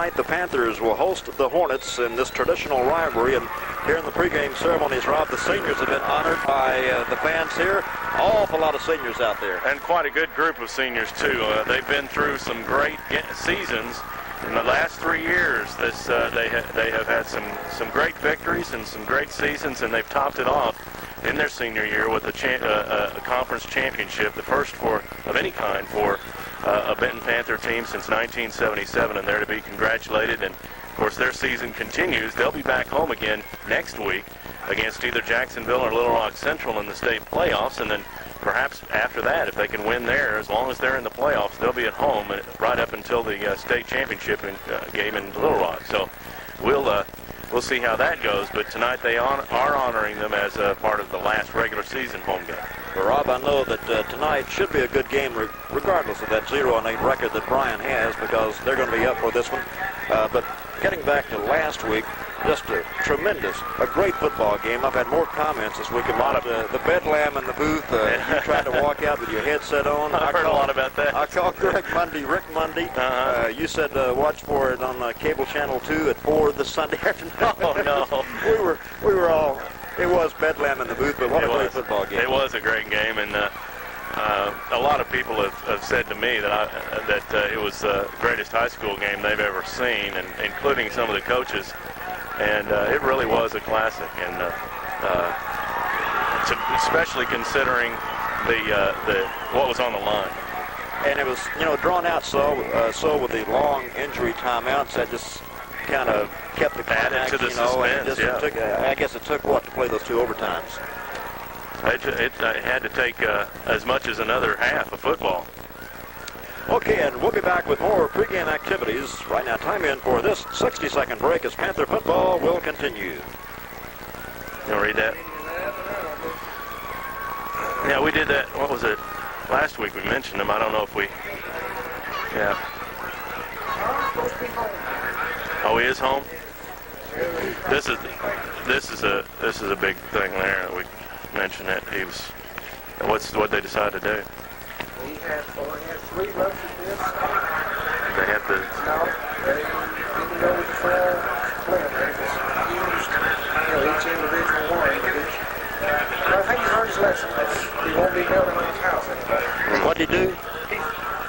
The Panthers will host the Hornets in this traditional rivalry, and here in the pregame ceremonies, Rob, the seniors have been honored by the fans here. Awful lot of seniors out there. And quite a good group of seniors, too. They've been through some great seasons. In the last 3 years, they have had some great victories and some great seasons, and they've topped it off in their senior year with a conference championship, the first of any kind for a Benton Panther team since 1977, and they're to be congratulated. And of course, their season continues. They'll be back home again next week against either Jacksonville or Little Rock Central in the state playoffs, and then perhaps after that, if they can win there, as long as they're in the playoffs, they'll be at home right up until the state championship game in Little Rock. So we'll see how that goes. But tonight they are honoring them as a part of the last regular season home game. Well, Rob, I know that tonight should be a good game regardless of that 0-8 record that Bryant has, because they're going to be up for this one. But getting back to last week, just a great football game. I've had more comments this week about the bedlam in the booth. You tried to walk out with your headset on. I've heard a lot about that. I called Rick Monday. You said watch for it on cable channel 2 at 4 this Sunday afternoon. Oh, no. we were all, it was bedlam in the booth, but what a great football game. It was a great game, and a lot of people have said to me that it was the greatest high school game they've ever seen, and including some of the coaches. And it really was a classic, and especially considering what was on the line. And it was, drawn out so with the long injury timeouts that just kind of kept the added to the suspense. I guess it took what to play those 2 overtimes. It had to take as much as another half of football. Okay, and we'll be back with more pregame activities. Right now, time in for this 60-second break as Panther football will continue. You want to read that? Yeah, we did that. What was it? Last week we mentioned them. I don't know if we... Yeah. Oh, he is home? This is a big thing there. We mentioned it. What they decided to do. He had 3 ruptured discs. They have to... No, they didn't go with the full clip. They just used each individual one. But I think he learned his lesson. He won't be building in his house anymore. What did he do? He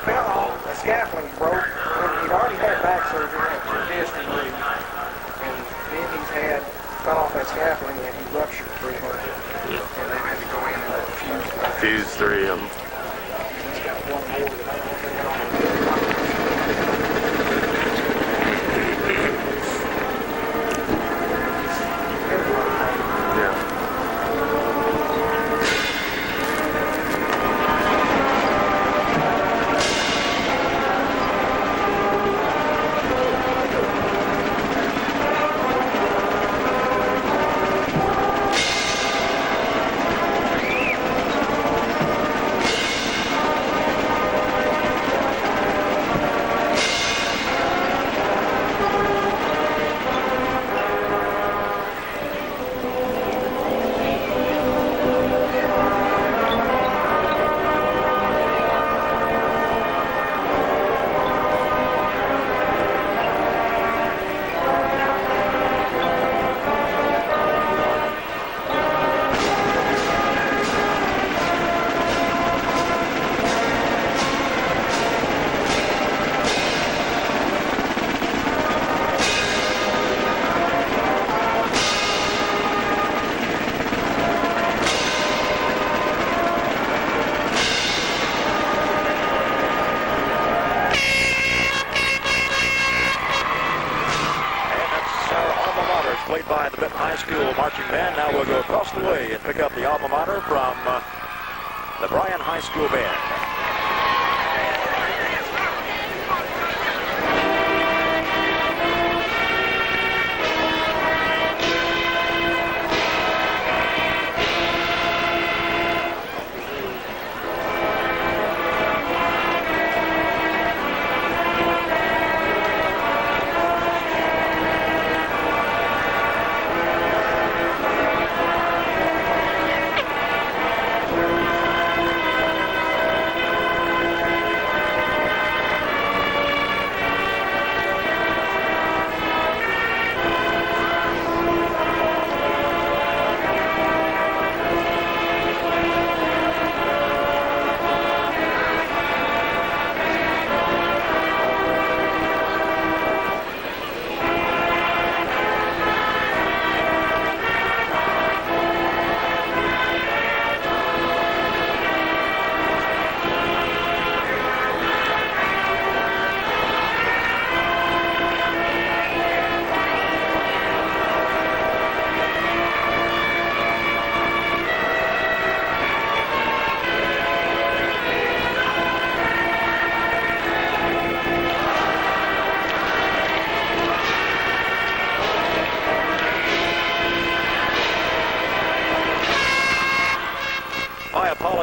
fell off. The scaffolding broke. He'd already had back surgery, had 2 discs removed. And then fell off that scaffolding and he ruptured 3 of them. And they had to go in and fuse 3 of them. Played by the Benton High School marching band. Now we'll go across the way and pick up the alma mater from the Bryant High School band.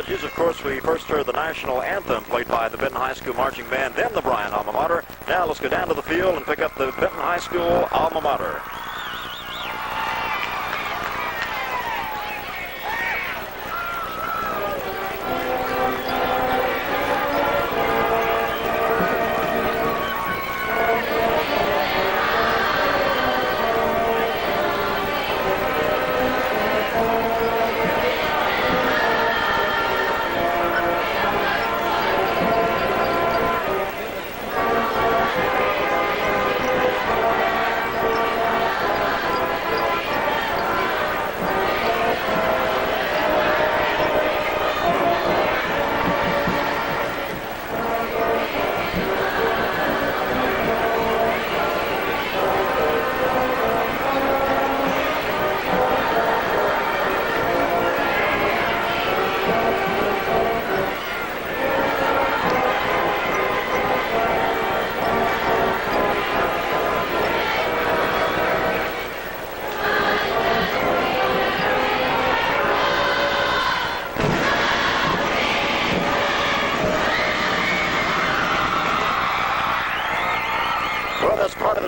messages. Of course, we first heard the national anthem played by the Benton High School Marching Band, then the Bryant alma mater. Now let's go down to the field and pick up the Benton High School alma mater.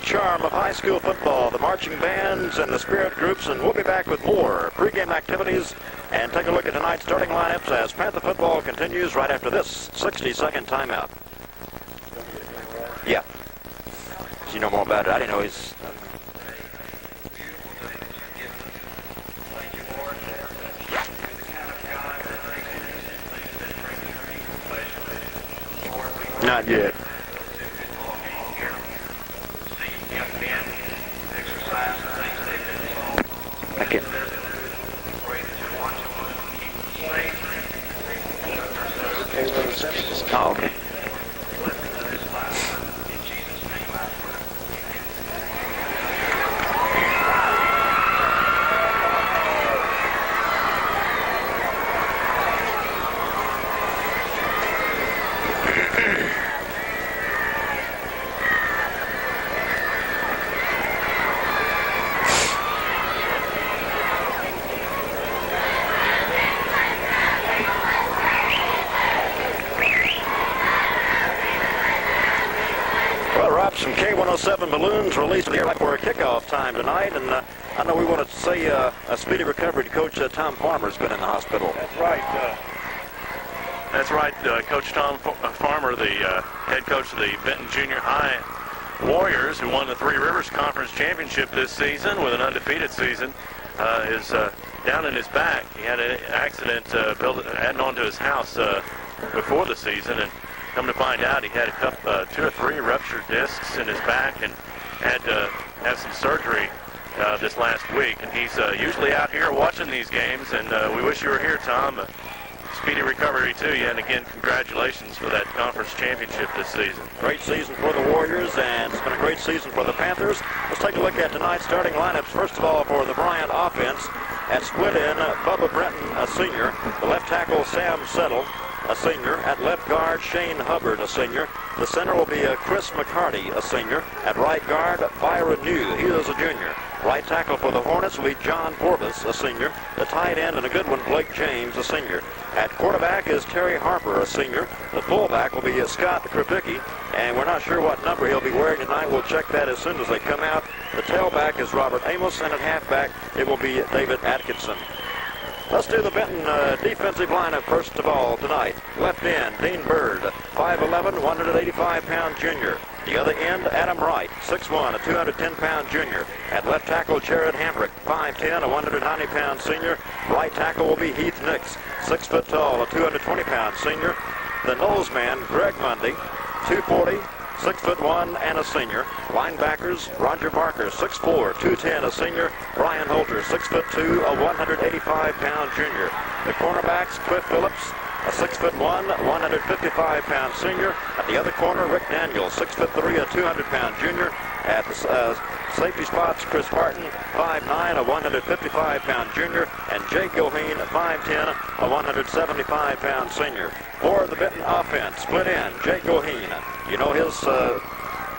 Charm of high school football, the marching bands and the spirit groups, and we'll be back with more pregame activities and take a look at tonight's starting lineups as Panther football continues right after this 60-second timeout. Yeah. You know more about it. I didn't know he's... Not yet. Oh, okay. Some K-107 balloons released in the air right for a kickoff time tonight, and I know we want to say a speedy recovery to Coach Tom Farmer's been in the hospital. That's right. Coach Tom Farmer, the head coach of the Benton Junior High Warriors, who won the Three Rivers Conference Championship this season with an undefeated season, is down in his back. He had an accident adding onto his house before the season, and come to find out, he had two or three ruptured discs in his back and had to have some surgery this last week. And he's usually out here watching these games, and we wish you were here, Tom. Speedy recovery to you, and again, congratulations for that conference championship this season. Great season for the Warriors, and it's been a great season for the Panthers. Let's take a look at tonight's starting lineups. First of all, for the Bryant offense, at split in, Bubba Benton, a senior. The left tackle, Sam Settle, a senior. At left guard, Shane Hubbard, a senior. The center will be Chris McCarty, a senior. At right guard, Byron New, he is a junior. Right tackle for the Hornets will be John Forbes, a senior. The tight end, and a good one, Blake James, a senior. At quarterback is Terry Harper, a senior. The fullback will be Scott Kripicki, and we're not sure what number he'll be wearing tonight. We'll check that as soon as they come out. The tailback is Robert Amos, and at halfback it will be David Atkinson. Let's do the Benton defensive lineup first of all tonight. Left end, Dean Bird, 5'11", 185-pound junior. The other end, Adam Wright, 6'1", a 210-pound junior. At left tackle, Jared Hambrick, 5'10", a 190-pound senior. Right tackle will be Heath Nix, 6 foot tall, a 220-pound senior. The noseman, Greg Mundy, 240, 6'1", and a senior. Linebackers, Roger Barker, 6'4", 210, a senior. Brian Holter, 6'2", a 185-pound junior. The cornerbacks, Cliff Phillips, a 6'1", 155-pound senior. At the other corner, Rick Daniels, 6'3", a 200-pound junior. At the safety spots, Chris Martin, 5'9", a 155-pound junior, and Jay Goheen, 5'10", a 175-pound senior. For the Benton offense, split in, Jay Goheen. You know his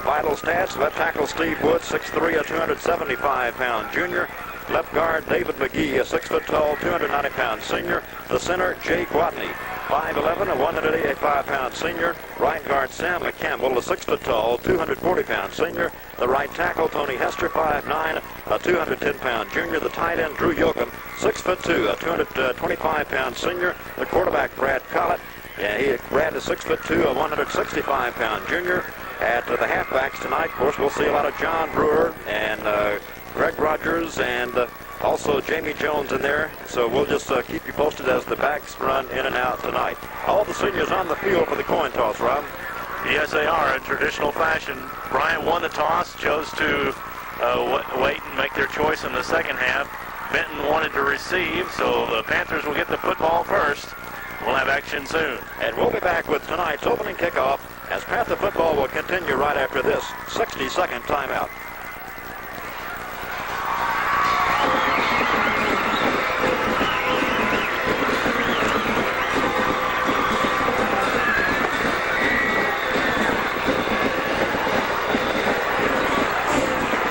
vital stats. Left tackle Steve Woods, 6'3", a 275-pound junior. Left guard David McGee, a 6-foot-tall, 290-pound senior. The center Jay Guadney, 5'11", a 185-pound senior. Right guard Sam McCampbell, a 6-foot-tall, 240-pound senior. The right tackle Tony Hester, 5'9", a 210-pound junior. The tight end Drew Yoakum, 6'2", a 225-pound senior. The quarterback Brad Collett, Brad is 6'2", a 165-pound junior. At the halfbacks tonight, of course, we'll see a lot of John Brewer and Greg Rogers and also Jamie Jones in there. So we'll just keep you posted as the backs run in and out tonight. All the seniors on the field for the coin toss, Rob. Yes, they are in traditional fashion. Bryant won the toss, chose to wait and make their choice in the second half. Benton wanted to receive, so the Panthers will get the football first. We'll have action soon. And we'll be back with tonight's opening kickoff as Panther football will continue right after this 60-second timeout.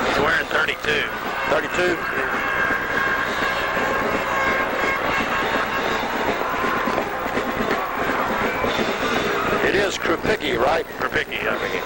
He's wearing 32. 32. It is Krupicki, right? Krupicki, I think.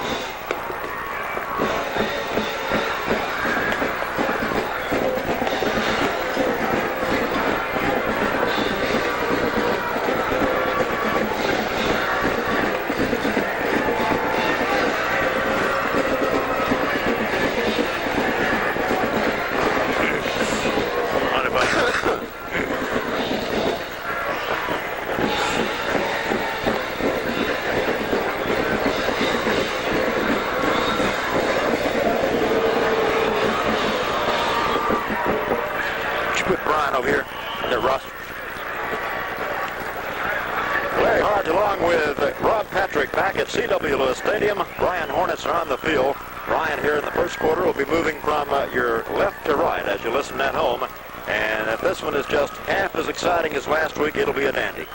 C.W. Lewis Stadium. Bryant Hornets are on the field. Bryant here in the first quarter will be moving from your left to right as you listen at home. And if this one is just half as exciting as last week, it'll be a dandy.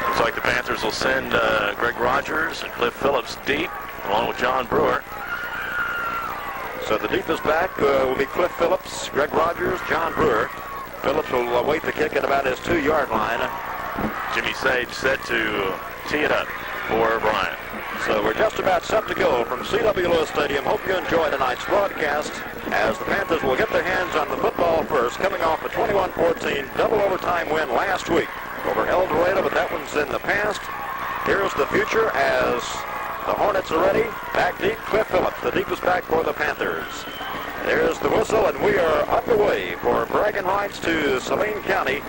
Looks like the Panthers will send Greg Rogers and Cliff Phillips deep, along with John Brewer. So the deepest back will be Cliff Phillips, Greg Rogers, John Brewer. Phillips will await the kick at about his 2-yard line. Jimmy Sage set to tee it up for Bryant. So we're just about set to go from C.W. Lewis Stadium. Hope you enjoy tonight's broadcast as the Panthers will get their hands on the football first, coming off a 21-14 double overtime win last week over El Dorado, but that one's in the past. Here's the future as the Hornets are ready. Back deep, Cliff Phillips, the deepest back for the Panthers. There's the whistle, and we are underway for bragging rights to Saline County.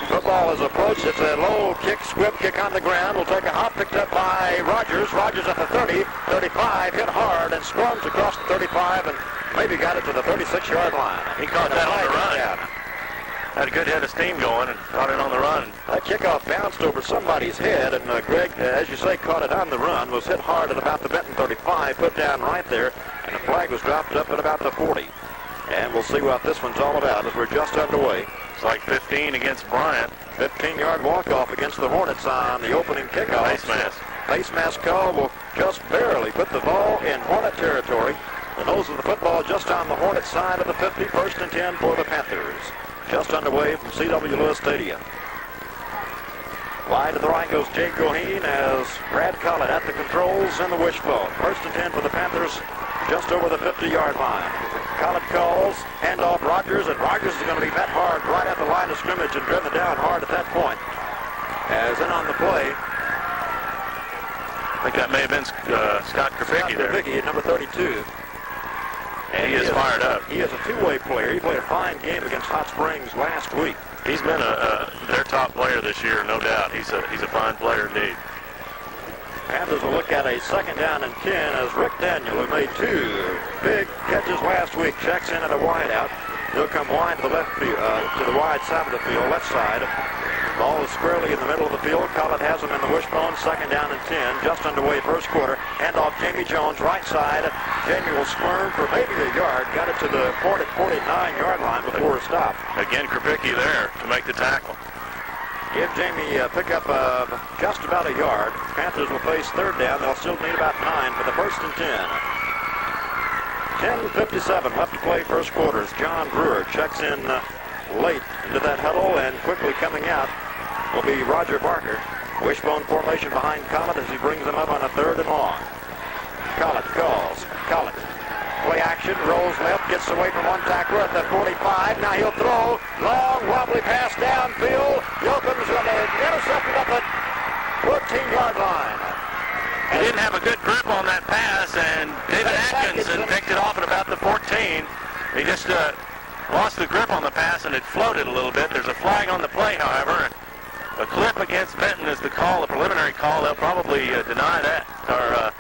Football is approached. It's a low kick, squib kick on the ground. Will take a hop, picked up by Rogers. Rogers at the 30, 35, hit hard and storms across the 35 and maybe got it to the 36-yard line. He caught that on the run. Had a good head of steam going and caught it on the run. That kickoff bounced over somebody's head, and Greg, as you say, caught it on the run, was hit hard at about the Benton 35, put down right there, and the flag was dropped up at about the 40. And we'll see what this one's all about as we're just underway. It's like 15 against Bryant. 15-yard walk-off against the Hornets on the opening kickoff. Face mask. Face mask call will just barely put the ball in Hornet territory. The nose of the football just on the Hornet side of the 50, 1st and 10 for the Panthers. Just underway from C.W. Lewis Stadium. Wide to the right goes Jake Goheen as Brad Collett at the controls and the wishbone. 1st and 10 for the Panthers, just over the 50-yard line. Collett calls, handoff Rogers, and Rogers is going to be met hard right at the line of scrimmage and driven down hard at that point. As in on the play, I think that may have been Scott Krupicki there. Krupicki at number 32. And he is fired up. He is a two-way player. He played a fine game against Hot Springs last week. He's been their top player this year, no doubt. He's a fine player indeed. Panthers will look at a 2nd down and 10 as Rick Daniel, who made 2 big catches last week, checks in at a wide out. He'll come wide to the left field, to the wide side of the field, left side. Ball is squarely in the middle of the field. Collett has him in the wishbone. 2nd down and 10. Just underway first quarter. Handoff Jamie Jones, right side. Jamie will squirm for maybe a yard. Got it to the 49-yard line before a stop. Again, Krupicki there to make the tackle. Give Jamie a pickup of just about a yard. Panthers will face third down. They'll still need about 9 for the 1st and 10. 10:57 left to play first quarter as John Brewer checks in late into that huddle, and quickly coming out will be Roger Barker. Wishbone formation behind Collett as he brings them up on a 3rd and long. Collett calls. Collett. Play action, rolls left, gets away from one tackler at the 45. Now he'll throw. Long, wobbly pass downfield. Yoakum's going to intercept it at the 14-yard line. He didn't have a good grip on that pass, and David Atkinson picked it off at about the 14. He just lost the grip on the pass, and it floated a little bit. There's a flag on the play, however. A clip against Benton is the call, a preliminary call. They'll probably deny that, or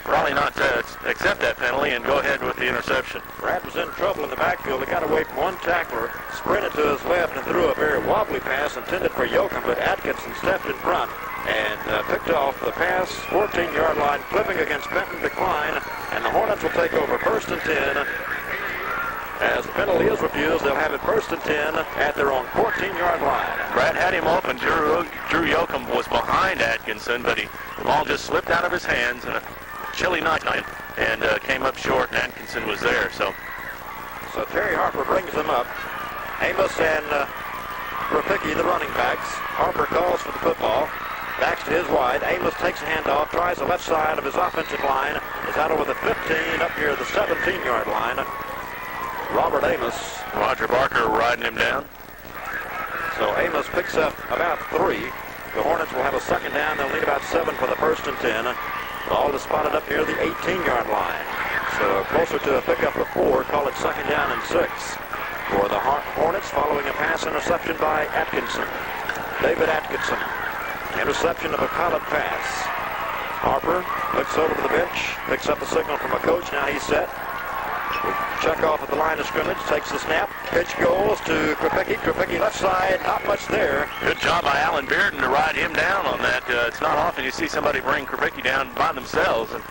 probably not accept that penalty and go ahead with the interception. Brad was in trouble in the backfield. He got away from one tackler, sprinted to his left, and threw a very wobbly pass intended for Yoakum, but Atkinson stepped in front and picked off the pass, 14-yard line, flipping against Benton, decline, and the Hornets will take over 1st and 10. As the penalty is refused, they'll have it 1st and 10 at their own 14-yard line. Brad had him open. Drew Yoakum was behind Atkinson, but the ball just slipped out of his hands in a chilly night and came up short, and Atkinson was there. So Terry Harper brings them up. Amos and Rapicki, the running backs. Harper calls for the football. Backs to his wide. Amos takes a handoff, tries the left side of his offensive line. Is out over the 15, up near the 17-yard line. Robert Amos. Roger Barker riding him down. So Amos picks up about 3. The Hornets will have a 2nd down. They'll need about 7 for the 1st and 10. Ball is spotted up near the 18-yard line. So closer to a pickup of 4. Call it 2nd down and 6 for the Hornets following a pass interception by Atkinson. David Atkinson. Interception of a Collett pass. Harper looks over to the bench, picks up a signal from a coach. Now he's set. Check off at the line of scrimmage, takes the snap. Pitch goes to Kripicki. Kripicki left side, not much there. Good job by Alan Bearden to ride him down on that. It's not often you see somebody bring Kripicki down by themselves, and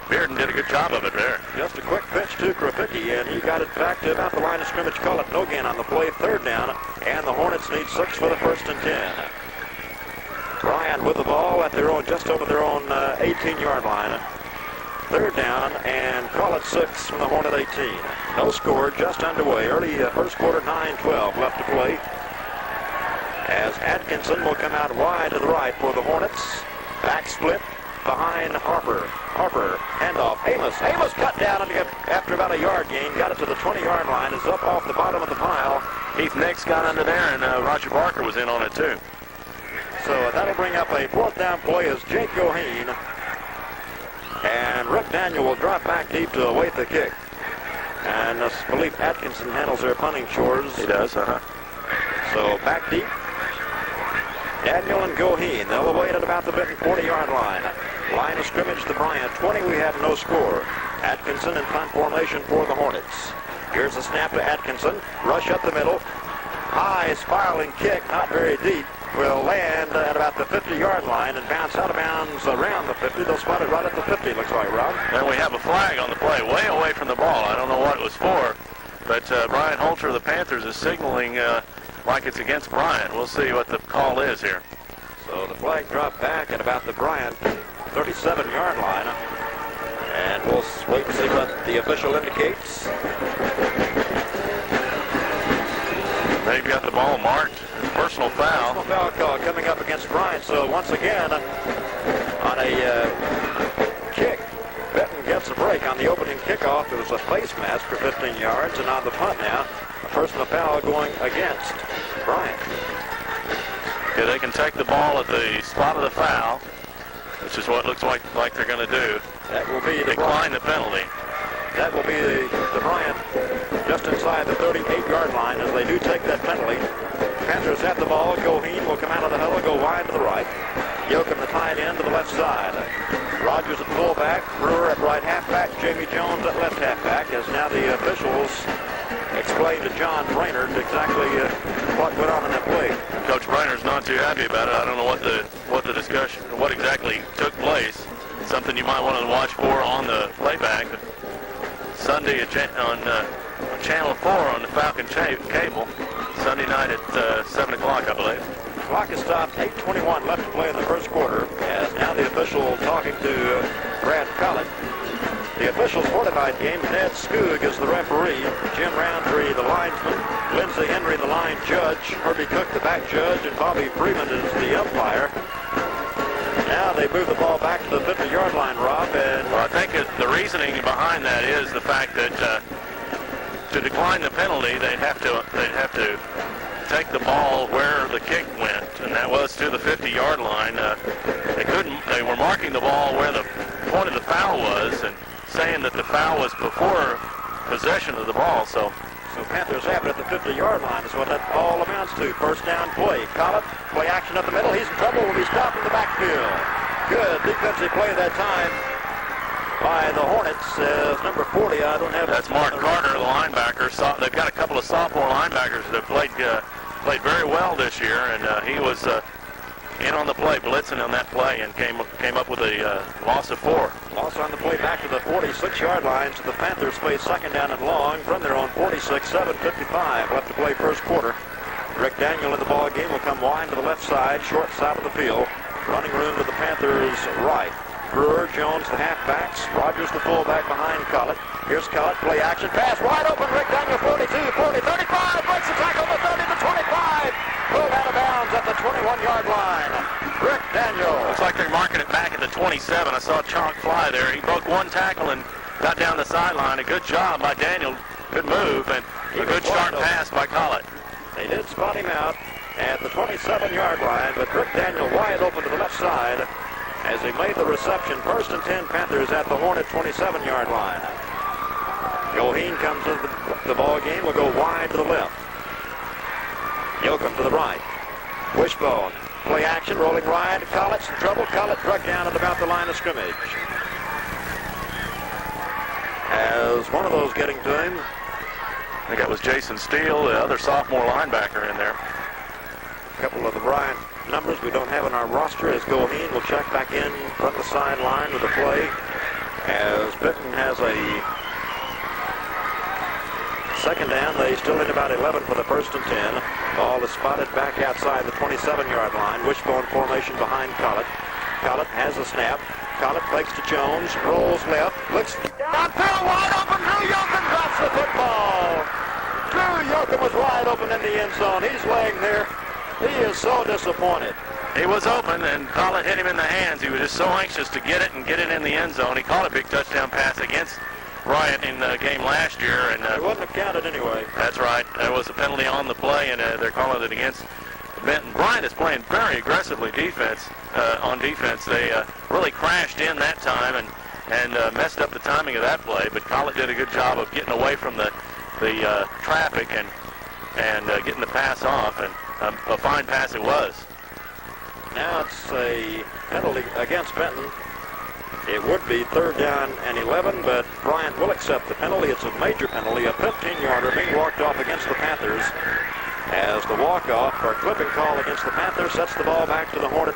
Bearden did a good job of it there. Just a quick pitch to Kripicki, and he got it back to about the line of scrimmage. Call it no gain on the play, 3rd down, and the Hornets need 6 for the 1st and 10. Bryant with the ball at their own, just over their own 18-yard line. 3rd down, and call it 6 from the Hornet 18. No score, just underway. Early first quarter, 9:12 left to play. As Atkinson will come out wide to the right for the Hornets. Back split behind Harper. Harper, handoff. Amos. Amos cut down after about a yard gain. Got it to the 20-yard line. Is up off the bottom of the pile. Heath Nix got under there, and Roger Barker was in on it too. So that'll bring up a 4th down play as Jake Goheen. And Rick Daniel will drop back deep to await the kick. And I believe Atkinson handles their punting chores. He does, So back deep. Daniel and Goheen, they'll await at about the Benton 40-yard line. Line of scrimmage to Bryant, 20, we have no score. Atkinson in punt formation for the Hornets. Here's the snap to Atkinson. Rush up the middle. High spiraling kick, not very deep. Will land at about the 50-yard line and bounce out of bounds around the 50. They'll spot it right at the 50, looks like, Rob. And we have a flag on the play, way away from the ball. I don't know what it was for, but Brian Holter of the Panthers is signaling like it's against Bryant. We'll see what the call is here. So the flag dropped back at about the Bryant 37-yard line. And we'll wait and see what the official indicates. They've got the ball marked. Personal foul. Personal foul call coming up against Bryant. So once again, on a kick, Benton gets a break. On the opening kickoff, there was a face mask for 15 yards. And on the punt now, a personal foul going against Bryant. Okay, they can take the ball at the spot of the foul, which is what it looks like they're going to do. That will be the decline the penalty. That will be the Bryant just inside the 38-yard line as they do take that penalty. Panthers have the ball. Goheen will come out of the huddle, go wide to the right. Yoakum the tight end to the left side. Rogers at fullback, Brewer at right halfback, Jamie Jones at left halfback, as now the officials explain to John Brainerd exactly what went on in that play. Coach Brainerd's not too happy about it. I don't know what the discussion, what exactly took place. Something you might want to watch for on the playback. Sunday on Channel 4 on the Falcon cable. Sunday night at 7 o'clock, I believe. Clock is stopped. 8:21 left to play in the first quarter. As now the official talking to Brad Collett. The officials for tonight's game, Ned Skoog is the referee, Jim Roundtree the linesman, Lindsey Henry the line judge, Herbie Cook the back judge, and Bobby Freeman is the umpire. Now they move the ball back to the 50-yard line, Rob. And well, I think the reasoning behind that is the fact that to decline the penalty, they'd have to take the ball where the kick went, and that was to the 50-yard line. They were marking the ball where the point of the foul was, and saying that the foul was before possession of the ball. So Panthers have it at the 50-yard line is what that all amounts to. First down play. Collett, play action up the middle. He's in trouble. Will be stopped in the backfield. Good defensive play that time by the Hornets. Number 40, I don't have... That's Mark Carter, the linebacker. They've got a couple of sophomore linebackers that have played very well this year, and he was in on the play, blitzing on that play, and came up with a loss of 4. Loss on the play back to the 46-yard line, so the Panthers face second down and long from their own 46, 7:55 left to play first quarter. Rick Daniel in the ball game will come wide to the left side, short side of the field. Running room to the Panthers' right. Brewer, Jones, the halfbacks. Rogers, the fullback behind Collett. Here's Collett, play action, pass, wide open. Rick Daniel, 42, 40, 35, breaks the tackle to 30 to 25. Pulled out of bounds at the 21-yard line. Rick Daniel. Looks like they're marking it back at the 27. I saw Chalk fly there. He broke one tackle and got down the sideline. A good job by Daniel. Good move and a good sharp pass by Collett. They did spot him out at the 27-yard line, but Rick Daniel wide open to the left side as he made the reception. First and 10 Panthers at the Hornet 27-yard line. Goheen comes to the ball game. Will go wide to the left. Yoakum to the right. Wishbone. Play action, rolling right. Collett's in trouble. Collett drug down at about the line of scrimmage. As one of those getting to him. I think that was Jason Steele, the other sophomore linebacker in there. A couple of the Bryant numbers we don't have in our roster as Goheen will check back in front of the sideline with the play. As Benton has a second down, they still hit about 11 for the first and 10. Ball is spotted back outside the 27-yard line. Wishbone formation behind Collett. Collett has a snap. Collett fakes to Jones, rolls left, looks downfield, wide open. Drew Yoakum drops the football. Drew Yoakum was wide open in the end zone. He's laying there. He is so disappointed. He was open, and Collett hit him in the hands. He was just so anxious to get it and get it in the end zone. He caught a big touchdown pass against Bryant in the game last year, and it wouldn't have counted anyway. That's right. There was a penalty on the play, and they're calling it against Benton. Bryant is playing very aggressively on defense. They really crashed in that time and messed up the timing of that play. But Collett did a good job of getting away from the traffic and getting the pass off, and a fine pass it was. Now it's a penalty against Benton. It would be third down and 11, but Bryant will accept the penalty. It's a major penalty, a 15-yarder being walked off against the Panthers. As the walk-off or clipping call against the Panthers sets the ball back to the Hornet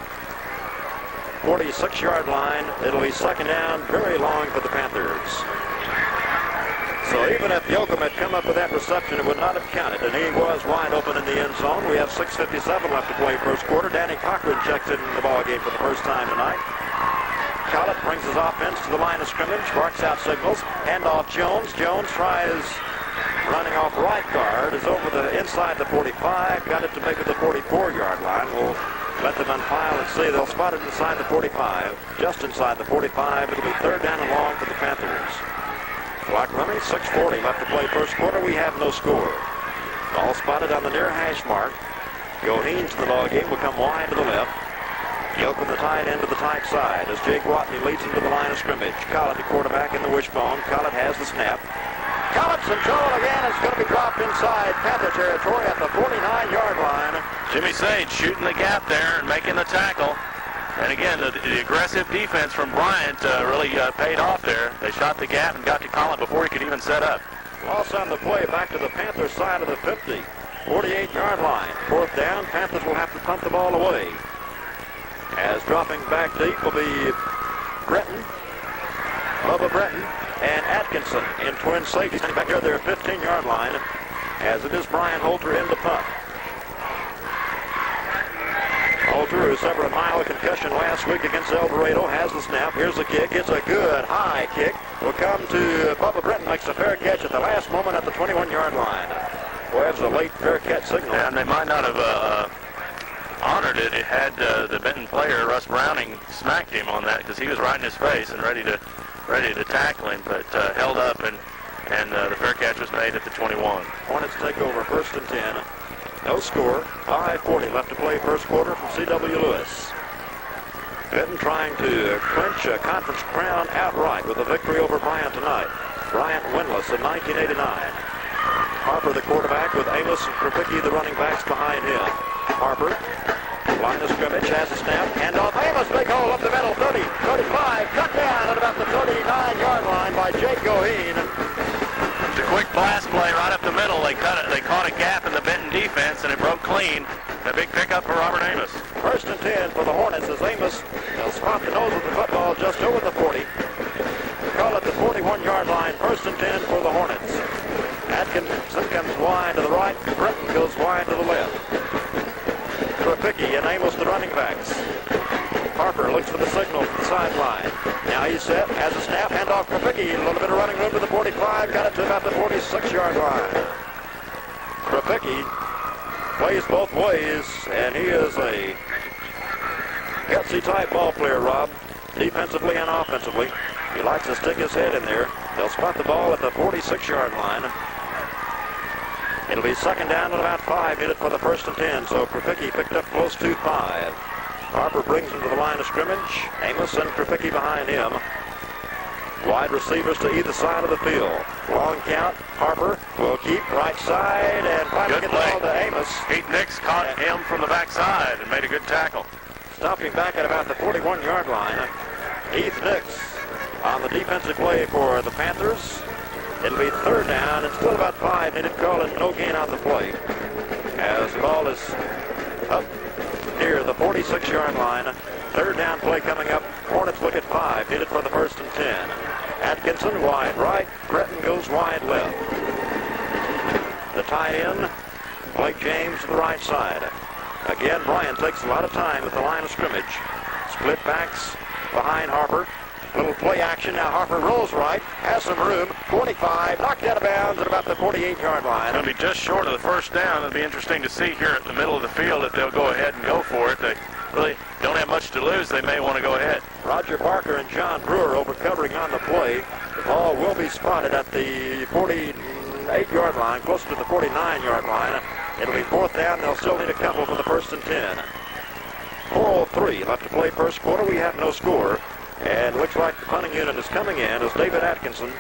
46-yard line. It'll be second down, very long for the Panthers. So even if Yoakum had come up with that reception, it would not have counted, and he was wide open in the end zone. We have 6:57 left to play first quarter. Danny Cochran checks in the ball game for the first time tonight. Collett brings his offense to the line of scrimmage, barks out signals, hand off Jones. Jones tries running off right guard, is over the inside the 45, got it to maybe the 44-yard line. We'll let them unfile and see. They'll spot it inside the 45, just inside the 45. It'll be third down and long for the Panthers. Clock running, 6:40 left to play first quarter. We have no score. Ball spotted on the near hash mark. Goheen to the ball game will come wide to the left. Yoakum the tight end to the tight side as Jake Watney leads him to the line of scrimmage. Collett, the quarterback, in the wishbone. Collett has the snap. Collett's in trouble again. It's going to be dropped inside Panther territory at the 49-yard line. Jimmy Sage shooting the gap there and making the tackle. And again, the aggressive defense from Bryant really paid off there. They shot the gap and got to Collett before he could even set up. Loss on the play back to the Panther side of the 50. 48-yard line. Fourth down. Panthers will have to punt the ball away. As dropping back deep will be Breton, Bubba Breton, and Atkinson in twin safety. Back there, their 15-yard line, as it is Brian Holter in the punt. Coulter, who suffered a mild concussion last week against El Dorado, has the snap. Here's the kick. It's a good high kick. Will come to Bubba Brenton, makes a fair catch at the last moment at the 21-yard line. Well, that's a late fair catch signal. Yeah, and they might not have honored it. It had the Benton player, Russ Browning, smacked him on that because he was right in his face and ready to tackle him, but held up, and the fair catch was made at the 21. Hornets take over 1st and 10. No score. 5:40 left to play first quarter from C.W. Lewis. Benton trying to clinch a conference crown outright with a victory over Bryant tonight. Bryant winless in 1989. Harper the quarterback with Amos and Krupicki the running backs behind him. Harper, line of scrimmage, has a snap, hand off. Amos, big hole up the middle, 30, 35, cut down at about the 39-yard line by Jake Goheen. The quick blast play right up the middle. They caught a gap in the Benton defense, and it broke clean. A big pickup for Robert Amos. 1st and 10 for the Hornets as Amos will spot the nose of the football just over the 40. Call it the 41-yard line. 1st and 10 for the Hornets. Atkinson comes wide to the right. Brenton goes wide to the left. Krupicki and Amos the running backs. Harper looks for the signal from the sideline. Now he's set, has a snap, hand off Krupicki. A little bit of running room to the 45, got it to about the 46-yard line. Krupicki plays both ways, and he is a gutsy type ball player, Rob, defensively and offensively. He likes to stick his head in there. They'll spot the ball at the 46-yard line. It'll be 2nd down and about 5 needed for the 1st and 10, so Krupicki picked up close to 5. Harper brings him to the line of scrimmage. Amos and Krupicki behind him. Wide receivers to either side of the field. Long count. Harper will keep right side and finally get the ball to Amos. Heath Nix caught him from the backside and made a good tackle. Stopped him back at about the 41-yard line. Heath Nix on the defensive play for the Panthers. It'll be 3rd down and still about 5 needed. Calling no gain on the play. As the ball is up near the 46-yard line. 3rd down play coming up. Hornets look at 5 needed for the 1st and 10. Atkinson wide right. Breton goes wide left. The tight end, Blake James to the right side. Again, Bryant takes a lot of time at the line of scrimmage. Split backs behind Harper. Little play action. Now Harper rolls right. Has some room. 45. Knocked out of bounds at about the 48-yard line. It's going to be just short of the 1st down. It'll be interesting to see here at the middle of the field if they'll go ahead and go for it. They really don't have much to lose. They may want to go ahead. Roger Parker and John Brewer over covering on the play. The ball will be spotted at the 48-yard line, closer to the 49-yard line. It'll be 4th down. They'll still need a couple for the 1st and 10. 4:03 left to play first quarter. We have no score. And looks like the punting unit is coming in as David Atkinson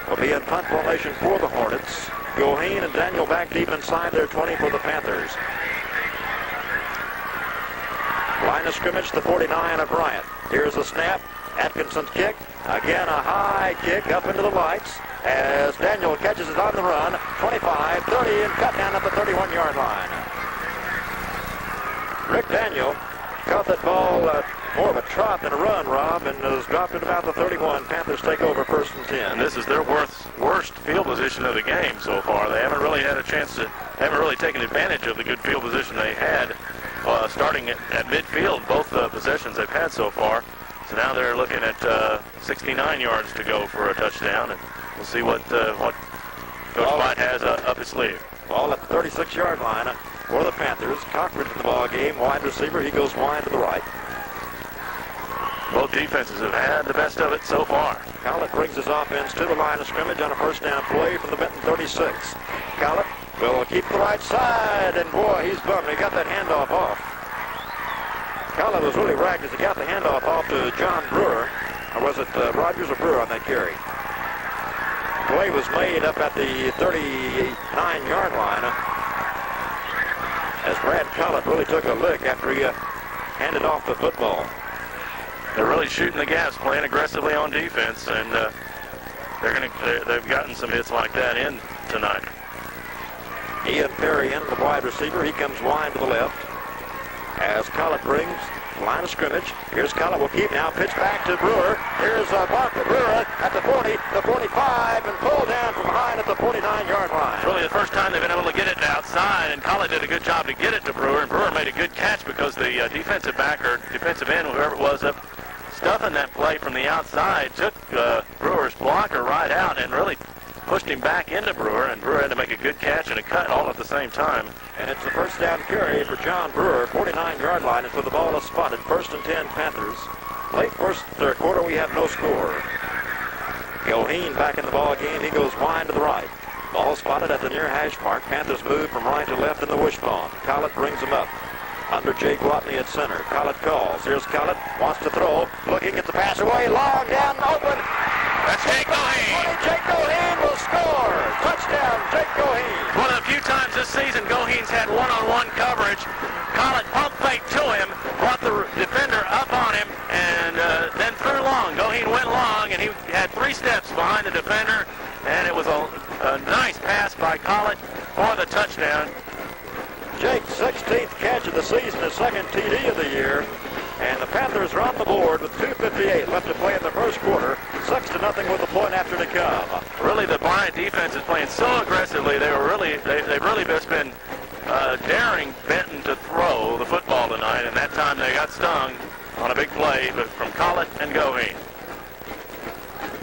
will be in punt formation for the Hornets. Goheen and Daniel back deep inside their 20 for the Panthers. Line of scrimmage, the 49 of Bryant. Here's the snap. Atkinson's kick. Again, a high kick up into the lights as Daniel catches it on the run. 25, 30, and cut down at the 31-yard line. Rick Daniel caught that ball more of a trot than a run, Rob, and has dropped it about the 31. Panthers take over 1st and 10. And this is their worst field position of the game so far. They haven't really had a chance to, haven't really taken advantage of the good field position they had starting at midfield, both possessions they've had so far. So now they're looking at 69 yards to go for a touchdown, and we'll see what Coach White has up his sleeve. Ball at the 36-yard line for the Panthers. Cochran in the ball game, wide receiver. He goes wide to the right. Both defenses have had the best of it so far. Collett brings his offense to the line of scrimmage on a 1st down play from the Benton 36. Collett will keep the right side, and boy, he's bummed. He got that handoff off. Collett was really ragged as he got the handoff off to John Brewer. Or was it Rogers or Brewer on that carry? Play was made up at the 39-yard line as Brad Collett really took a lick after he handed off the football. They're really shooting the gaps, playing aggressively on defense, and they've gotten some hits like that in tonight. Ian Perry in the wide receiver. He comes wide to the left as Collett brings line of scrimmage. Here's Collett, will keep now, pitch back to Brewer. Here's Barker. Brewer at the 40, the 45, and pulled down from behind at the 49-yard line. It's really the first time they've been able to get it outside, and Collett did a good job to get it to Brewer, and Brewer made a good catch because the defensive back or defensive end, whoever it was, up stuffing that play from the outside, took Brewer's blocker right out and really pushed him back into Brewer, and Brewer had to make a good catch and a cut all at the same time. And it's a first down carry for John Brewer, 49-yard line, until the ball is spotted. 1st and 10 Panthers. Late first quarter, we have no score. Goheen back in the ball game. He goes wide to the right. Ball spotted at the near hash mark. Panthers move from right to left in the wishbone. Collett brings him up. Under Jake Watney at center. Collett calls. Here's Collett. Wants to throw. Looking at the pass away. Long down open. That's Jake Goheen. Jake Goheen will score. Touchdown, Jake Goheen. One of the few times this season Goheen's had one-on-one coverage. Collett pump fake to him, brought the defender up on him, and then threw long. Goheen went long, and he had 3 steps behind the defender, and it was a nice pass by Collett for the touchdown. Jake's 16th catch of the season, his 2nd TD of the year. And the Panthers are on the board with 2:58 left to play in the first quarter. 6-0 with a point after to come. Really, the Bryant defense is playing so aggressively. They've really just been daring Benton to throw the football tonight, and that time they got stung on a big play, but from Collett and Goheen.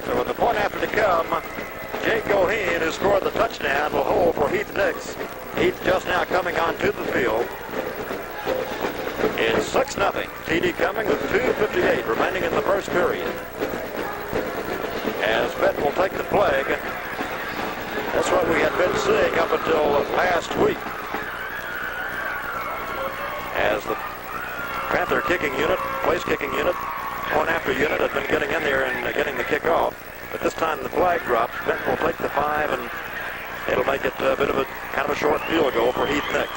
So with the point after to come, Jake Goheen, who scored the touchdown, will hold for Heath Nix. Heath just now coming onto the field. It's 6-0. TD coming with 2:58 remaining in the first period. As Benton will take the flag. That's what we had been seeing up until last week. As the Panther kicking unit, place kicking unit, point after unit had been getting in there and getting the kick off. But this time the flag drops. Benton will take the 5, and it'll make it a bit of a kind of a short field goal for Heath Nix.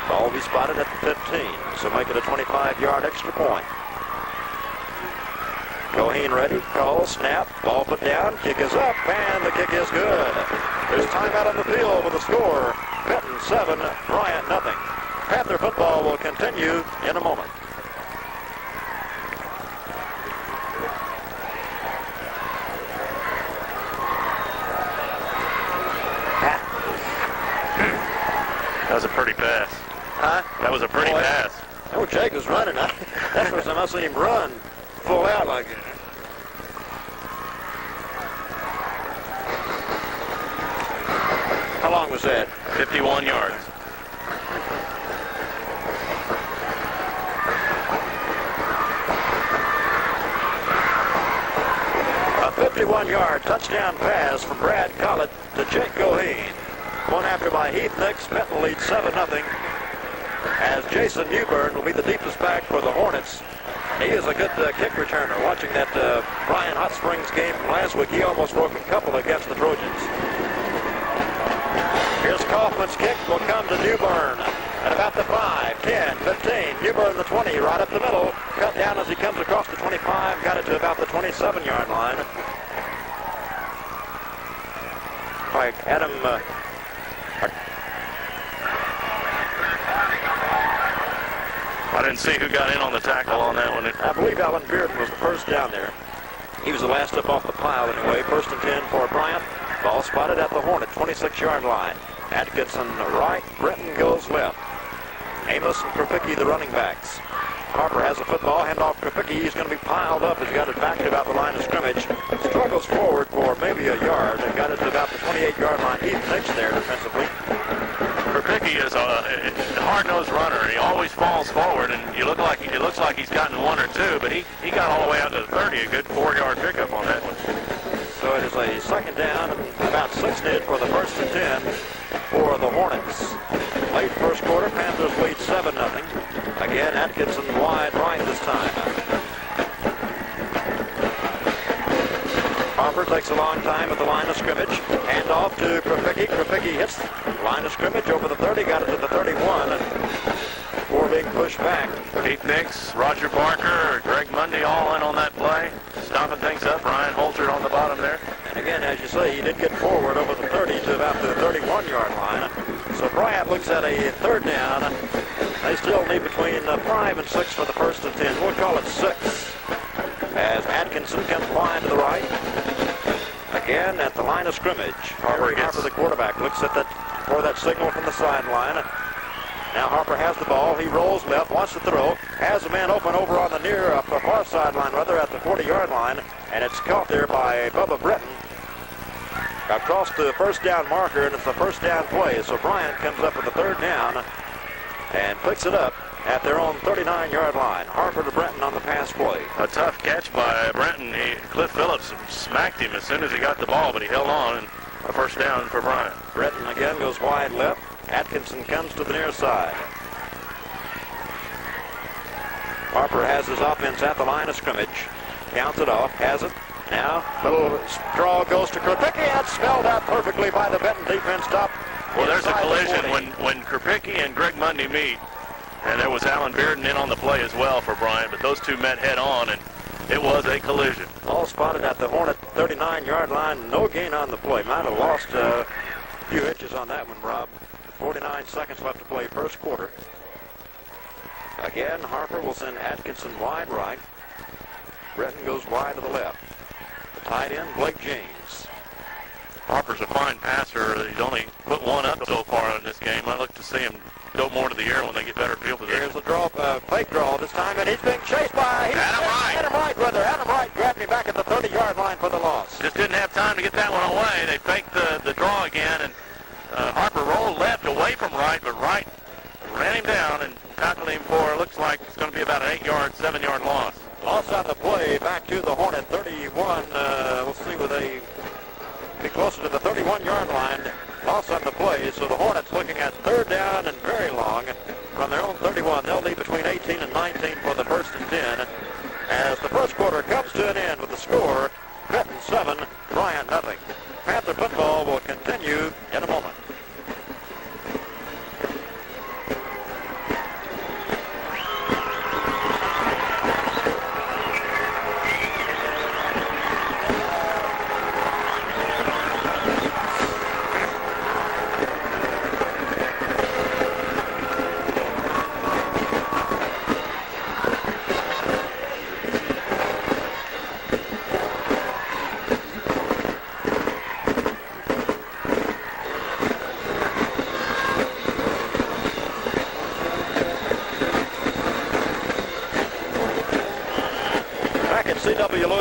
Ball will be spotted at the 15, so make it a 25-yard extra point. Goheen ready, call, snap, ball put down, kick is up, and the kick is good. There's time out on the field with the score. Benton 7, Bryant nothing. Panther football will continue in a moment. That was a pretty pass. Huh? That was a pretty pass. Oh, Jake was running. That's the first time I've seen him run full out like it. How long was that? 51 yards. A 51-yard touchdown pass from Brad Collett to Jake Goheen. One after by Heath Nix. Benton leads 7-0. As Jason Newbern will be the deepest back for the Hornets. He is a good kick returner. Watching that Bryant Hot Springs game from last week, he almost broke a couple against the Trojans. Here's Kaufman's kick, will come to Newbern at about the 5, 10, 15. Newbern the 20, right up the middle. Cut down as he comes across the 25, got it to about the 27-yard line. Like Adam... I didn't see who got in on the tackle on that one. I believe Alan Bearden was the first down there. He was the last up off the pile anyway. 1st and 10 for Bryant. Ball spotted at the Hornet, 26-yard line. Atkinson right, Britton goes left. Amos and Krupicki, the running backs. Harper has the football, hand off Krupicki. He's going to be piled up. He's got it back to about the line of scrimmage. Struggles forward for maybe a yard. They've got it to about the 28-yard line. Heath Nix there defensively. Krupicki is a hard-nosed runner. He always falls forward, and it looks like he's gotten 1 or 2, but he got all the way out to the 30, a good 4-yard pickup on that one. So it is a 2nd down, and about 6 needed for the 1st and 10 for the Hornets. Late first quarter, Panthers lead 7-0. Again, Atkinson wide right this time. Harper takes a long time at the line of scrimmage. Hand off to Krupicki. Krupicki hits the line of scrimmage over the 30, got it to the 31, and before being pushed back. Heath Nix, Roger Barker, Greg Mundy all in on that play. Stopping things up. Ryan Holter on the bottom there. And again, as you say, he did get forward over the 30 to about the 31-yard line. So Bryant looks at a third down. They still need between 5 and 6 for the first and 10. We'll call it 6. As Atkinson comes flying to the right. Again at the line of scrimmage. Harper, the quarterback, looks at for that signal from the sideline. Now Harper has the ball. He rolls left, wants to throw. Has a man open over on the far sideline, rather at the 40-yard line. And it's caught there by Bubba Britton. Across the first down marker, and it's a first down play. So Bryant comes up with the third down and picks it up at their own 39-yard line. Harper to Brenton on the pass play. A tough catch by Brenton. Cliff Phillips smacked him as soon as he got the ball, but he held on, and a first down for Bryant. Brenton again goes wide left. Atkinson comes to the near side. Harper has his offense at the line of scrimmage. Counts it off, has it. Now, little draw goes to Krupicki, and it's spelled out perfectly by the Benton defense stop. Well, there's a collision when Krupicki and Greg Mundy meet, and there was Alan Bearden in on the play as well for Bryant, but those two met head on, and it was a collision. All spotted at the Hornet 39-yard line. No gain on the play. Might have lost a few inches on that one, Rob. 49 seconds left to play first quarter. Again, Harper will send Atkinson wide right. Bretton goes wide to the left. The tight end, Blake James. Harper's a fine passer. He's only put one up so far in this game. I look to see him go more to the air when they get better field position. Here's a draw, fake draw this time, and he's being chased by Adam Wright, brother. Adam Wright grabbed me back at the 30-yard line for the loss. Just didn't have time to get that one away. They faked the draw again, and Harper rolled left away from Wright, but Wright ran him down and tackled him for, looks like it's going to be about an 8-yard, 7-yard loss. Loss on the play back to the Hornet 31. We'll see where they be closer to the 31-yard line. Loss on the play, so the Hornets looking at third down and very long from their own 31. They'll need between 18 and 19 for the first and 10. As the first quarter comes to an end with the score, Benton 7, Bryant nothing. Panther football will continue in a moment.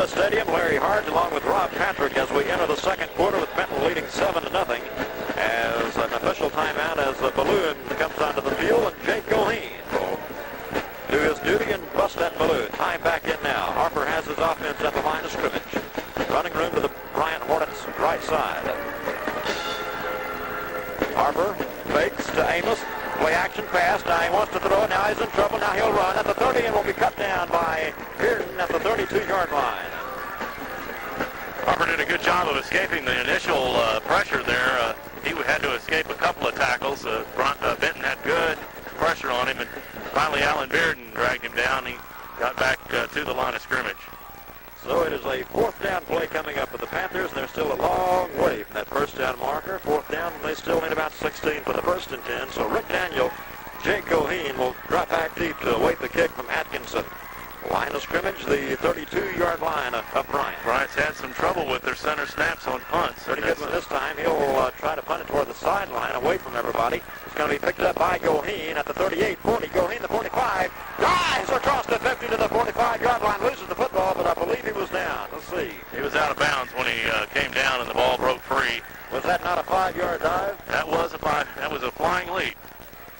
Stadium, Larry Hart along with Rob Patrick as we enter the second quarter with Benton leading 7-0 as an official timeout as the balloon comes onto the field, and Jake Goheen will do his duty and bust that balloon. Time back in now. Harper has his offense at the line of scrimmage. Running room to the Bryant Hornets right side. Harper fakes to Amos. Play action pass. Now he wants to throw it. Now he's in trouble. Now he'll run at the 30 and will be cut down by Bearden at the 32-yard line. Harper did a good job of escaping the initial pressure there. He had to escape a couple of tackles. Benton had good pressure on him, and finally Alan Bearden dragged him down. He got back to the line of scrimmage. So it is a fourth down play coming up for the Panthers. They're still a long way from that first down marker. Fourth down, they still need about 16 for the first and 10. So Rick Daniel, Jake Goheen will drop back deep to await the kick from Atkinson. Line of scrimmage, the 32-yard line of Bryant. Bryant's had some trouble with their center snaps on punts. Pretty good one this time. He'll try to punt it toward the sideline, away from everybody. It's going to be picked up by Goheen at the 38, 40. Goheen, the 45. Dives across the 50 to the 45-yard line. Loses the football, but I believe he was down. Let's see. He was out of bounds when he came down and the ball broke free. Was that not a 5-yard dive? That was a flying leap.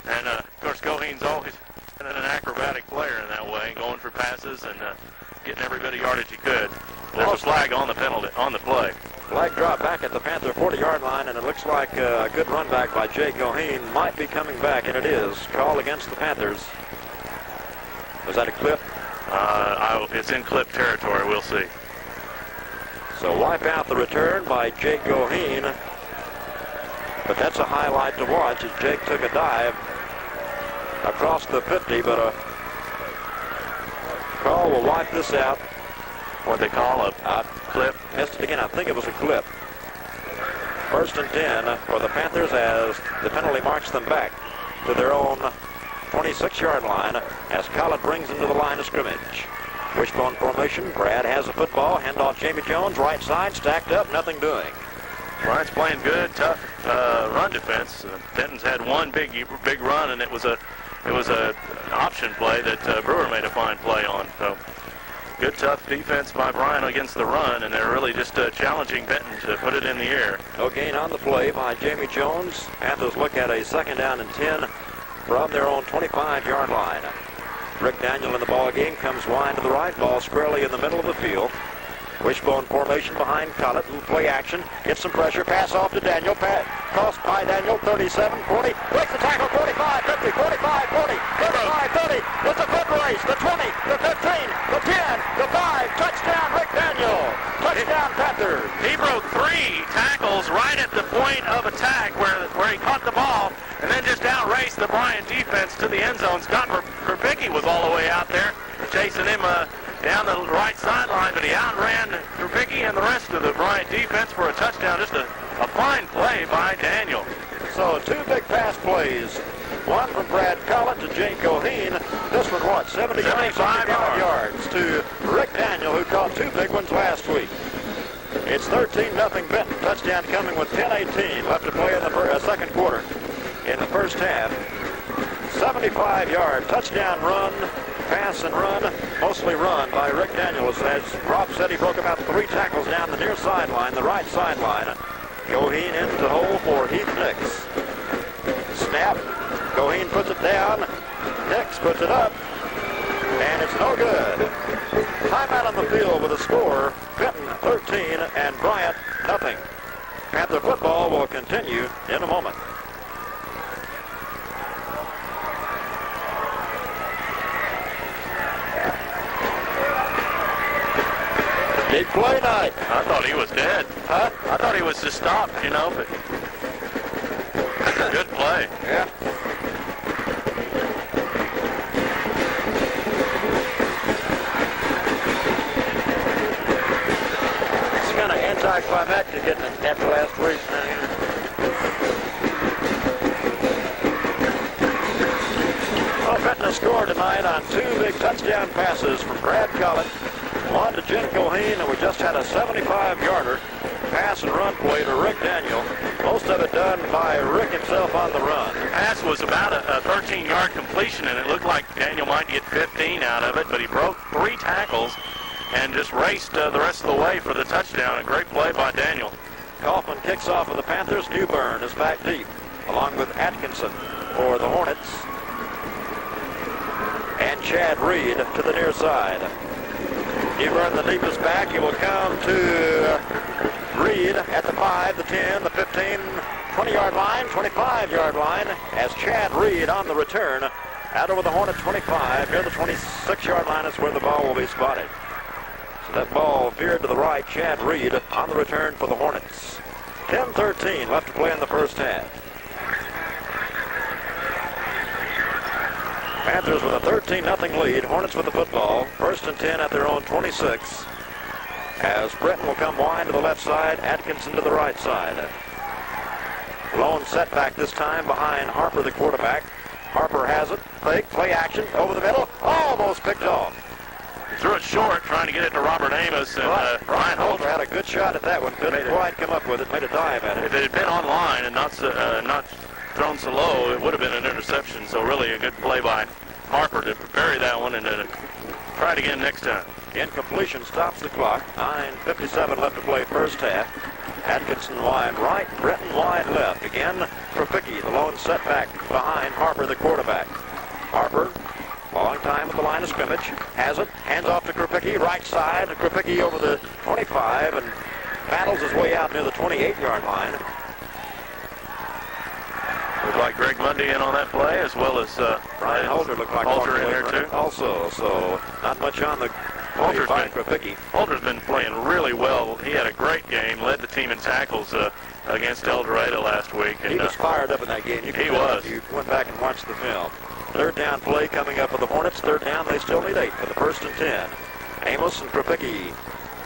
And, of course, Goheen's always been an acrobatic player in that way, going for passes and getting every bit of yardage he could. There's a flag on the penalty, on the play. Flag drop back at the Panther 40-yard line, and it looks like a good run back by Jake Goheen might be coming back, and it is. Call against the Panthers. Was that a clip? It's in clip territory. We'll see. So wipe out the return by Jake Goheen. But that's a highlight to watch as Jake took a dive across the 50, but a call will wipe this out. What they call a clip. Missed it again. I think it was a clip. First and 10 for the Panthers as the penalty marks them back to their own 26-yard line as Collett brings them to the line of scrimmage. Wishbone formation. Brad has the football. Handoff Jamie Jones. Right side. Stacked up. Nothing doing. Bryant's playing good, tough run defense. Benton's had one big run, and it was a option play that Brewer made a fine play on. So good, tough defense by Bryant against the run, and they're really just challenging Benton to put it in the air. No gain on the play by Jamie Jones. Panthers look at a 2nd down and 10 from their own 25-yard line. Rick Daniel in the ball game comes wide to the right. Ball squarely in the middle of the field. Wishbone formation behind Collett. Little play action. Gets some pressure. Pass off to Daniel. Crossed by Daniel. 37, 40. Breaks the tackle. 45, 50, 45, 40, 35, 30. It's a foot race. The 20, the 15, the 10, the 5. Touchdown, Rick Daniel. Touchdown, Panther. He broke 3 tackles right at the point of attack where he caught the ball and then just outraced the Bryant defense to the end zone. Scott Verbicki was all the way out there chasing him down the right sideline, but he outran Verbicki and the rest of the Bryant defense for a touchdown. Just a fine play by Daniel. So 2 big pass plays. One from Brad Collett to Jake Goheen. This one, 75 yards to Rick Daniel, who caught 2 big ones last week. It's 13-0 Benton. Touchdown coming with 10:18 left to play in the second quarter. In the first half, 75-yard touchdown run, pass and run, mostly run by Rick Daniels. As Rob said, he broke about 3 tackles down the near sideline, the right sideline. Goheen into the hole for Heath Nix. Snap. Goheen puts it down. Nix puts it up. And it's no good. Timeout on the field with a score. Benton 13 and Bryant nothing. Panther football will continue in a moment. Big play night. I thought he was dead. Huh? I thought he was just stopped, but good play. Yeah. It's kind of anticlimactic, isn't it, after last week? Well, Benton has scored tonight on 2 big touchdown passes from Brad Collett. One to Jen Goheen, and we just had a 75-yarder pass and run play to Rick Daniel. Most of it done by Rick himself on the run. The pass was about a 13-yard completion, and it looked like Daniel might get 15 out of it, but he broke 3 tackles and just raced the rest of the way for the touchdown. A great play by Daniel. Kaufman kicks off for the Panthers. Newburn is back deep, along with Atkinson for the Hornets. And Chad Reed to the near side. Newburn, the deepest back. He will come to Reed at the 5, the 10, the 15, 20-yard line, 25-yard line, as Chad Reed on the return out over the Hornet 25 near the 26-yard line is where the ball will be spotted. So that ball veered to the right. Chad Reed on the return for the Hornets. 10-13 left to play in the first half. Panthers with a 13-0 lead. Hornets with the football. First and 10 at their own 26. As Britton will come wide to the left side, Atkinson to the right side. Lone setback this time behind Harper, the quarterback. Harper has it. Fake, play action, over the middle. Almost picked off. Threw it short, trying to get it to Robert Amos, and Brian Holter had a good shot at that one. Couldn't quite come up with it. Made a dive at it. If it had been online and not thrown so low, it would have been an interception. So really a good play by Harper to bury that one and to try it again next time. Incompletion stops the clock. 9:57 left to play first half. Atkinson wide right, Britton wide left. Again, Krupicki, the lone setback behind Harper, the quarterback. Harper, long time at the line of scrimmage, has it, hands off to Krupicki, right side. Krupicki over the 25 and battles his way out near the 28-yard line. Looked like Greg Mundy in on that play, as well as Brian Holter looked like Holter in there too. Also, so not much on the Krupicki. Holter's been playing really well. He had a great game, led the team in tackles against El Dorado last week. And, he was fired up in that game. He was. You went back and watched the film. Third down play coming up for the Hornets. Third down, they still need 8 for the first and 10. Amos and Krupicki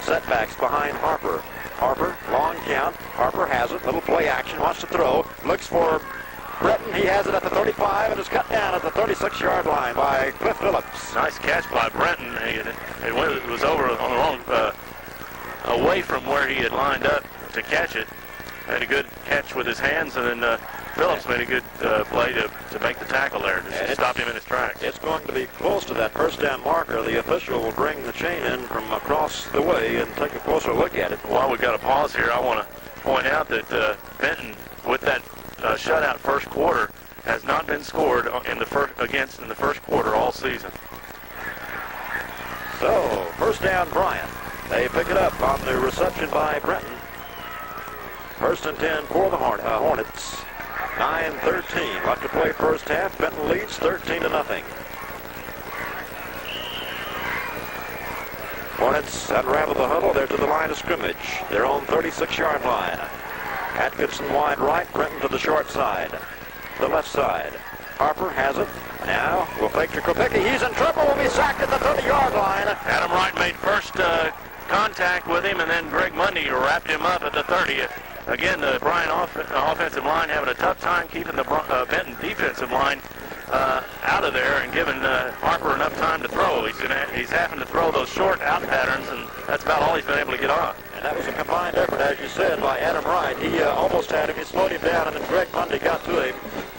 setbacks behind Harper. Harper, long count. Harper has it. Little play action. Wants to throw. Looks for Benton. He has it at the 35 and is cut down at the 36-yard line by Cliff Phillips. Nice catch by Brenton. It was over on the wrong, away from where he had lined up to catch it. Had a good catch with his hands, and then Phillips made a good play to make the tackle there, to stop him in his tracks. It's going to be close to that first down marker. The official will bring the chain in from across the way and take a closer look at it. While we've got a pause here, I want to point out that Benton, with that shutout first quarter, has not been scored in the first quarter all season. So, first down, Bryant. They pick it up on the reception by Brenton. First and 10 for the Hornets. 9-13 left to play first half. Benton leads 13-0. Hornets unravel the huddle. They're to the line of scrimmage. Their own 36-yard line. Atkinson wide right. Brenton to the short side. The left side. Harper has it. Now will fake to Krupicki. He's in trouble. Will be sacked at the 30-yard line. Adam Wright made first contact with him, and then Greg Mundy wrapped him up at the 30th. Again, the Bryant offensive line having a tough time keeping the Benton defensive line out of there and giving Harper enough time to throw. He's having to throw those short out patterns, and that's about all he's been able to get on. And that was a combined effort, as you said, by Adam Wright. He almost had him. He slowed him down, and then Greg Mundy got to him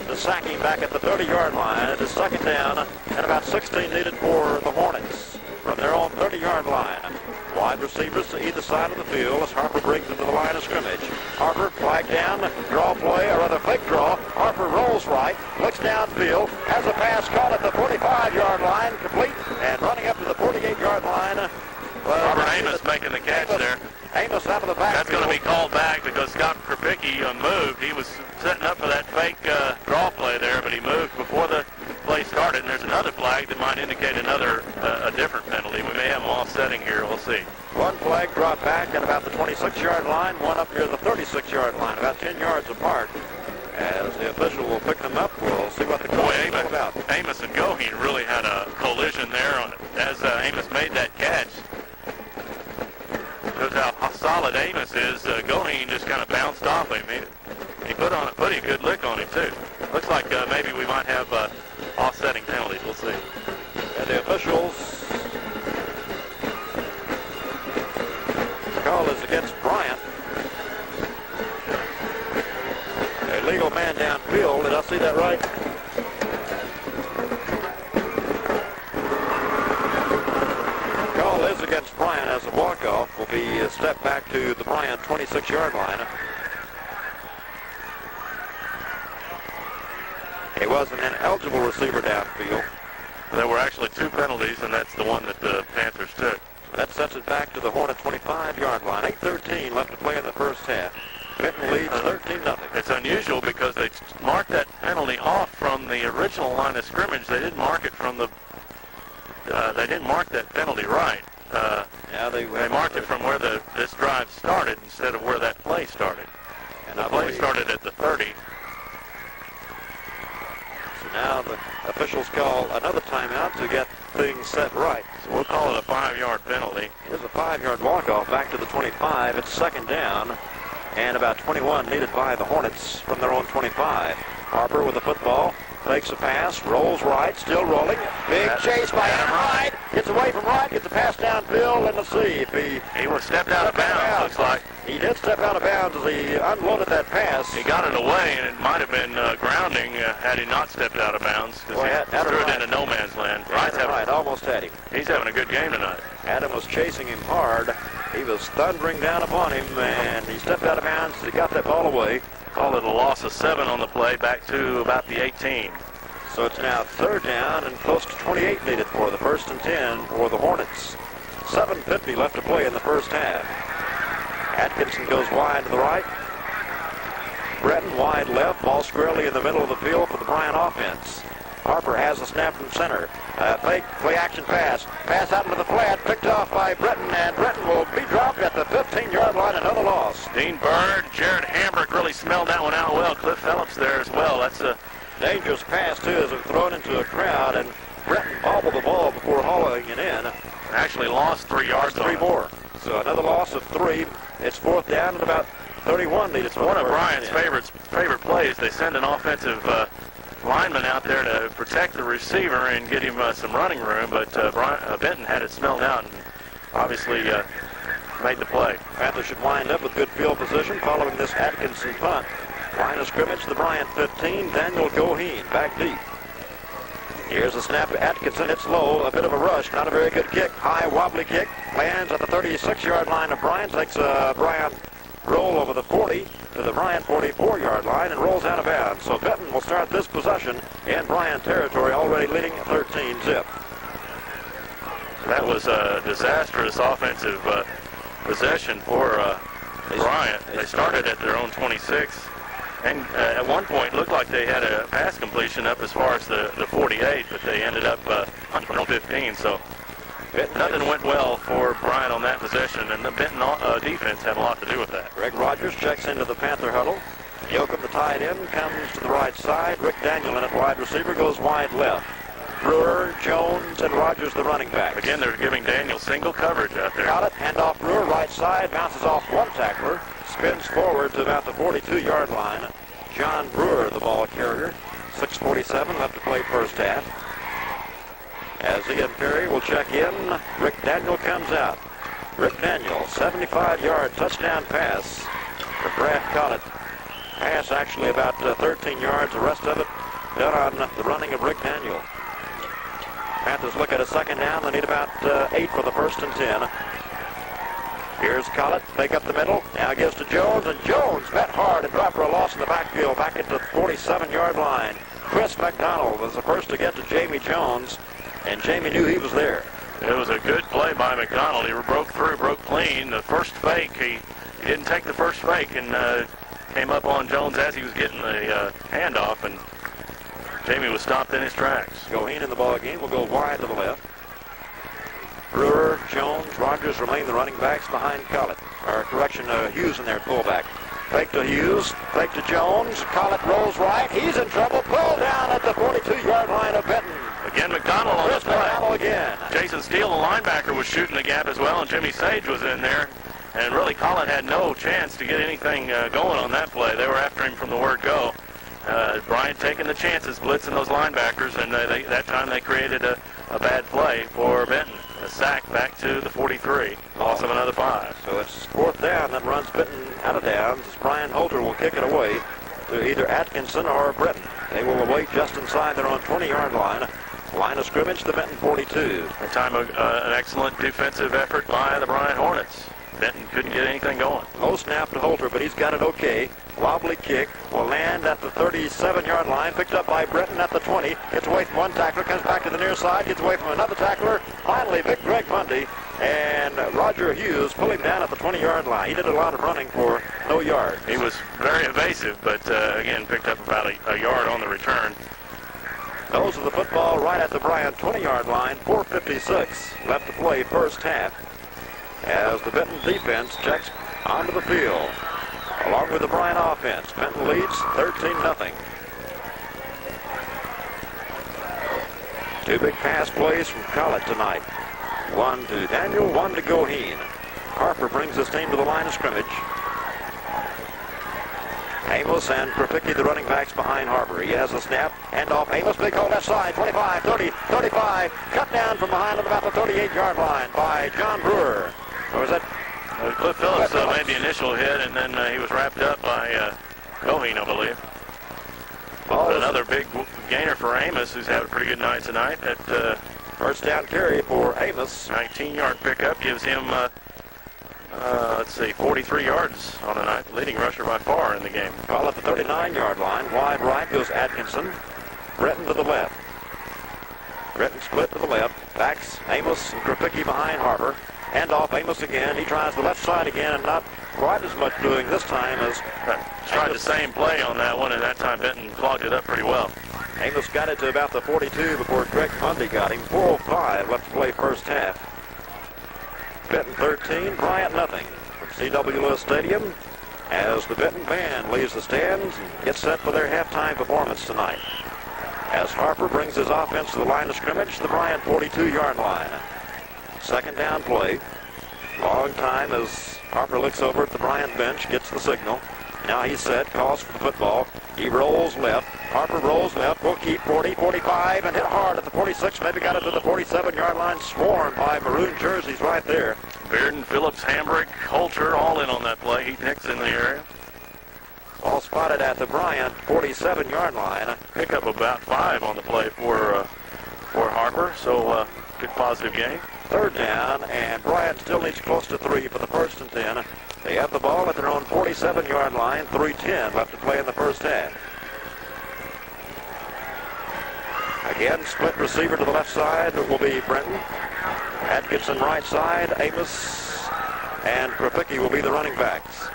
to sack him back at the 30-yard line. It is second down, and about 16 needed for the Hornets from their own 30-yard line. Wide receivers to either side of the field as Harper brings them to the line of scrimmage. Harper flagged down, draw play, or rather fake draw. Harper rolls right, looks downfield, has a pass caught at the 45-yard line, complete, and running up to the 48-yard line. Robert Amos making the catch there. Amos out of the back. That's going to be called back because Scott Krupicki moved. He was setting up for that fake draw play there, but he moved before the play started. And there's another flag that might indicate a different penalty. We may have them offsetting here. We'll see. One flag brought back at about the 26-yard line, one up near the 36-yard line, about 10 yards apart. As the official will pick them up, we'll see what the call is all about. Amos and Goheen really had a collision there as Amos made that catch. Shows how solid Amos is. Goheen just kind of bounced off him. He put a good lick on him too. Looks like maybe we might have offsetting penalties. We'll see. And the officials, the call is against Bryant. A legal man downfield. Did I see that right? Call is against Bryant as a walk-off. Will be a step back to the Bryant 26-yard line. He was an ineligible receiver downfield. There were actually two penalties, and that's the one that the Panthers took. That sets it back to the Hornet 25-yard line. 8:13 left to play in the first half. Benton leads 13-0. It's unusual because they marked that penalty off from the original line of scrimmage. They didn't mark it from the. They didn't mark that penalty right. Yeah, they marked it from where this drive started instead of where that play started. And the play started at the 30. So now the officials call another timeout to get things set right. So we'll call it a 5-yard penalty. Here's a 5-yard walk-off back to the 25. It's second down, and about 21 needed by the Hornets from their own 25. Harper with the football. Fakes a pass, rolls right, still rolling. Big chase by Adam Wright. Gets away from Wright, gets a pass downfield, and let's see if he was stepped out of bounds, looks like. He did step out of bounds as he unloaded that pass. He got it away, and it might have been grounding had he not stepped out of bounds because he threw it into no man's land. Wright almost had him. He's having a good game tonight. Adam was chasing him hard. He was thundering down upon him, and he stepped out of bounds. He got that ball away. Call it a loss of 7 on the play, back to about the 18. So it's now third down and close to 28 needed for the first and 10 for the Hornets. 7:50 left to play in the first half. Atkinson goes wide to the right. Brenton wide left, ball squarely in the middle of the field for the Bryant offense. Harper has a snap from center. Fake play action pass. Pass out into the flat, picked off by Brenton, and Brenton will be dropped at the 15-yard line. Another loss. Dean Bird, Jared Hambrick really smelled that one out well. Cliff Phillips there as well. That's a dangerous pass, too, as it was thrown into a crowd, and Brenton bobbled the ball before hauling it in. Actually lost 3 yards. 3 more. So another loss of 3. It's fourth down and about 31 needed. It's one of Bryant's favorite plays. They send an offensive lineman out there to protect the receiver and get him some running room, but Benton had it smelled out and obviously made the play. Panther should wind up with good field position following this Atkinson punt. Line of scrimmage, the Bryant 15, Daniel Goheen back deep. Here's a snap to Atkinson. It's low, a bit of a rush, not a very good kick. High, wobbly kick, lands at the 36-yard line of Bryant, takes a Bryant roll over the 40 to the Bryant 44-yard line and rolls out of bounds. So Benton will start this possession in Bryant territory, already leading 13-zip. That was a disastrous offensive possession for Bryant. They started at their own 26. And at one point, it looked like they had a pass completion up as far as the 48, but they ended up on 15. So nothing went well for Bryant on that possession, and the Benton defense had a lot to do with that. Greg Rogers checks into the Panther huddle. Yoakum, the tight end, comes to the right side. Rick Daniel in at wide receiver goes wide left. Brewer, Jones, and Rogers the running back. Again, they're giving Daniel single coverage out there. Got it, handoff Brewer, right side, bounces off one tackler, spins forward to about the 42-yard line. John Brewer, the ball carrier. 6:47 left to play first half. As Ian Perry will check in, Rick Daniel comes out. Rick Daniel, 75-yard touchdown pass for Brad Collett. Pass actually about 13 yards, the rest of it done on the running of Rick Daniel. Panthers look at a second down. They need about 8 for the first and 10. Here's Collett, take up the middle, now gives to Jones, and Jones met hard and dropped for a loss in the backfield back at the 47-yard line. Chris McDonald was the first to get to Jamie Jones, and Jamie knew he was there. It was a good play by McDonald. He broke through, broke clean. The first fake, he didn't take the first fake and came up on Jones as he was getting the handoff, and Jamie was stopped in his tracks. Goheen in the ball game will go wide to the left. Brewer, Jones, Rogers remain the running backs behind Collett. Hughes in there, fullback. Fake to Hughes, fake to Jones. Collett rolls right. He's in trouble. Pulled down at the 42-yard line of Benton. Again, McDonald on the play. McDonald again. Jason Steele, the linebacker, was shooting the gap as well, and Jimmy Sage was in there. And really, Collett had no chance to get anything going on that play. They were after him from the word go. Bryant taking the chances, blitzing those linebackers, and that time they created a bad play for Benton. A sack back to the 43. Loss of another 5. So it's fourth down, that runs Benton out of downs. Brian Holter will kick it away to either Atkinson or Britton. They will await just inside their own 20-yard line. Line of scrimmage, the Benton 42. That time an excellent defensive effort by the Bryant Hornets. Benton couldn't get anything going. Low snap to Holter, but he's got it okay. Wobbly kick will land at the 37-yard line, picked up by Britton at the 20. Gets away from one tackler, comes back to the near side, gets away from another tackler. Finally, Big Greg Bundy and Roger Hughes pull him down at the 20-yard line. He did a lot of running for no yard. He was very evasive, but again, picked up about a yard on the return. Those of the football right at the Bryant 20-yard line, 4:56 left to play first half. As the Benton defense checks onto the field, along with the Bryant offense. Benton leads 13-0. Two big pass plays from Collett tonight. One to Daniel, one to Goheen. Harper brings his team to the line of scrimmage. Amos and Krapicki, the running backs behind Harper. He has a snap, hand off Amos, big hole left side, 25, 30, 35, cut down from behind at about the 38-yard line by John Brewer. Or was that? Cliff Phillips made the initial hit, and then he was wrapped up by Goheen, I believe. Another big gainer for Amos, who's had a pretty good night tonight. That first down carry for Amos. 19-yard pickup gives him, 43 yards on the night. Leading rusher by far in the game. Ball at the 39-yard line. Wide right goes Atkinson. Britton to the left. Britton split to the left. Backs Amos and Krapicki behind Harper. Hand off Amos again. He tries the left side again, and not quite as much doing this time as tried the same play on that one, and that time Benton clogged it up pretty well. Amos got it to about the 42 before Greg Bundy got him. 4:05 left to play first half. Benton 13, Bryant nothing. From CWS Stadium, as the Benton band leaves the stands and gets set for their halftime performance tonight. As Harper brings his offense to the line of scrimmage, the Bryant 42-yard line. Second down play. Long time as Harper looks over at the Bryant bench, gets the signal. Now he's set, calls for the football. He rolls left. Harper rolls left. Will keep 40, 45, and hit hard at the 46. Maybe got it to the 47-yard line. Swarmed by maroon jerseys right there. Bearden, Phillips, Hambrick, Holter, all in on that play. Heath Hicks in the area. All spotted at the Bryant 47-yard line. Pick up about 5 on the play for Harper. So good positive game. Third down, and Bryant still needs close to 3 for the first and 10. They have the ball at their own 47-yard line. 3:10 left to play in the first half. Again, split receiver to the left side. It will be Benton. Atkinson right side. Amos and Krapicki will be the running backs.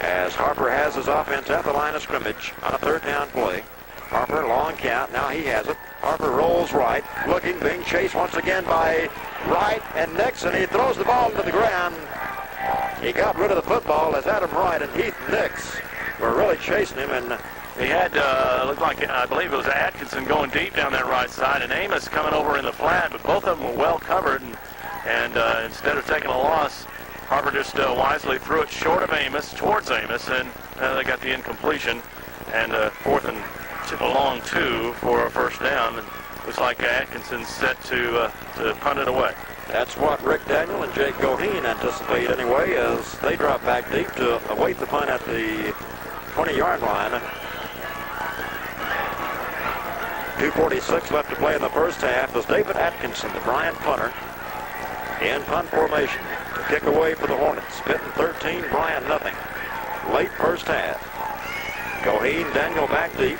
As Harper has his offense at the line of scrimmage on a third down play. Harper, long count. Now he has it. Harper rolls right, looking, being chased once again by Wright and Nix, and he throws the ball to the ground. He got rid of the football as Adam Wright and Heath Nix were really chasing him, and he had, looked like, I believe it was Atkinson going deep down that right side, and Amos coming over in the flat, but both of them were well covered, and instead of taking a loss, Harper just wisely threw it short of Amos, towards Amos, and they got the incompletion, and fourth and long 2 for a first down, and looks like Atkinson's set to punt it away. That's what Rick Daniel and Jake Goheen anticipate anyway, as they drop back deep to await the punt at the 20-yard line. 2:46 left to play in the first half as David Atkinson, the Bryant punter, in punt formation to kick away for the Hornets. Benton 13, Bryant nothing. Late first half. Goheen, Daniel back deep.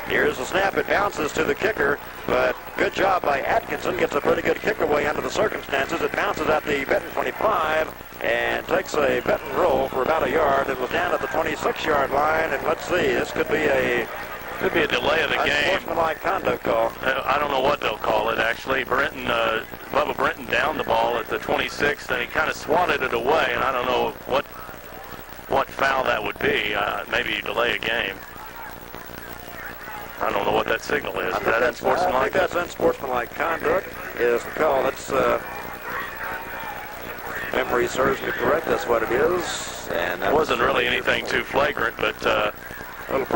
Here's the snap. It bounces to the kicker, but good job by Atkinson. Gets a pretty good kick away under the circumstances. It bounces at the Benton 25 and takes a Benton roll for about a yard and was down at the 26-yard line. And let's see, this could be a delay of the game. Unsportsmanlike conduct call. I don't know what they'll call it, actually. Bubba Brenton downed the ball at the 26th, and he kind of swatted it away, and I don't know what foul that would be. Maybe delay a game. I don't know what that signal is. Is that unsportsmanlike? I think that's unsportsmanlike conduct is the call. That's, memory serves me correct. That's what it is. And that wasn't really anything too flagrant, but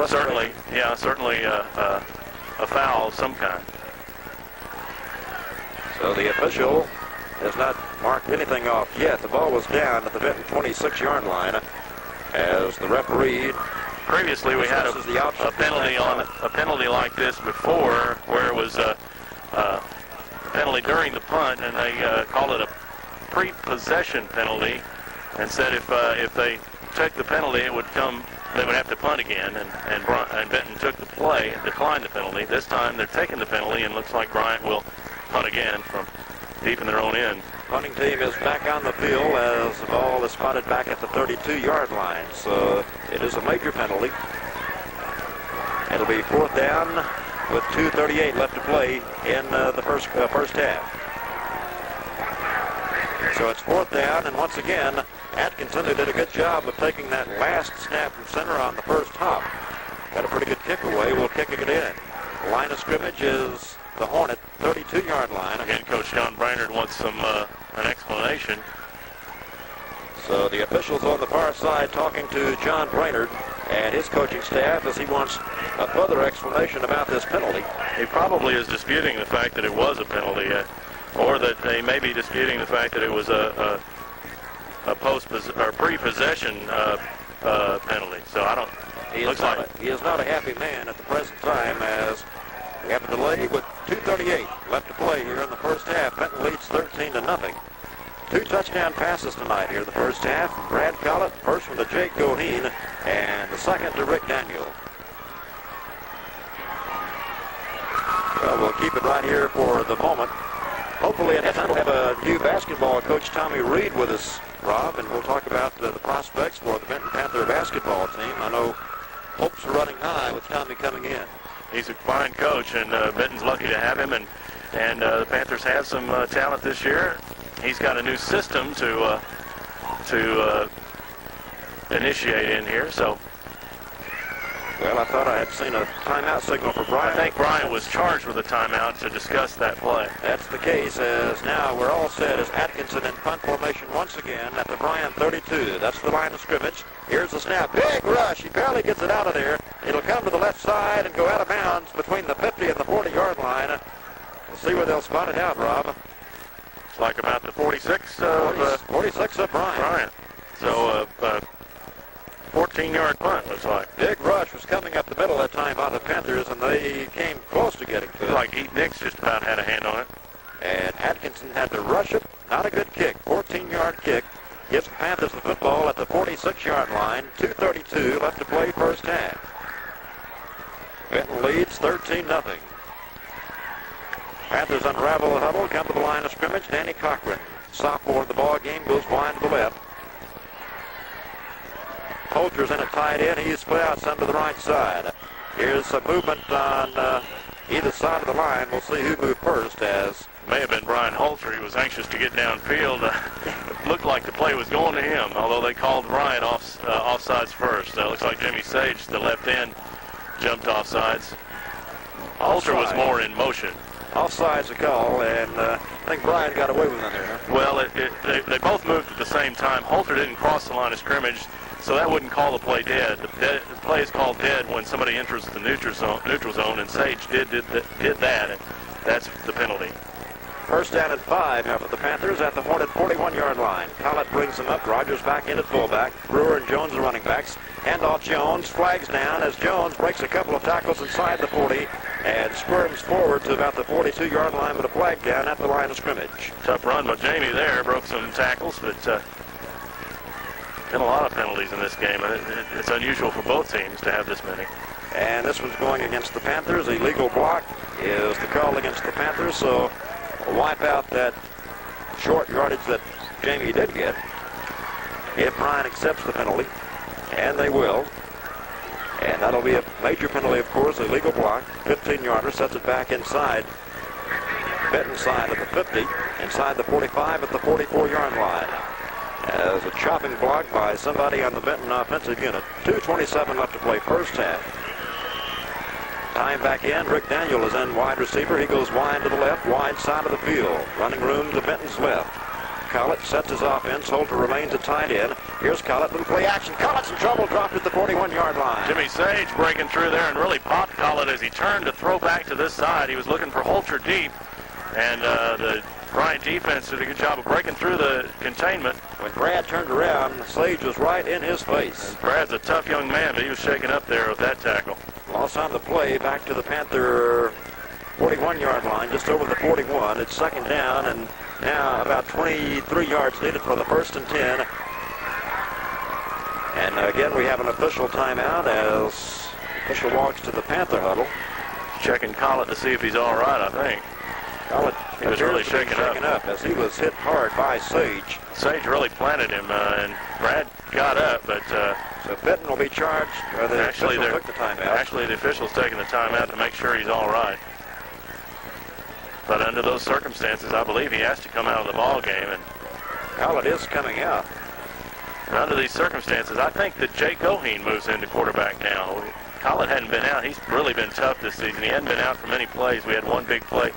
certainly a foul of some kind. So the official has not marked anything off yet. The ball was down at the Benton 26-yard line as the referee. Previously, we had a penalty like this before, where it was a penalty during the punt, and they called it a pre-possession penalty, and said if they took the penalty, they would have to punt again, and Benton took the play and declined the penalty. This time, they're taking the penalty, and looks like Bryant will punt again from deep in their own end. Punting team is back on the field as the ball is spotted back at the 32-yard line. So it is a major penalty. It'll be fourth down with 2:38 left to play in the first half. So it's fourth down, and once again, Atkinson, who did a good job of taking that last snap from center on the first hop, got a pretty good kick away, will kick it in. The line of scrimmage is the Hornet 32-yard line. Again, Coach John Brainerd wants an explanation. So the officials on the far side talking to John Brainerd and his coaching staff as he wants a further explanation about this penalty. He probably is disputing the fact that it was a penalty, or that they may be disputing the fact that it was a pre-possession penalty. So I don't. He is not a happy man at the present time as we have a delay with 2:38 left to play here in the first half. Benton leads 13-0. 2 touchdown passes tonight here in the first half. Brad Collett, first one to Jake Goheen, and the second to Rick Daniel. Well, we'll keep it right here for the moment. Hopefully at halftime we'll have a new basketball coach, Tommy Reed, with us, Rob, and we'll talk about the prospects for the Benton Panther basketball team. I know hopes are running high with Tommy coming in. He's a fine coach, and Benton's lucky to have him, and the Panthers have some talent this year. He's got a new system to initiate in here, so. Well, I thought I had seen a timeout signal for Bryant. I think Bryant was charged with a timeout to discuss that play. That's the case, as now we're all set as Atkinson in punt formation once again at the Bryant 32. That's the line of scrimmage. Here's the snap. Big rush. He barely gets it out of there. It'll come to the left side and go out of bounds between the 50 and the 40-yard line. We'll see where they'll spot it out, Rob. It's like about the 46 46 of Bryant. So 14-yard punt, looks like. Big rush was coming up the middle that time by the Panthers, and they came close to getting to it. Looks like Heath Nix just about had a hand on it. And Atkinson had to rush it. Not a good kick. 14-yard kick. Gives the Panthers the football at the 46-yard line. 2:32 left to play first half. Benton leads 13-0. Panthers unravel the huddle, come to the line of scrimmage. Danny Cochran, sophomore in the ball game, goes wide to the left. Holter's in a tight end. He's split out some to the right side. Here's some movement on either side of the line. We'll see who moved first, as may have been Brian Holter. He was anxious to get downfield. It looked like the play was going to him, although they called Bryant offsides first. Looks like Jimmy Sage, the left end, jumped offsides. Holter was more in motion. Offside's a call, and I think Bryant got away with it there. Well, they both moved at the same time. Holter didn't cross the line of scrimmage, so that wouldn't call the play dead. The play is called dead when somebody enters the neutral zone, and Sage did that, and that's the penalty. First down at 5 now for the Panthers at the Hornet 41-yard line. Collett brings them up. Rogers back in at fullback. Brewer and Jones are running backs. Handoff Jones. Flags down as Jones breaks a couple of tackles inside the 40 and squirms forward to about the 42-yard line with a flag down at the line of scrimmage. Tough run by Jamie there. Broke some tackles, but been a lot of penalties in this game. It's unusual for both teams to have this many. And this one's going against the Panthers. Illegal block is the call against the Panthers, so we'll wipe out that short yardage that Jamie did get if Bryant accepts the penalty, and they will. And that'll be a major penalty, of course, illegal block. 15-yarder, sets it back inside Benton side of the 50, inside the 45 at the 44-yard line. As a chopping block by somebody on the Benton offensive unit. 2:27 left to play first half. Time back in. Rick Daniel is in wide receiver. He goes wide to the left, wide side of the field. Running room to Benton's left. Collett sets his offense. Holter remains at tight end. Here's Collett. Little play action. Collett's in trouble. Dropped at the 41-yard line. Jimmy Sage breaking through there and really popped Collett as he turned to throw back to this side. He was looking for Holter deep. And the Bryant defense did a good job of breaking through the containment. When Brad turned around, Sage was right in his face. And Brad's a tough young man, but he was shaken up there with that tackle. Loss on the play, back to the Panther 41-yard line, just over the 41. It's second down, and now about 23 yards needed for the 1st and 10. And again, we have an official timeout as the official walks to the Panther huddle. Checking Collett to see if he's all right, I think. Collett, he was really shaken up as he was hit hard by Sage. Sage really planted him, and Brad got up, but so Benton will be charged. Actually, took the timeout. Actually, the official's taking the timeout to make sure he's all right. But under those circumstances, I believe he has to come out of the ball game, and Collett is coming out. And under these circumstances, I think that Jake Goheen moves into quarterback now. Collett hadn't been out. He's really been tough this season. He hadn't been out for many plays. We had one big play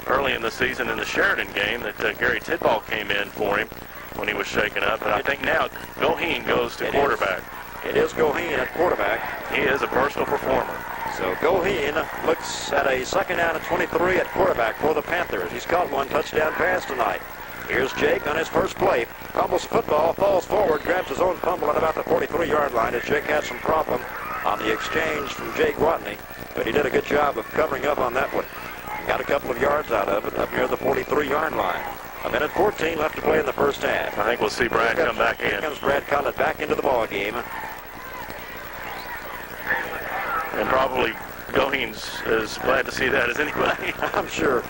early in the season in the Sheridan game that Gary Tidball came in for him when he was shaken up. And I think now Goheen goes to quarterback. It is Goheen at quarterback. He is a personal performer. So Goheen looks at a second down and 23 at quarterback for the Panthers. He's caught one touchdown pass tonight. Here's Jake on his first play. Fumbles the football, falls forward, grabs his own fumble at about the 43-yard line. As Jake had some problem on the exchange from Jake Watney, but he did a good job of covering up on that one. Got a couple of yards out of it up near the 43-yard line. A minute 14 left to play in the first half. I think we'll see Brad come back in. Here comes Brad Collett back into the ball game. And probably Goheen's as glad to see that as anybody. I'm sure.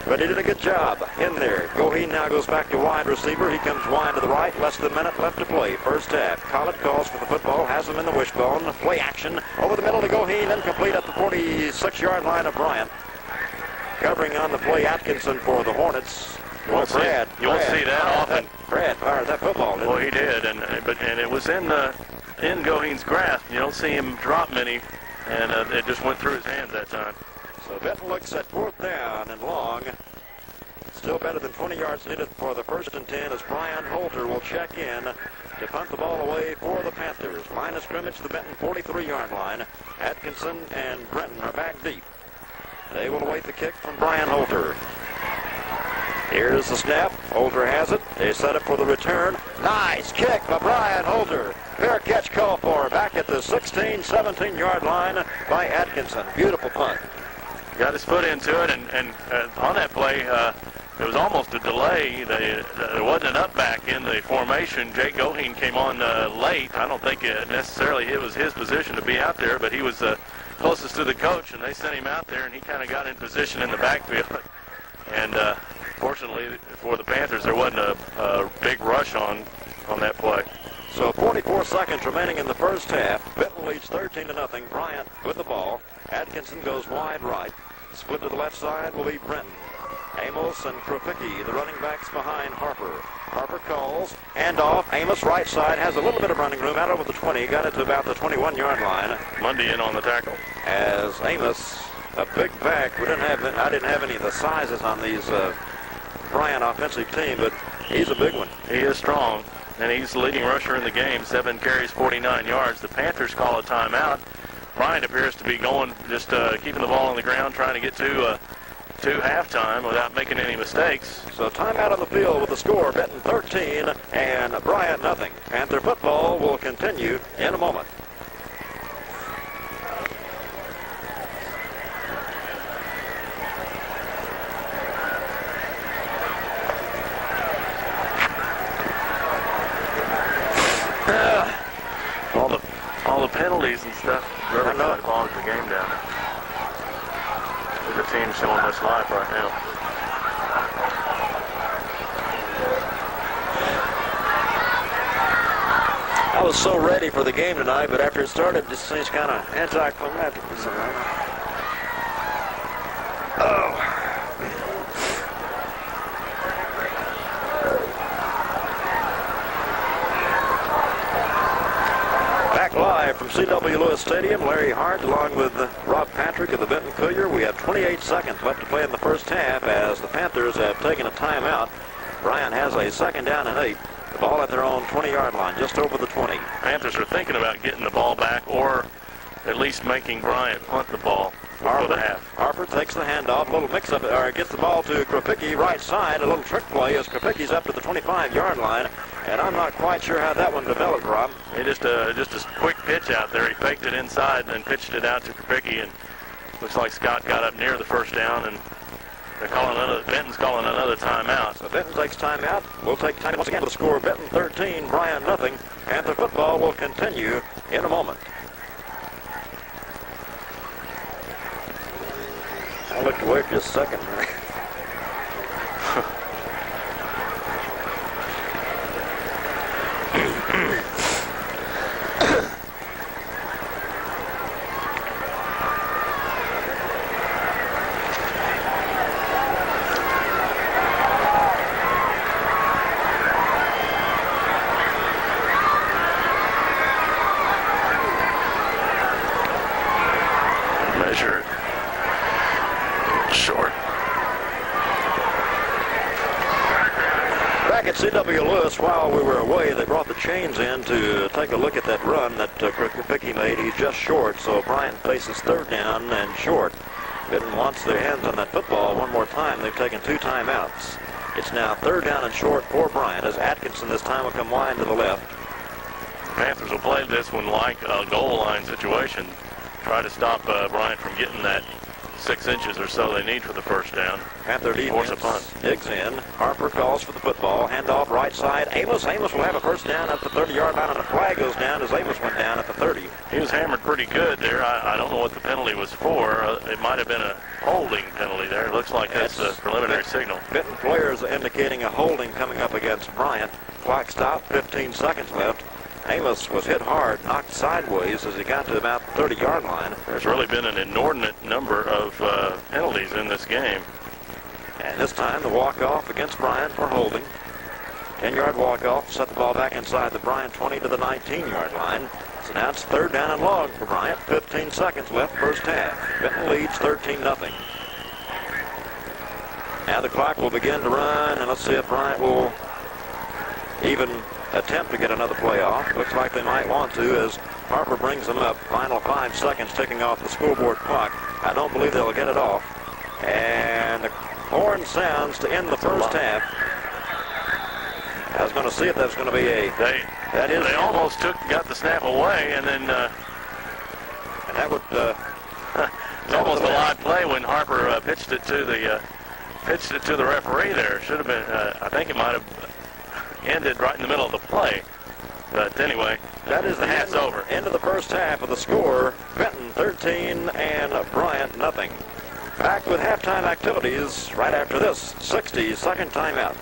But he did a good job in there. Goheen now goes back to wide receiver. He comes wide to the right. Less than a minute left to play. First half. Collett calls for the football. Has him in the wishbone. Play action. Over the middle to Goheen. Incomplete at the 46-yard line of Bryant. Covering on the play, Atkinson for the Hornets. You won't see that often. Brad fired that football, didn't Well, he did, and it was in Goheen's grasp. You don't see him drop many, and it just went through his hands that time. So Benton looks at 4th down and long. Still better than 20 yards needed for the 1st and 10 as Bryant Holter will check in to punt the ball away for the Panthers. Line of scrimmage, the Benton 43-yard line. Atkinson and Brenton are back deep. They will await the kick from Bryant Holter. Here's the snap. Holter has it. They set up for the return. Nice kick by Bryant Holter. Fair catch call for back at the 16, 17-yard line by Atkinson. Beautiful punt. Got his foot into it, and on that play, there was almost a delay. There wasn't an up back in the formation. Jake Goheen came on late. I don't think necessarily it was his position to be out there, but he was closest to the coach, and they sent him out there, and he kind of got in position in the backfield. And fortunately for the Panthers, there wasn't a big rush on that play. So 44 seconds remaining in the first half. Benton leads 13-0. Bryant with the ball. Atkinson goes wide right. Split to the left side will be Brenton. Amos and Krupicki, the running backs behind Harper. Harper calls, handoff. Amos right side has a little bit of running room out over the 20. Got it to about the 21-yard line. Mundy in on the tackle. As Amos, a big back. I didn't have any of the sizes on these Bryant offensive team, but he's a big one. He is strong, and he's the leading rusher in the game. 7 carries, 49 yards. The Panthers call a timeout. Bryant appears to be going, just keeping the ball on the ground, trying to get to halftime without making any mistakes. So timeout on the field with the score, Benton 13 and Bryant nothing. Panther football will continue in a moment. All the penalties and stuff really kind of bogs the game down. The team's showing much life right now. I was so ready for the game tonight, but after it started, this seems kind of anticlimactic. Oh. Live from C.W. Lewis Stadium, Larry Hart along with Rob Patrick of the Benton Courier. We have 28 seconds left to play in the first half as the Panthers have taken a timeout. Bryant has a 2nd down and 8. The ball at their own 20-yard line, just over the 20. Panthers are thinking about getting the ball back or at least making Bryant punt the ball for the half. Harper takes the handoff, a little mix-up, or gets the ball to Krupicki right side. A little trick play as Krupicki's up to the 25-yard line. And I'm not quite sure how that one developed, Rob. He just a quick pitch out there. He faked it inside and then pitched it out to Krupicki, and looks like Scott got up near the first down, and Benton's calling another timeout. So Benton takes timeout. We'll take time once again to the score. Benton 13, Bryant nothing. Panther football will continue in a moment. I looked away for just a second. C.W. Lewis, while we were away, they brought the chains in to take a look at that run that Krupicki made. He's just short, so Bryant faces 3rd down and short. Benton wants their hands on that football one more time. They've taken 2 timeouts. It's now 3rd down and short for Bryant as Atkinson this time will come wide to the left. Panthers will play this one like a goal line situation. Try to stop Bryant from getting that 6 inches or so they need for the first down. Panther defense digs in. Harper calls for the football. Handoff right side. Amos will have a first down at the 30-yard line, and a flag goes down as Amos went down at the 30. He was hammered pretty good there. I don't know what the penalty was for. It might have been a holding penalty there. It looks like that's a preliminary signal. Benton players indicating a holding coming up against Bryant. Clock stopped. 15 seconds left. Amos was hit hard, knocked sideways as he got to about the 30-yard line. There's really been an inordinate number of penalties in this game. And this time the walk-off against Bryant for holding. 10-yard walk-off, set the ball back inside the Bryant 20 to the 19-yard line. So now it's 3rd down and long for Bryant. 15 seconds left, first half. Benton leads 13-0. Now the clock will begin to run, and let's see if Bryant will even attempt to get another play off. Looks like they might want to as Harper brings them up. Final 5 seconds ticking off the scoreboard clock. I don't believe they'll get it off. And the horn sounds to end the first half. I was going to see if that's going to be a... They almost got the snap away, and then... and that would... it's almost a odd play when Harper pitched it to the referee there. Should have been... I think it might have ended right in the middle of the play. But anyway, that is the half's over. End of the first half of the score. Benton 13 and Bryant nothing. Back with halftime activities right after this 60-second timeout.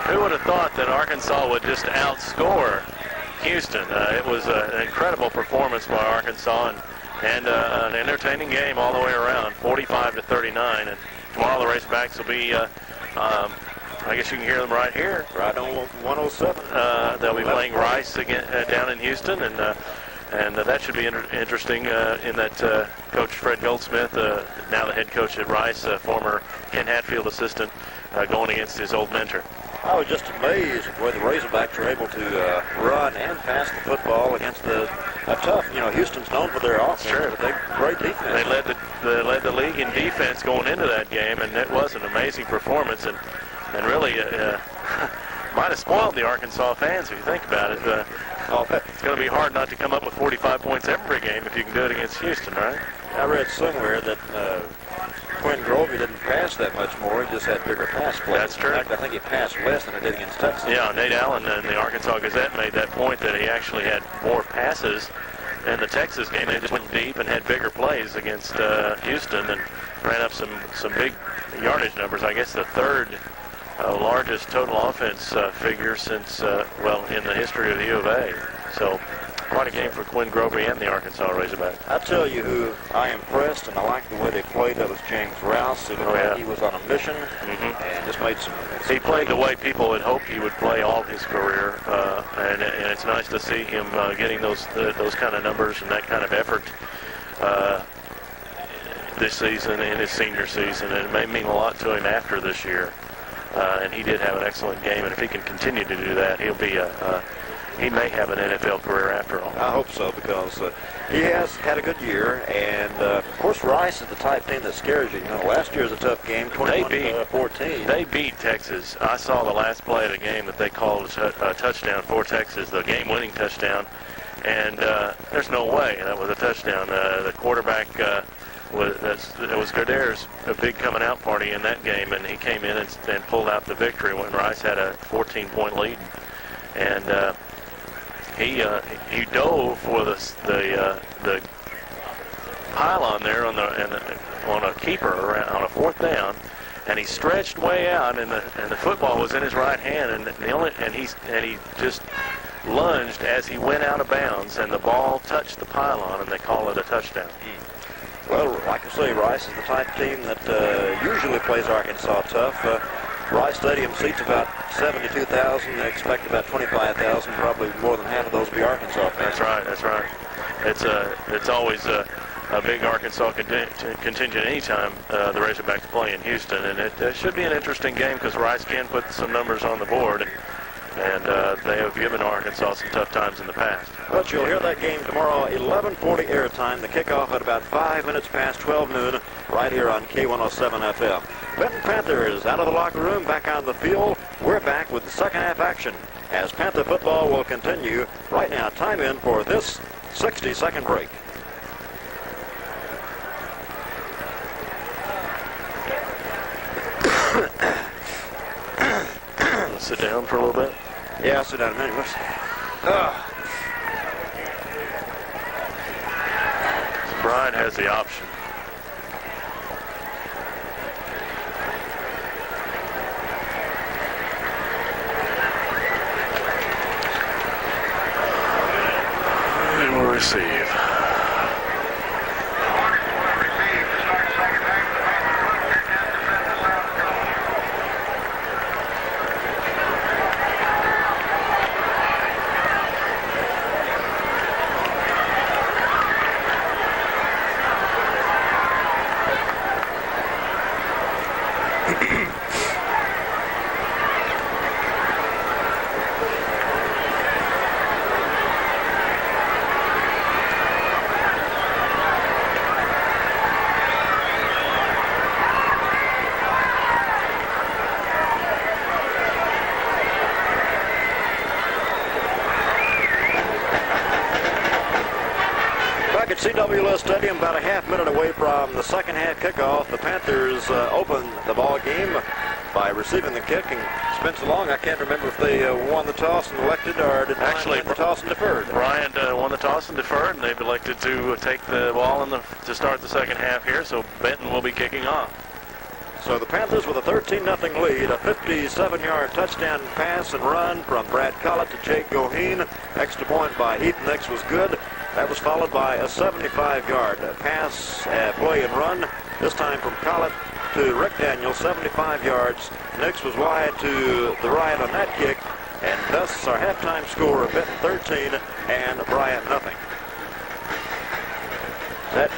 Who would have thought that Arkansas would just outscore Houston? It was an incredible performance by Arkansas, and an entertaining game all the way around, 45-39. And tomorrow the Razorbacks will be, I guess you can hear them right here. Right on 107. They'll be playing Rice again down in Houston, and that should be interesting in that Coach Fred Goldsmith, now the head coach at Rice, former Ken Hatfield assistant, going against his old mentor. I was just amazed at the way the Razorbacks are able to run and pass the football against a tough, Houston's known for their offense. Sure. But they're great defense. They led the league in defense going into that game, and it was an amazing performance, and really might have spoiled the Arkansas fans if you think about it. It's going to be hard not to come up with 45 points every game if you can do it against Houston, right? I read somewhere that Quinn Grovey didn't pass that much more. He just had bigger pass plays. That's true. In fact, I think he passed less than he did against Texas. Yeah, Nate Allen in the Arkansas Gazette made that point that he actually had more passes in the Texas game. They just went deep and had bigger plays against Houston and ran up some big yardage numbers. I guess the third largest total offense figure since, in the history of the U of A. So quite a game for Quinn Grovey and the Arkansas Razorbacks. I tell you who I impressed, and I like the way they played. That was James Rouse. It looked like he was on a mission and just made some he played the way people had hoped he would play all his career, and it's nice to see him getting those kind of numbers and that kind of effort this season in his senior season. And it may mean a lot to him after this year. And he did have an excellent game, and if he can continue to do that, he'll be he may have an NFL career after all. I hope so, because he has had a good year, and of course Rice is the type team that scares you. Last year was a tough game, 21-14. They beat Texas. I saw the last play of the game that they called a touchdown for Texas, the game-winning touchdown, and there's no way that was a touchdown. The quarterback it was Goodaire's a big coming out party in that game, and he came in and pulled out the victory when Rice had a 14-point lead, and he dove for the pylon there on a keeper on a fourth down, and he stretched way out, and the football was in his right hand, and he just lunged as he went out of bounds, and the ball touched the pylon, and they call it a touchdown. Well, like I say, Rice is the type team that usually plays Arkansas tough. Rice Stadium seats about 72,000. They expect about 25,000. Probably more than half of those will be Arkansas fans. That's right. It's always a big Arkansas contingent anytime the Razorbacks play in Houston, and it should be an interesting game because Rice can put some numbers on the board, and they have given Arkansas some tough times in the past. But you'll hear that game tomorrow, 11:40 airtime. The kickoff at about 5 minutes past 12 noon, right here on K107 FM. Benton Panther is out of the locker room, back on the field. We're back with the second half action as Panther football will continue. Right now, time in for this 60-second break. Sit down for a little bit. Yeah, I'll sit down a minute. Bryant has the option. He will receive. CWS Stadium, about a half minute away from the second half kickoff. The Panthers opened the ball game by receiving the kick, and Spencer Long, I can't remember if they won the toss and elected, or did actually win the toss and deferred. Bryant won the toss and deferred, and they've elected to take the ball to start the second half here, so Benton will be kicking off. So the Panthers with a 13-0 lead, a 57-yard touchdown pass and run from Brad Collett to Jake Goheen. Extra point by Heath Nix was good. That was followed by a 75-yard pass, play and run, this time from Collett to Rick Daniels, 75 yards. Nix was wide to the right on that kick, and thus our halftime score of Benton 13 and Bryant nothing. That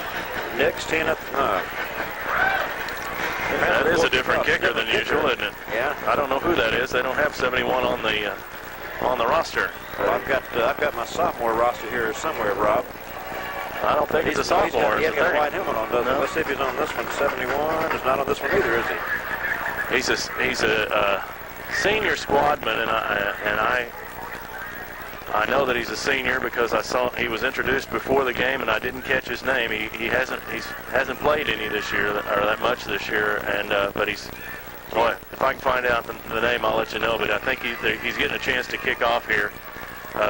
Nix 10th. That is a different kicker than usual, isn't it? Yeah. I don't know who that is. They don't have 71 on the roster. Well, I've got my sophomore roster here somewhere, Rob. I don't think he's a sophomore. He hasn't got a white helmet on, does he? Let's see if he's on this one. 71 is not on this one either, is he? He's a senior squadman, and I know that he's a senior because I saw he was introduced before the game, and I didn't catch his name. He hasn't played any this year or that much this year, and but he's. Boy, if I can find out the name, I'll let you know. But I think he's getting a chance to kick off here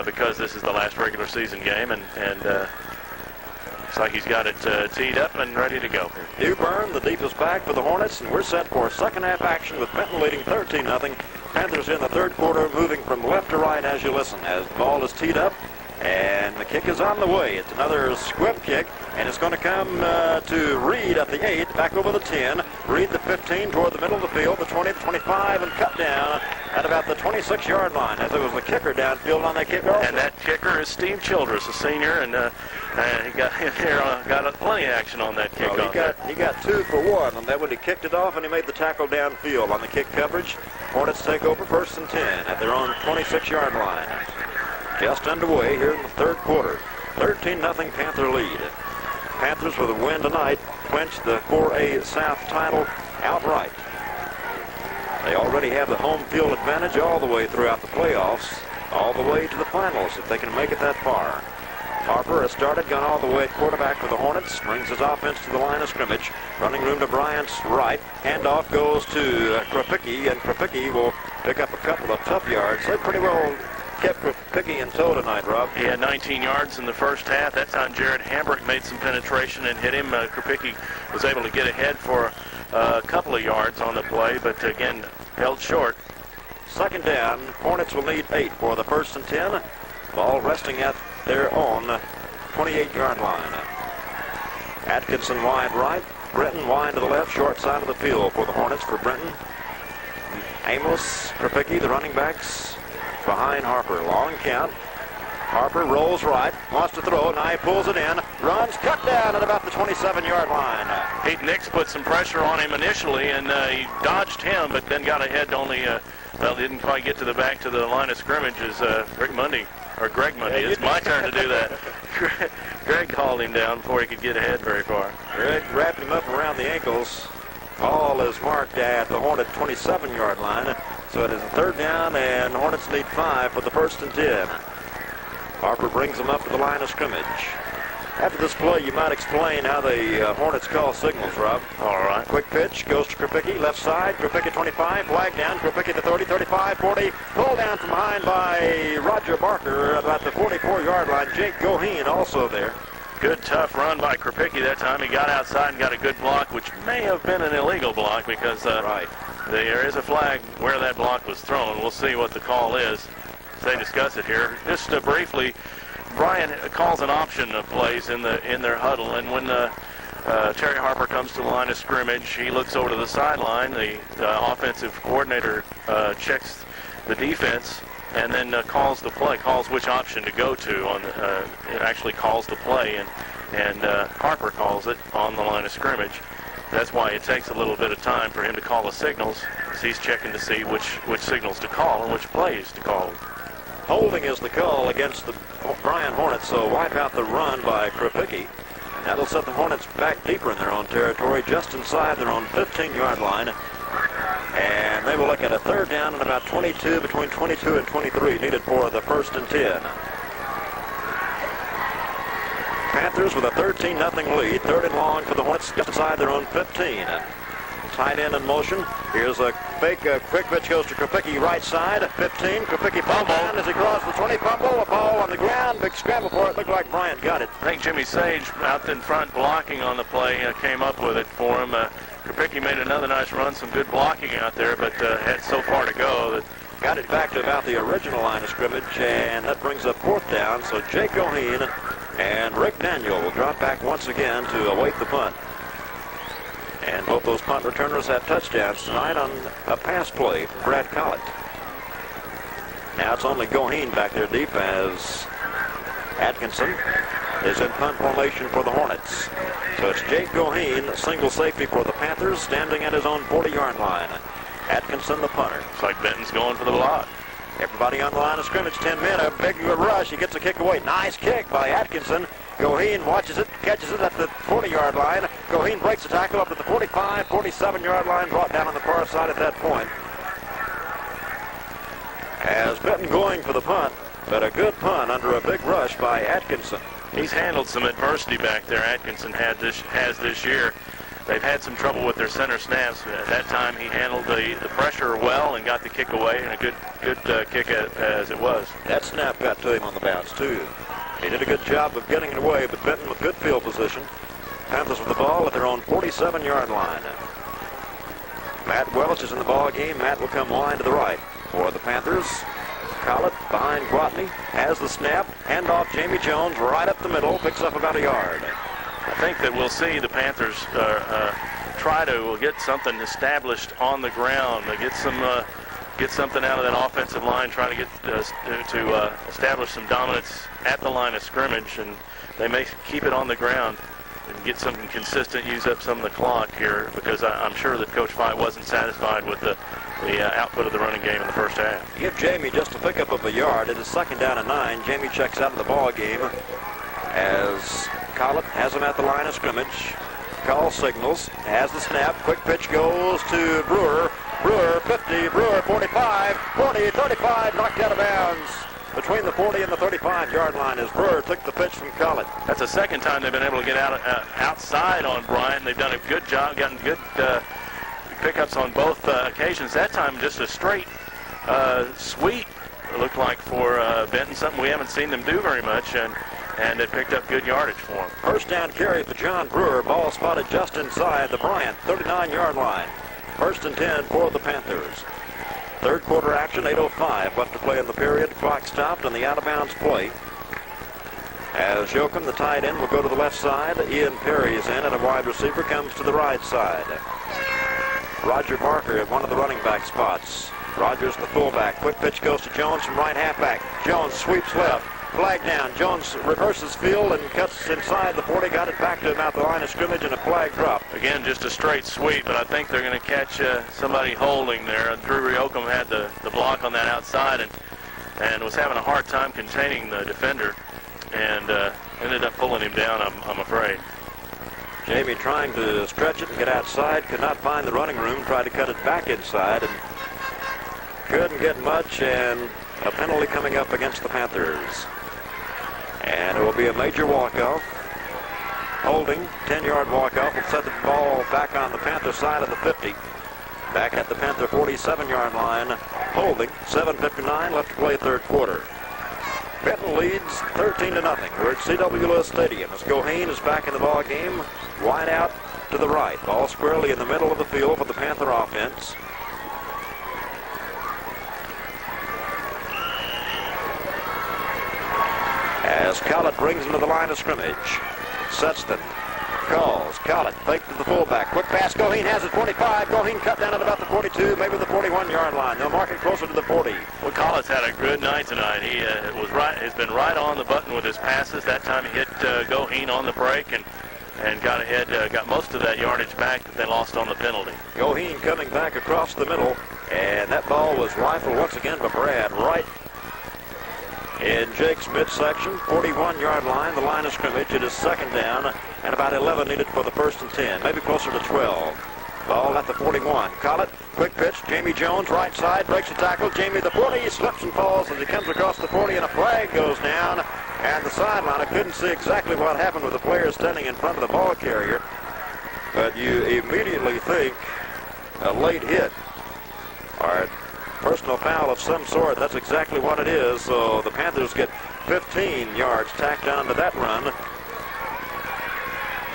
because this is the last regular season game, and looks like he's got it teed up and ready to go. Hugh Byrne, the deepest back for the Hornets, and we're set for second half action with Benton leading 13-0. Panthers in the third quarter, moving from left to right as you listen. As the ball is teed up, and the kick is on the way. It's another squib kick, and it's going to come to Reed at the 8, back over the 10. Reed the 15 toward the middle of the field, the 20, the 25, and cut down at about the 26-yard line, as it was the kicker downfield on that kick also. And that kicker is Steve Childress, a senior, and he got in there, got plenty of action on that kick. Well, he got 2 for 1 on that when he kicked it off, and he made the tackle downfield on the kick coverage. Hornets take over 1st and 10 at their own 26-yard line. Just underway here in the third quarter. 13-0 Panther lead. Panthers with a win tonight clinch the 4A South title outright. They already have the home field advantage all the way throughout the playoffs, all the way to the finals if they can make it that far. Harper has started, gone all the way at quarterback for the Hornets, brings his offense to the line of scrimmage. Running room to Bryant's right. Handoff goes to Krapicki, and Krapicki will pick up a couple of tough yards. They pretty well kept Krapicki in tow tonight, Rob. He had 19 yards in the first half. That time Jared Hambrick made some penetration and hit him. Krapicki was able to get ahead for a couple of yards on the play, but again, held short. Second down, Hornets will need 8 for the 1st and 10. Ball resting at their own 28-yard line. Atkinson wide right, Brenton wide to the left, short side of the field for the Hornets for Brenton. Amos, Krapicki, the running backs behind Harper. Long count. Harper rolls right, wants to throw, now he pulls it in, runs, cut down at about the 27-yard line. Heath Nix put some pressure on him initially, and he dodged him, but then got ahead only, didn't quite get to the back to the line of scrimmage as Greg Mundy. It's my turn to do that. Greg called him down before he could get ahead very far. Greg wrapped him up around the ankles. Ball is marked at the Hornet 27-yard line. So it is a third down, and Hornets need 5 for the 1st and 10. Harper brings them up to the line of scrimmage. After this play, you might explain how the Hornets call signals, Rob. All right. Quick pitch goes to Krapicki, left side. Krapicki 25, flag down. Krapicki to 30, 35, 40. Pulled down from behind by Roger Barker about the 44-yard line. Jake Goheen also there. Good tough run by Krapicki that time. He got outside and got a good block, which may have been an illegal block because there is a flag where that block was thrown. We'll see what the call is as they discuss it here. Just briefly, Bryant calls an option of plays in their huddle, and when Terry Harper comes to the line of scrimmage, he looks over to the sideline. The offensive coordinator checks the defense and then calls the play, calls which option to go to. It actually calls the play, and Harper calls it on the line of scrimmage. That's why it takes a little bit of time for him to call the signals, as he's checking to see which signals to call and which plays to call. Holding is the call against the Bryant Hornets, so wipe out the run by Krapicki. That'll set the Hornets back deeper in their own territory, just inside their own 15-yard line. And they will look at a third down and about 22, between 22 and 23, needed for the 1st and 10. Panthers with a 13-0 lead, 3rd and long for the Hornets, just inside their own 15. Tight end in motion. Here's a fake, quick pitch goes to Krapicki, right side, 15. Krapicki fumble as he crosses the 20, fumble, a ball on the ground, big scramble for it. Looked like Bryant got it. I think Jimmy Sage out in front blocking on the play came up with it for him. Kripicki made another nice run, some good blocking out there, but had so far to go that got it back to about the original line of scrimmage, and that brings up 4th down. So Jake Goheen and Rick Daniel will drop back once again to await the punt. And both those punt returners have touchdowns tonight on a pass play from Brad Collett. Now it's only Goheen back there deep as Atkinson is in punt formation for the Hornets. So it's Jake Goheen, single safety for the Panthers, standing at his own 40-yard line. Atkinson, the punter. Looks like Benton's going for the block. Everybody on the line of scrimmage, 10 men, a big rush. He gets a kick away. Nice kick by Atkinson. Goheen watches it, catches it at the 40-yard line. Goheen breaks the tackle up at the 45, 47-yard line, brought down on the far side at that point. As Benton going for the punt, but a good punt under a big rush by Atkinson. He's handled some adversity back there, Atkinson has this year. They've had some trouble with their center snaps. At that time, he handled the pressure well and got the kick away, and a good kick as it was. That snap got to him on the bounce, too. He did a good job of getting it away, but Benton with good field position. Panthers with the ball at their own 47-yard line. Matt Welch is in the ball game. Matt will come line to the right for the Panthers. Collett behind Gwatney, has the snap, handoff Jamie Jones right up the middle, picks up about a yard. I think that we'll see the Panthers try to get something established on the ground, get something out of that offensive line, try to get to establish some dominance at the line of scrimmage, and they may keep it on the ground and get something consistent, use up some of the clock here, because I'm sure that Coach Fight wasn't satisfied with the output of the running game in the first half. Give Jamie just a pickup of a yard. It is 2nd down and 9. Jamie checks out of the ball game as Collett has him at the line of scrimmage. Call signals, has the snap. Quick pitch goes to Brewer. Brewer 50, Brewer 45, 40, 35, knocked out of bounds. Between the 40 and the 35-yard line as Brewer took the pitch from Collett. That's the second time they've been able to get outside on Bryant. They've done a good job, gotten good pickups on both occasions. That time just a straight sweep, it looked like, for Benton, something we haven't seen them do very much, and it picked up good yardage for him. First down carry for John Brewer. Ball spotted just inside the Bryant 39-yard line. 1st and 10 for the Panthers. 3rd quarter action, 8:05 left to play in the period. Clock stopped on the out-of-bounds play. As Joachim, the tight end, will go to the left side. Ian Perry is in, and a wide receiver comes to the right side. Roger Barker at one of the running back spots. Rogers, the fullback. Quick pitch goes to Jones from right halfback. Jones sweeps left. Flag down. Jones reverses field and cuts inside the 40. Got it back to about the line of scrimmage, and a flag drop. Again, just a straight sweep, but I think they're going to catch somebody holding there. Drew Joachim had the block on that outside and was having a hard time containing the defender, and ended up pulling him down, I'm afraid. Jamie trying to stretch it and get outside, could not find the running room, tried to cut it back inside, and couldn't get much, and a penalty coming up against the Panthers. And it will be a major walk-off. Holding, 10-yard walk-off will set the ball back on the Panther side of the 50. Back at the Panther 47-yard line. Holding, 7:59 left to play 3rd quarter. Benton leads 13-0. We're at C.W. Lewis Stadium as Goheen is back in the ball game. Wide out to the right. Ball squarely in the middle of the field for the Panther offense. As Collett brings him to the line of scrimmage. Sexton calls. Collett fake to the fullback. Quick pass. Goheen has it. 45. Goheen cut down at about the 42, maybe the 41-yard line. They'll mark it closer to the 40. Well, Collett's had a good night tonight. He has been right on the button with his passes. That time he hit Goheen on the break and got ahead, got most of that yardage back that they lost on the penalty. Goheen coming back across the middle, and that ball was rifled once again by Brad right in Jake's midsection, 41-yard line, the line of scrimmage. It is 2nd down and about 11 needed for the 1st and 10, maybe closer to 12. Ball at the 41. Collett, quick pitch. Jamie Jones, right side, breaks the tackle. Jamie, the 40, slips and falls as he comes across the 40, and a flag goes down. And the sideline, I couldn't see exactly what happened with the player standing in front of the ball carrier, but you immediately think a late hit or personal foul of some sort. That's exactly what it is. So the Panthers get 15 yards tacked on to that run.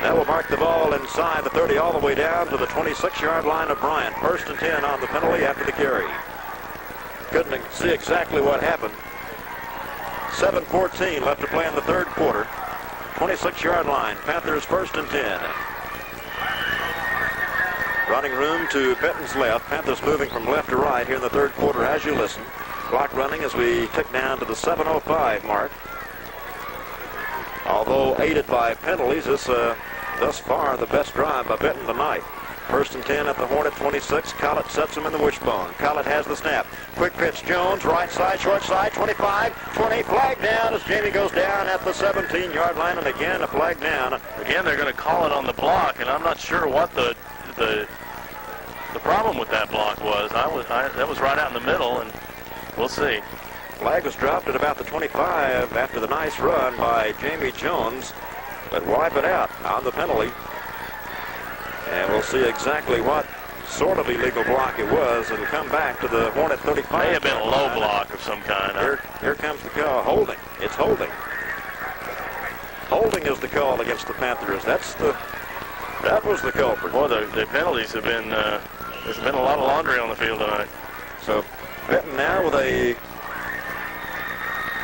That will mark the ball inside the 30 all the way down to the 26-yard line of Bryant. 1st and 10 on the penalty after the carry. Couldn't see exactly what happened. 7:14 left to play in the third quarter. 26-yard line. Panthers 1st and 10. Running room to Benton's left. Panthers moving from left to right here in the third quarter as you listen. Clock running as we tick down to the 7:05 mark. Although aided by penalties, this thus far the best drive by Benton tonight. 1st and 10 at the Hornet 26. Collett sets him in the wishbone. Collett has the snap. Quick pitch, Jones, right side, short side, 25, 20, flag down as Jamie goes down at the 17-yard line, and again a flag down. Again, they're going to call it on the block, and I'm not sure what the problem with that block was. That was right out in the middle, and we'll see. Flag was dropped at about the 25 after the nice run by Jamie Jones, but wipe it out on the penalty. And we'll see exactly what sort of illegal block it was. It'll come back to the Hornet 35. May have been a low block of some kind. Here comes the call. Holding. It's holding. Holding is the call against the Panthers. That was the culprit. Boy, the penalties have been, there's been a lot of laundry on the field tonight. So Benton now with a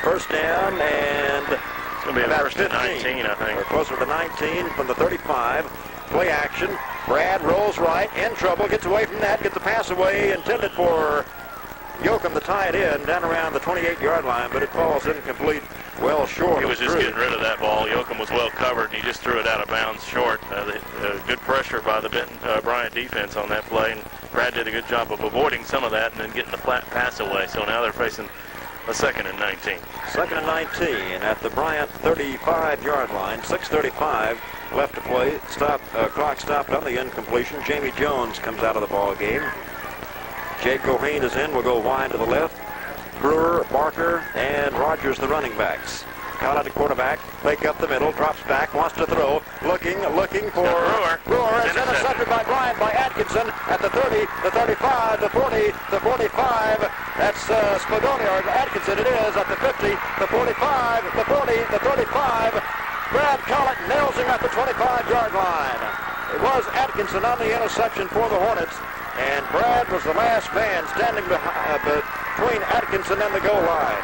first down, and it's going to be a first and 19, I think. Or closer to 19 from the 35. Play action. Brad rolls right, in trouble, gets away from that, gets the pass away, intended for Yoakum to tie it in down around the 28-yard line, but it falls incomplete, well short. He was just getting rid of that ball. Yoakum was well covered, and he just threw it out of bounds short. Good pressure by the Benton Bryant defense on that play, and Brad did a good job of avoiding some of that and then getting the flat pass away. So now they're facing a 2nd and 19. 2nd and 19 at the Bryant 35-yard line. 6:35 left to play. Clock stopped on the incompletion. Jamie Jones comes out of the ball game. Jay Cohane is in. We'll go wide to the left. Brewer, Barker, and Rogers the running backs. Collett the quarterback. Fake up the middle. Drops back. Wants to throw. Looking for Brewer. It's intercepted by Bryant by Atkinson at the 30, the 35, the 40, the 45. That's Spadoni, or Atkinson it is, at the 50, the 45, the 40, the 35. Brad Collett nails him at the 25-yard line. It was Atkinson on the interception for the Hornets, and Brad was the last man standing between Atkinson and the goal line.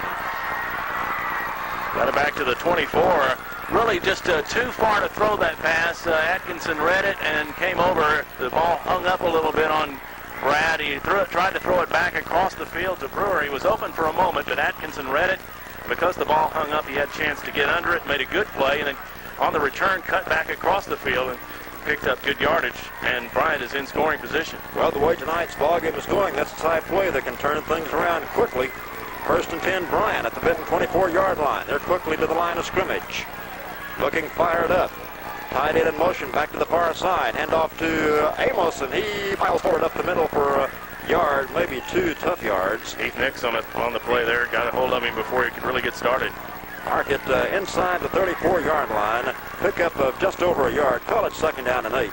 Got it back to the 24. Really just too far to throw that pass. Atkinson read it and came over. The ball hung up a little bit on Brad. He tried to throw it back across the field to Brewer. He was open for a moment, but Atkinson read it. Because the ball hung up, he had a chance to get under it, made a good play, and then on the return cut back across the field and picked up good yardage, and Bryant is in scoring position. Well, the way tonight's ball game is going, that's a type play that can turn things around quickly. 1st and 10, Bryant at the Benton 24-yard line. They're quickly to the line of scrimmage. Looking fired up. Tied in motion back to the far side. Hand off to Amos, and he files forward up the middle for a yard, maybe 2 tough yards. Heath Nix on the play there. Got a hold of him before he could really get started. Mark it inside the 34-yard line. Pickup of just over a yard. Call it 2nd down and 8.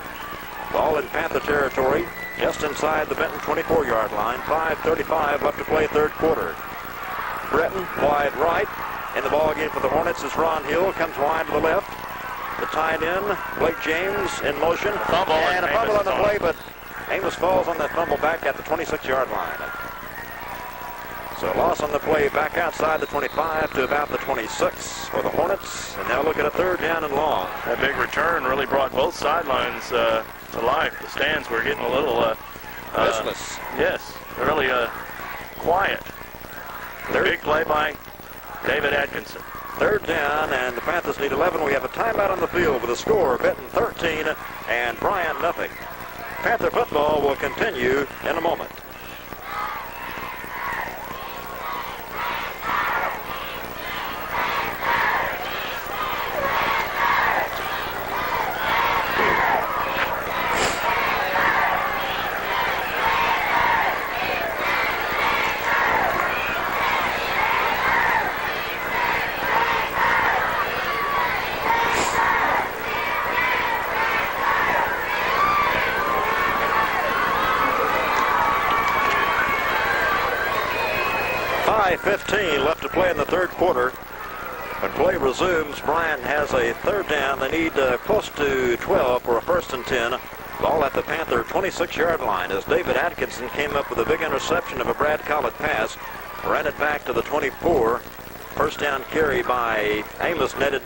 Ball in Panther territory, just inside the Benton 24-yard line. 5:35 left to play third quarter. Breton wide right. In the ball game for the Hornets is Ron Hill. Comes wide to the left. The tight end, Blake James in motion. A fumble on the play, but Amos falls on that fumble back at the 26-yard line. So loss on the play back outside the 25 to about the 26 for the Hornets. And now look at a 3rd down and long. That big return really brought both sidelines to life. The stands were getting a little listless. Yes, really quiet. Big play by David Atkinson. 3rd down, and the Panthers need 11. We have a timeout on the field with a score: Benton 13 and Bryant nothing. Panther football will continue in a moment. .15 left to play in the third quarter. When play resumes, Bryant has a third down. They need close to 12 for a 1st and 10. Ball at the Panther 26-yard line as David Atkinson came up with a big interception of a Brad Collett pass. Ran it back to the 24. First down carry by Amos netted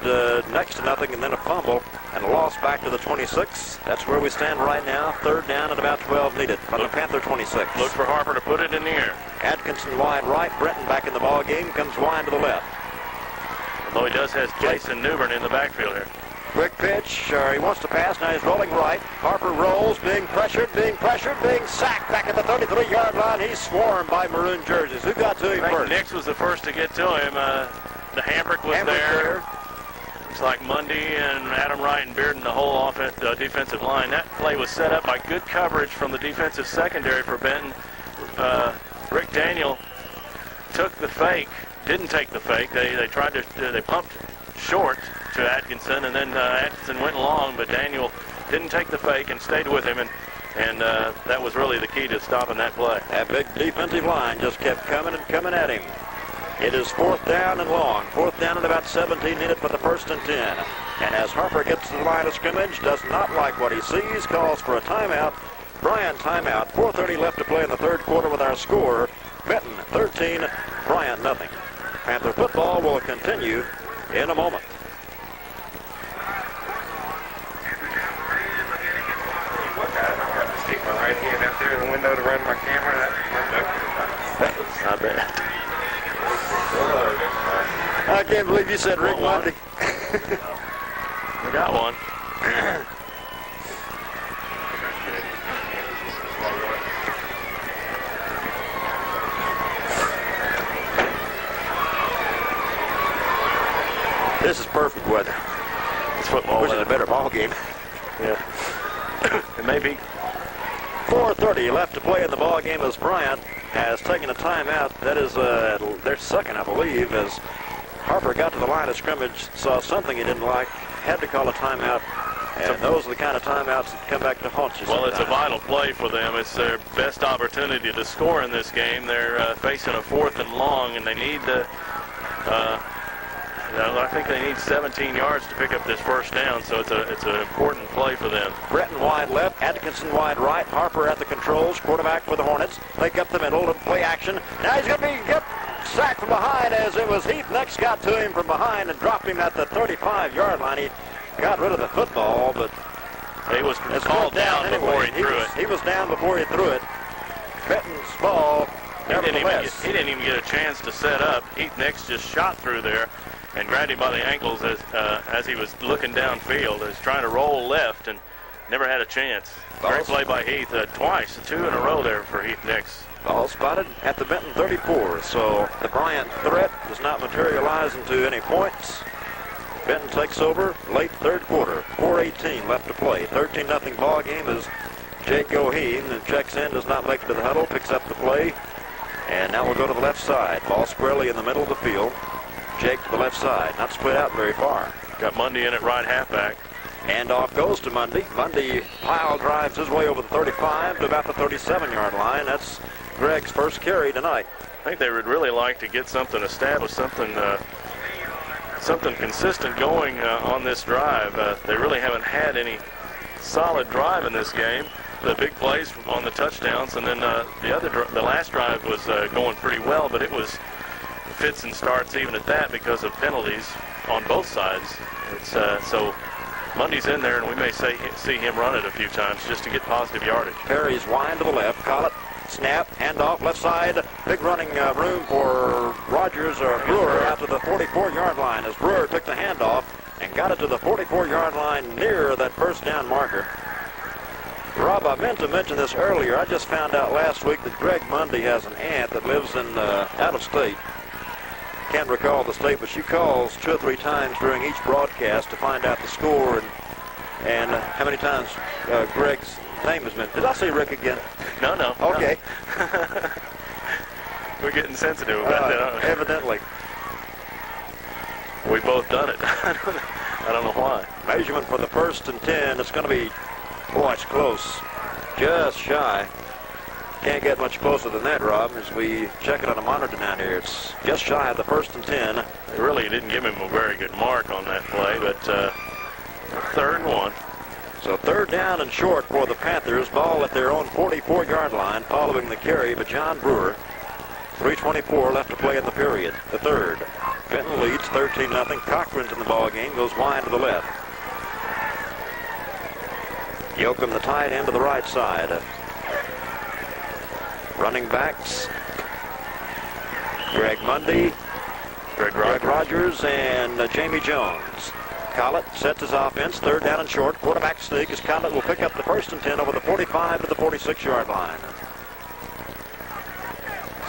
next to nothing, and then a fumble and a loss back to the 26. That's where we stand right now. Third down and about 12 needed from the Panther 26. Look for Harper to put it in the air. Atkinson wide right. Benton back in the ball game. Comes wide to the left. Although he does have Jason Newbern in the backfield here. Quick pitch. He wants to pass. Now he's rolling right. Harper rolls, being pressured, being sacked back at the 33-yard line. He's swarmed by maroon jerseys. Who got to him first? Nix was the first to get to him. The Hambrick was there. Looks like Mundy and Adam Wright and Bearden, the whole defensive line. That play was set up by good coverage from the defensive secondary for Benton. Rick Daniel took the fake. Didn't take the fake. They tried to. They pumped short to Atkinson, and then Atkinson went long, but Daniel didn't take the fake and stayed with him, and that was really the key to stopping that play. That big defensive line just kept coming and coming at him. It is 4th down and long. 4th down and about 17 needed for the 1st and 10. And as Harper gets to the line of scrimmage, does not like what he sees, calls for a timeout. Bryant timeout. 4:30 left to play in the third quarter with our score. Benton 13, Bryant nothing. Panther football will continue in a moment. Stick my right hand out there in the window to run my camera. That's not bad. I can't believe you said Rick Mundy. We got one. This is perfect weather. It's football. Which is a better ball game. Yeah. It may be. 4:30 left to play in the ball game as Bryant has taken a timeout. That is their second, I believe, as Harper got to the line of scrimmage, saw something he didn't like, had to call a timeout, and those are the kind of timeouts that come back to haunt you. Well, it's a vital play for them. It's their best opportunity to score in this game. They're facing a 4th and long, and they need to. I think they need 17 yards to pick up this first down, so it's an important play for them. Breton wide left, Atkinson wide right, Harper at the controls, quarterback for the Hornets. Make up the middle and play action. Now he's going to be sacked from behind as it was Heath next got to him from behind and dropped him at the 35-yard line. He got rid of the football, but he was called down before he threw it. He was down before he threw it. Benton's ball, nevertheless. He didn't even get a chance to set up. Heath Nix just shot through there and grabbed him by the ankles as he was looking downfield. He was trying to roll left and never had a chance. Great play by Heath twice, 2 in a row there for Heath Nix. Ball spotted at the Benton 34, so the Bryant threat does not materialize into any points. Benton takes over late third quarter. 4:18 left to play. 13-0 ball game as Jake Goheen checks in, does not make it to the huddle, picks up the play, and now we'll go to the left side. Ball squarely in the middle of the field. Jake to the left side, not spread out very far. Got Mundy in at right halfback. Handoff goes to Mundy. Mundy pile drives his way over the 35 to about the 37-yard line. That's Greg's first carry tonight. I think they would really like to get something established, something consistent going on this drive. They really haven't had any solid drive in this game. The big plays on the touchdowns, and then the last drive was going pretty well, but it was fits and starts even at that because of penalties on both sides. So Mundy's in there, and we may see him run it a few times just to get positive yardage. Perry's wide to the left. Collett, snap, handoff, left side. Big running room for Rogers or Brewer out to the 44-yard line as Brewer took the handoff and got it to the 44-yard line near that first down marker. Rob, I meant to mention this earlier. I just found out last week that Greg Mundy has an aunt that lives in out of state. Can't recall the state, but she calls 2 or 3 times during each broadcast to find out the score and how many times Greg's name has been. Did I say Rick again? No. Okay. No. We're getting sensitive about that, aren't we? Evidently. We've both done it. I don't know why. Measurement for the 1st and 10. It's going to be, boy, it's close. Just shy. can't get much closer than that, Rob, as we check it on a monitor down here. It's just shy of the 1st and 10. They really didn't give him a very good mark on that play, but 3rd and 1. So 3rd down and short for the Panthers. Ball at their own 44-yard line following the carry by John Brewer. 3:24 left to play in the period. The 3rd. Benton leads 13-0. Cochran's in the ball game. Goes wide to the left. Yoakum, the tight end, to the right side. Running backs, Greg Mundy, Greg Rogers, and Jamie Jones. Collett sets his offense, 3rd down and short. Quarterback sneak as Collett will pick up the 1st and 10 over the 45 to the 46-yard line.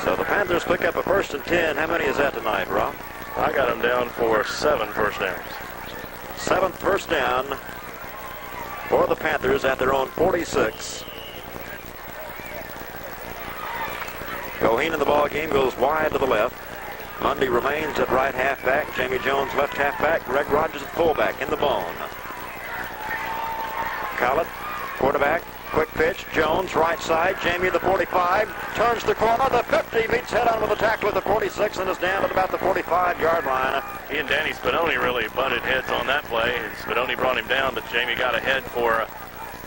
So the Panthers pick up a 1st and 10. How many is that tonight, Rob? I got them down for 7 first downs. 7th first down for the Panthers at their own 46. Goheen in the ball game, goes wide to the left. Mundy remains at right halfback. Jamie Jones left halfback. Greg Rogers at fullback in the bone. Collett, quarterback, quick pitch. Jones right side. Jamie the 45 turns the corner. The 50 meets head on with a tackle at the 46 and is down at about the 45-yard line. He and Danny Spadoni really butted heads on that play. Spadoni brought him down, but Jamie got ahead for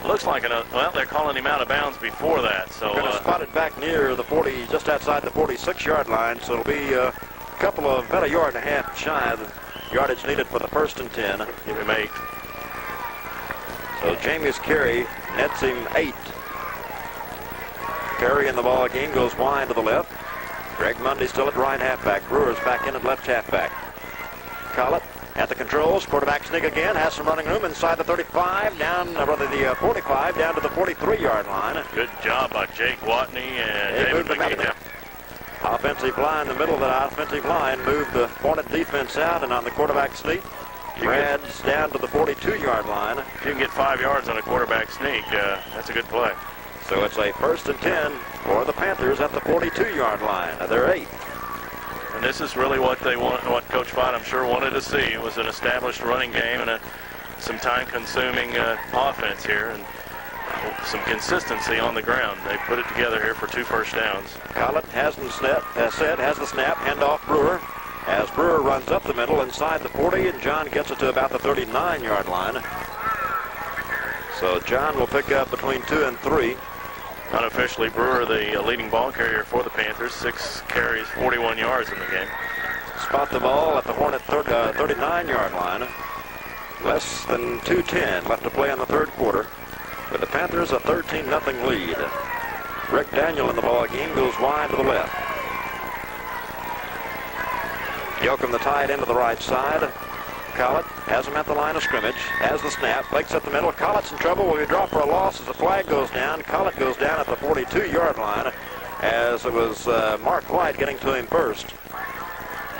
looks like well, they're calling him out of bounds before that. So spotted back near the 40, just outside the 46-yard line. So it'll be a couple of about a yard and a half shy of the yardage needed for the 1st and 10. Give him 8. So Jamie's carry nets him 8. Carry in the ball game goes wide to the left. Greg Mundy still at right halfback. Brewer's back in at left halfback. Collett at the controls. Quarterback sneak again. Has some running room inside the 35, down, rather the 45, down to the 43-yard line. Good job by Jake Watney and David McGee. Offensive line, the middle of that offensive line, moved the Hornet defense out, and on the quarterback sneak, Brad's down to the 42-yard line. If you can get 5 yards on a quarterback sneak, that's a good play. So it's a 1st and 10 for the Panthers at the 42-yard line. They're 8. And this is really what they want, what Coach Fott, I'm sure, wanted to see. It was an established running game and some time-consuming offense here, and some consistency on the ground. They put it together here for 2 first downs. Collett has the snap, has the snap, hand off Brewer. As Brewer runs up the middle inside the 40, and John gets it to about the 39-yard line. So John will pick up between 2 and 3. Unofficially, Brewer, the leading ball carrier for the Panthers, 6 carries, 41 yards in the game. Spot the ball at the Hornet 39-yard line. Less than 2:10 left to play in the 3rd quarter. With the Panthers a 13-0 lead. Rick Daniel in the ball game goes wide to the left. Yoakum the tight end to the right side. Collett has him at the line of scrimmage, has the snap, fakes up the middle. Collett's in trouble. Will be dropped for a loss as the flag goes down. Collett goes down at the 42-yard line as it was Mark White getting to him first.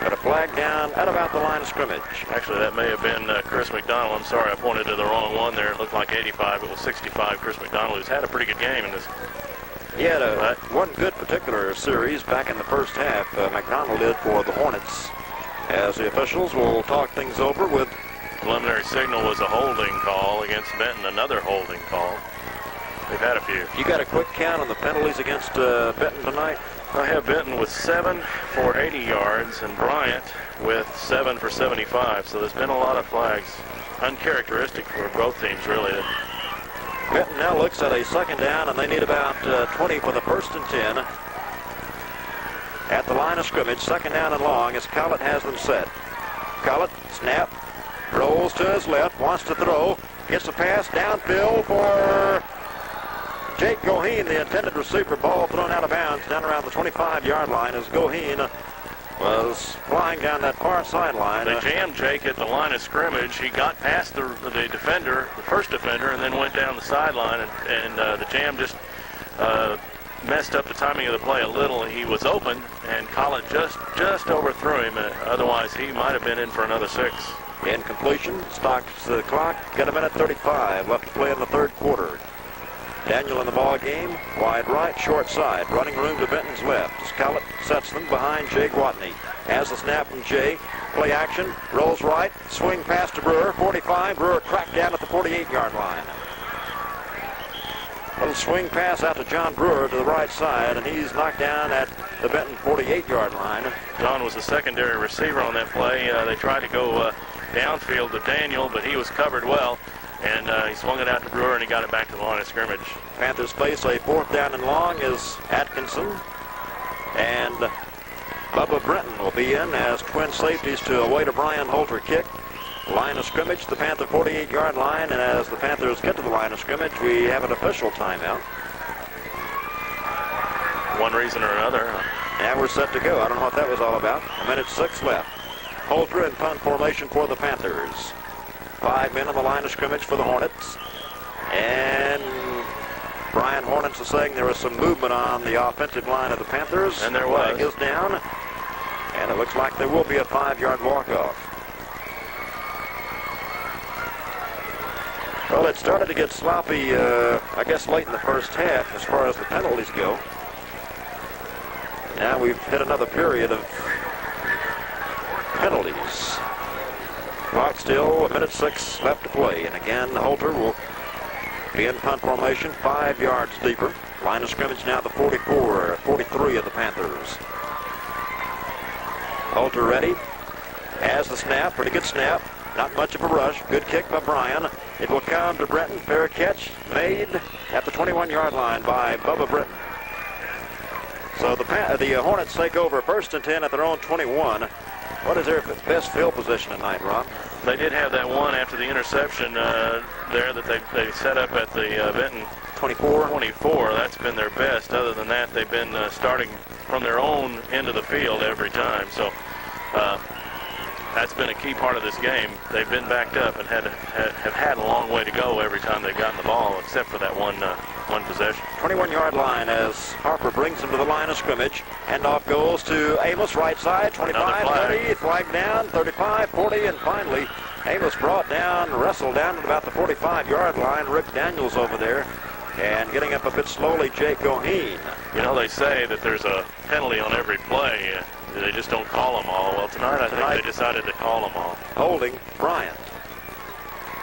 Got a flag down at about the line of scrimmage. Actually, that may have been Chris McDonald. I'm sorry, I pointed to the wrong one there. It looked like 85. It was 65. Chris McDonald, who's had a pretty good game in this. He had one good particular series back in the first half. McDonald did for the Hornets. As the officials will talk things over with. Preliminary signal was a holding call against Benton, another holding call. They've had a few. You got a quick count on the penalties against Benton tonight? I have Benton with 7 for 80 yards and Bryant with 7 for 75. So there's been a lot of flags. Uncharacteristic for both teams, really. Benton now looks at a 2nd down, and they need about 20 for the 1st and 10. At the line of scrimmage, 2nd down and long as Collett has them set. Collett, snap, rolls to his left, wants to throw, gets a pass downfield for Jake Goheen, the intended receiver. Ball thrown out of bounds down around the 25-yard line as Goheen was flying down that far sideline. They jammed Jake at the line of scrimmage. He got past the defender, the first defender, and then went down the sideline, and the jam just messed up the timing of the play a little. He was open, and Collett just overthrew him. Otherwise, he might have been in for another 6. Incompletion, stops the clock. Got a minute 35 left to play in the 3rd quarter. Daniel in the ball game, wide right, short side. Running room to Benton's left as Collett sets them behind Jake Watney. Has the snap from Jay. Play action, rolls right, swing pass to Brewer, 45. Brewer cracked down at the 48-yard line. Little swing pass out to John Brewer to the right side, and he's knocked down at the Benton 48-yard line. John was the secondary receiver on that play. They tried to go downfield to Daniel, but he was covered well, and he swung it out to Brewer, and he got it back to the line of scrimmage. Panthers face a 4th down and long as Atkinson and Bubba Brenton will be in as twin safeties to await a Brian Holter kick. Line of scrimmage, the Panther 48-yard line, and as the Panthers get to the line of scrimmage, we have an official timeout. One reason or another. And we're set to go. I don't know what that was all about. 1:06 left. Holter in punt formation for the Panthers. 5 men on the line of scrimmage for the Hornets. And Brian Hornets is saying there was some movement on the offensive line of the Panthers. And there was. Flag is down. And it looks like there will be a 5-yard walk-off. Well, it started to get sloppy, I guess, late in the first half as far as the penalties go. Now we've hit another period of penalties. Clock still, 1:06 left to play. And again, Holter will be in punt formation, 5 yards deeper. Line of scrimmage now the 44, 43 of the Panthers. Holter ready. Has the snap, pretty good snap. Not much of a rush. Good kick by Bryan. It will come to Brenton. Fair catch made at the 21-yard line by Bubba Brenton. So the Hornets take over 1st and 10 at their own 21. What is their best field position tonight, Rob? They did have that one after the interception there that they set up at the Benton 24. That's been their best. Other than that, they've been starting from their own end of the field every time. So that's been a key part of this game. They've been backed up and have had a long way to go every time they've gotten the ball, except for that one possession. 21-yard line as Harper brings him to the line of scrimmage. Handoff goes to Amos, right side, 25, 30, flag down, 35, 40, and finally Amos brought down, wrestled down at about the 45-yard line. Rick Daniels over there. And getting up a bit slowly, Jake Goheen. You know, they say that there's a penalty on every play. They just don't call them all. Well, tonight I think they decided to call them all. Holding Bryant.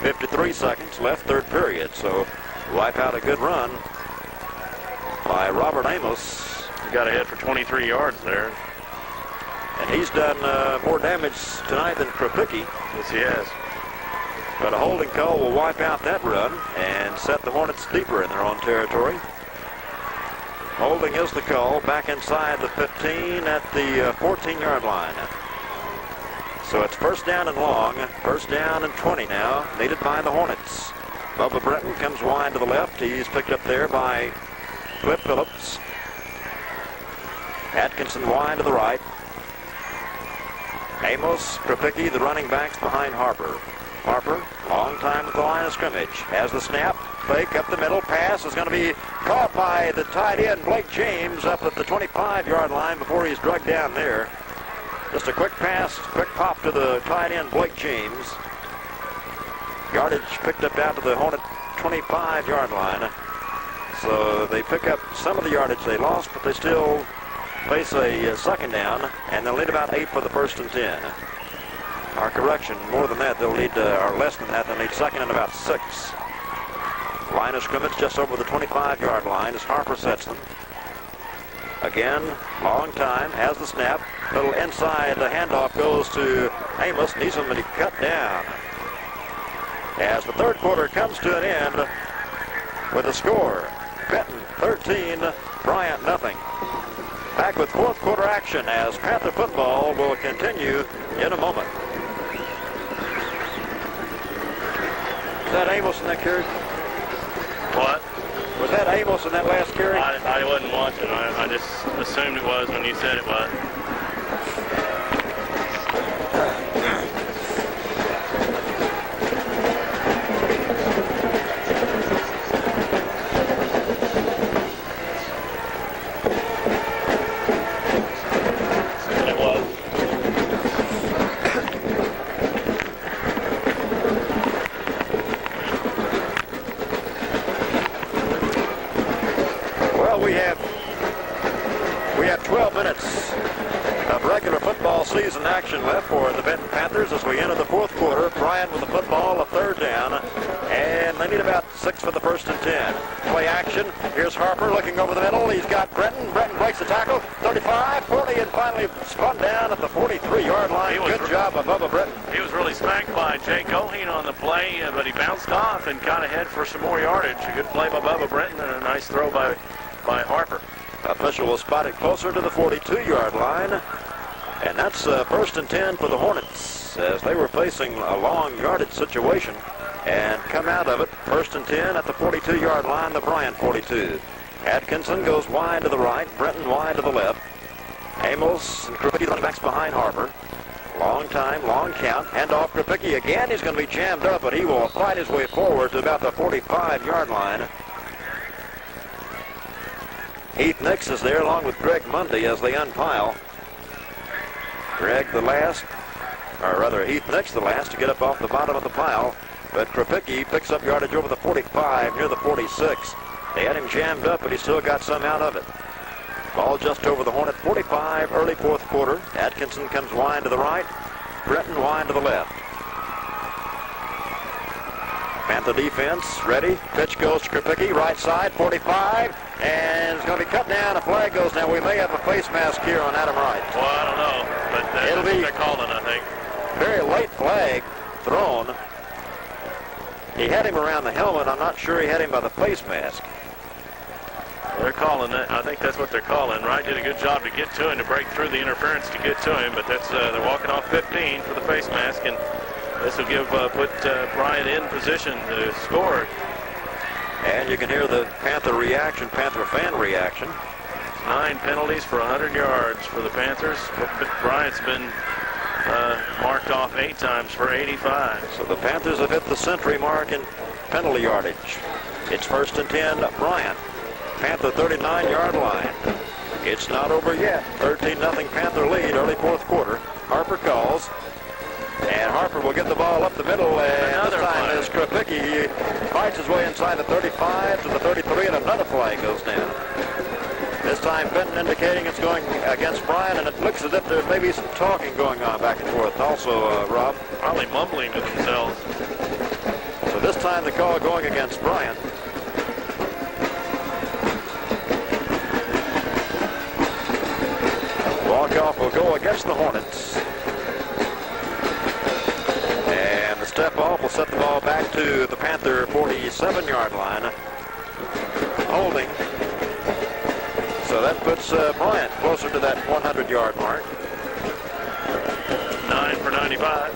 53 seconds left, 3rd period. So wipe out a good run by Robert Amos. He got ahead for 23 yards there. And he's done more damage tonight than Kropicki. Yes, he has. But a holding call will wipe out that run and set the Hornets deeper in their own territory. Holding is the call, back inside the 15 at the 14-yard line. So it's 1st down and long, 1st down and 20 now, needed by the Hornets. Bubba Brenton comes wide to the left. He's picked up there by Cliff Phillips. Atkinson wide to the right. Amos, Kropicki, the running backs behind Harper. Harper, long time at the line of scrimmage. Has the snap, fake up the middle. Pass is going to be caught by the tight end, Blake James, up at the 25-yard line before he's drugged down there. Just a quick pass, quick pop to the tight end, Blake James. Yardage picked up down to the Hornet 25-yard line. So they pick up some of the yardage they lost, but they still face a 2nd down, and they'll need about 8 for the 1st and 10. Our correction, more than that, they'll need, or less than that, they'll need 2nd and about 6. Line of scrimmage just over the 25-yard line as Harper sets them. Again, long time, has the snap. Little inside, the handoff goes to Amos, needs him to be cut down. As the 3rd quarter comes to an end with a score, Benton 13, Bryant nothing. Back with 4th quarter action as Panther football will continue in a moment. Was that Amos in that carry? What? Was that Amos in that last carry? I wasn't watching. I just assumed it was when you said it was. We have 12 minutes regular football season action left for the Benton Panthers as we enter the fourth quarter. Bryant with the football, a third down, and they need about 6 for the 1st and 10. Play action. Here's Harper looking over the middle. He's got Benton. Benton breaks the tackle. 35, 40, and finally spun down at the 43-yard line. Good job of Bubba Britton. He was really smacked by Jay Goheen on the play, but he bounced off and kind of head for some more yardage. A good play by Bubba Britton and a nice throw by Harper. Official will spot it closer to the 42-yard line. And that's 1st and 10 for the Hornets as they were facing a long yardage situation and come out of it. 1st and 10 at the 42-yard line, the Bryant 42. Atkinson goes wide to the right, Brenton wide to the left. Amos and Krupicki running backs behind Harper. Long time, long count. Hand off Krupicki again. He's going to be jammed up, but he will fight his way forward to about the 45-yard line. Heath Nix is there along with Greg Mundy as they unpile. Greg the last, or rather Heath Nix the last to get up off the bottom of the pile. But Krupicki picks up yardage over the 45, near the 46. They had him jammed up, but he still got some out of it. Ball just over the Hornet 45, early fourth quarter. Atkinson comes wide to the right, Brenton wide to the left. Panther defense ready. Pitch goes to Krupicki, right side, 45, and it's going to be cut down. A flag goes down. We may have a face mask here on Adam Wright. Well, I don't know, but that's what they're calling, I think. Very late flag thrown. He had him around the helmet. I'm not sure he had him by the face mask. They're calling it. I think that's what they're calling. Wright did a good job to get to him, to break through the interference to get to him, but that's they're walking off 15 for the face mask, and this will put Bryant in position to score. And you can hear the Panther reaction, Panther fan reaction. 9 penalties for 100 yards for the Panthers. Bryant's been marked off 8 times for 85. So the Panthers have hit the century mark in penalty yardage. It's 1st and 10, Bryant. Panther 39-yard line. It's not over yet. 13-0 Panther lead, early fourth quarter. Harper calls. And Harper will get the ball up the middle, and this time is Krupicki. He fights his way inside the 35 to the 33, and another flag goes down. This time Benton indicating it's going against Bryant, and it looks as if there may be some talking going on back and forth also, Rob. Probably mumbling to themselves. So this time the call going against Bryant. Walk-off will go against the Hornets. And the step-off will set the ball back to the Panther 47-yard line. Holding. So that puts Bryant closer to that 100-yard mark. 9 for 95.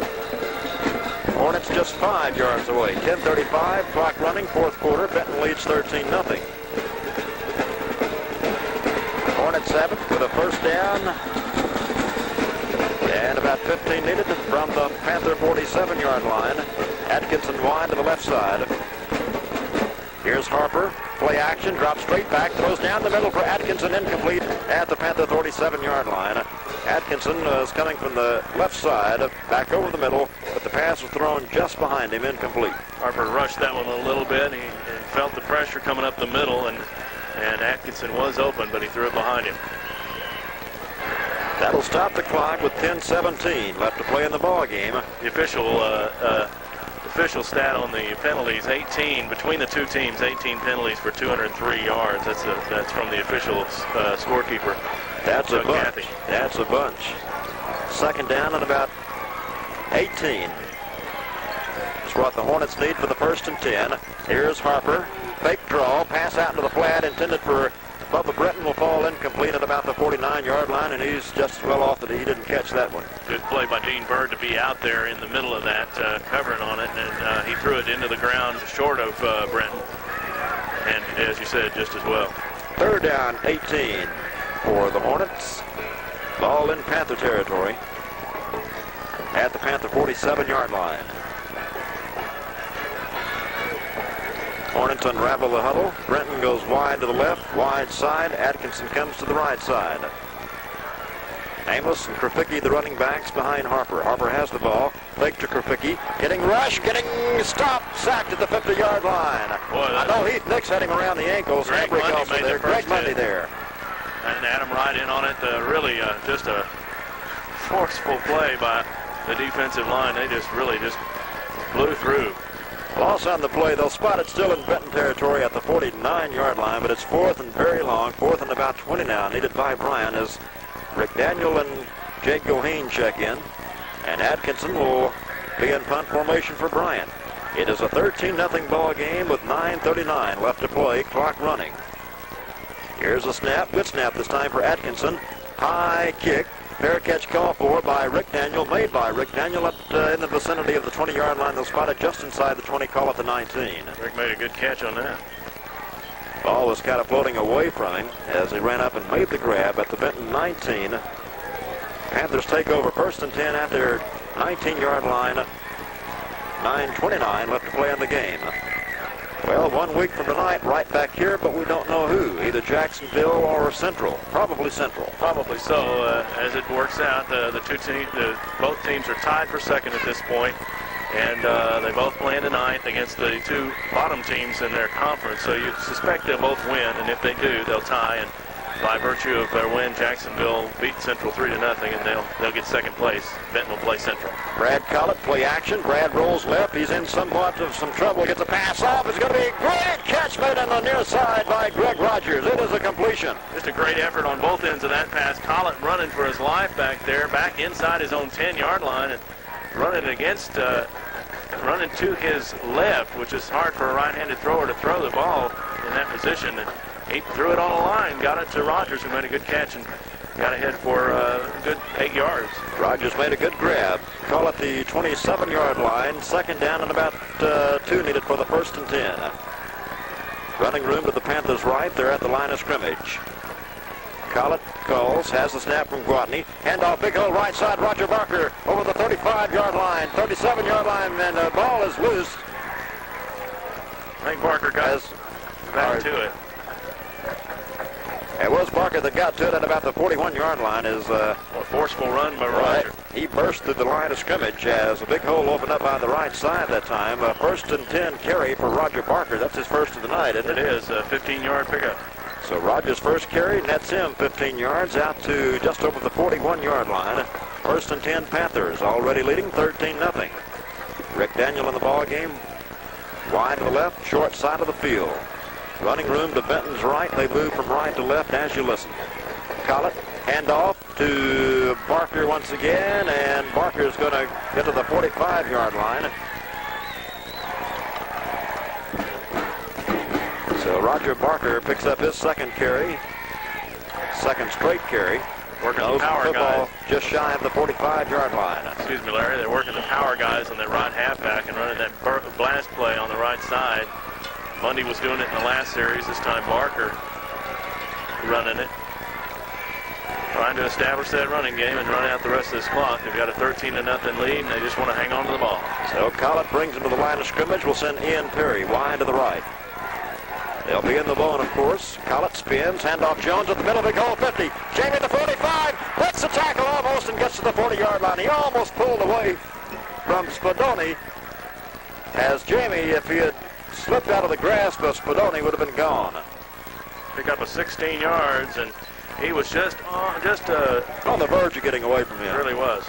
Hornets just 5 yards away. 10:35, clock running, fourth quarter. Benton leads 13-0. Hornets have it with a first down. And about 15 needed from the Panther 47-yard line. Atkinson wide to the left side. Here's Harper. Play action, drops straight back, throws down the middle for Atkinson, incomplete at the Panther 37-yard line. Atkinson is coming from the left side, back over the middle, but the pass was thrown just behind him, incomplete. Harper rushed that one a little bit. He felt the pressure coming up the middle, and Atkinson was open, but he threw it behind him. That'll stop the clock with 10:17 left to play in the ball game. The official stat on the penalties: 18 between the two teams. 18 penalties for 203 yards. That's from the official scorekeeper. That's a bunch. Kathy. That's a bunch. Second down and about 18. That's what the Hornets need for the 1st and 10. Here's Harper. Fake draw. Pass out into the flat intended for Bubba Britton, will fall incomplete at about the 49-yard line, and he's just as well off that he didn't catch that one. Good play by Dean Bird to be out there in the middle of that, covering on it, and he threw it into the ground short of Britton. And as you said, just as well. Third down, 18 for the Hornets. Ball in Panther territory at the Panther 47-yard line. Hornets unravel the huddle. Brenton goes wide to the left, wide side. Atkinson comes to the right side. Amos and Krupicki, the running backs, behind Harper. Harper has the ball. Fake to Krupicki. Getting rushed, getting stopped, sacked at the 50-yard line. Boy, I know Heath Nix had him around the ankles. Greg Mundy made there. Greg Mundy there. And Adam Wright in on it. Really just a forceful play by the defensive line. They just really blew through. Loss on the play. They'll spot it still in Benton territory at the 49-yard line, but it's fourth and very long, fourth and about 20 now, needed by Bryant as Rick Daniel and Jake Goheen check in, and Atkinson will be in punt formation for Bryant. It is a 13-0 ball game with 9:39 left to play, clock running. Here's a snap, good snap this time for Atkinson. High kick, fair catch call for by Rick Daniel, made by Rick Daniel in the vicinity of the 20-yard line. They'll spot it just inside the 20, call it the 19. Rick made a good catch on that. Ball was kind of floating away from him as he ran up and made the grab at the Benton 19. Panthers take over first and 10 at their 19-yard line. 9:29 left to play in the game. Well, 1 week from tonight, right back here, but we don't know who. Either Jacksonville or Central. Probably Central. Probably so. As it works out, both teams are tied for second at this point, and they both play tonight against the two bottom teams in their conference. So you suspect they'll both win, and if they do, they'll tie. And by virtue of their win, Jacksonville beat Central 3-0, and they'll get second place. Benton will play Central. Brad Collett, play action. Brad rolls left. He's in somewhat of some trouble. Gets a pass off. It's going to be a great catch made on the near side by Greg Rogers. It is a completion. Just a great effort on both ends of that pass. Collett running for his life back there, back inside his own 10-yard line, and running to his left, which is hard for a right-handed thrower to throw the ball in that position. And he threw it on the line, got it to Rogers, who made a good catch and got ahead for a good 8 yards. Rogers made a good grab. Call it the 27-yard line. Second down and about 2 needed for the first and 10. Running room to the Panthers' right. They're at the line of scrimmage. Collett calls, has the snap from Gwatney. Handoff, big hole right side. Roger Barker over the 35-yard line, 37-yard line, and the ball is loose. I think Barker got back to it. It was Barker that got to it at about the 41-yard line. Is a forceful run by Roger. He burst through the line of scrimmage as a big hole opened up on the right side that time. First and 10 carry for Roger Barker. That's his first of the night, isn't it? It is a 15-yard pickup. So Rogers' first carry nets him 15 yards out to just over the 41-yard line. First and 10 Panthers, already leading 13-0. Rick Daniel in the ball game. Wide to the left, short side of the field. Running room to Benton's right. They move from right to left as you listen. Collett, handoff to Barker once again, and Barker's going to get to the 45-yard line. So Roger Barker picks up his second carry, second straight carry. Working the power guys. Just shy of the 45-yard line. Excuse me, Larry. They're working the power guys on that right halfback and running that blast play on the right side. Mundy was doing it in the last series. This time Barker running it. Trying to establish that running game and run out the rest of this clock. They've got a 13-0 lead, and they just want to hang on to the ball. So Collett brings him to the line of scrimmage. We'll send Ian Perry wide to the right. They'll be in the bone, of course. Collett spins, handoff Jones at the middle, big hole 50. Jamie at the 45, hits the tackle almost and gets to the 40-yard line. He almost pulled away from Spadoni. As Jamie, if he had slipped out of the grasp of Spadoni, would have been gone. Pick up a 16 yards, and he was just on the verge of getting away from him. Really was.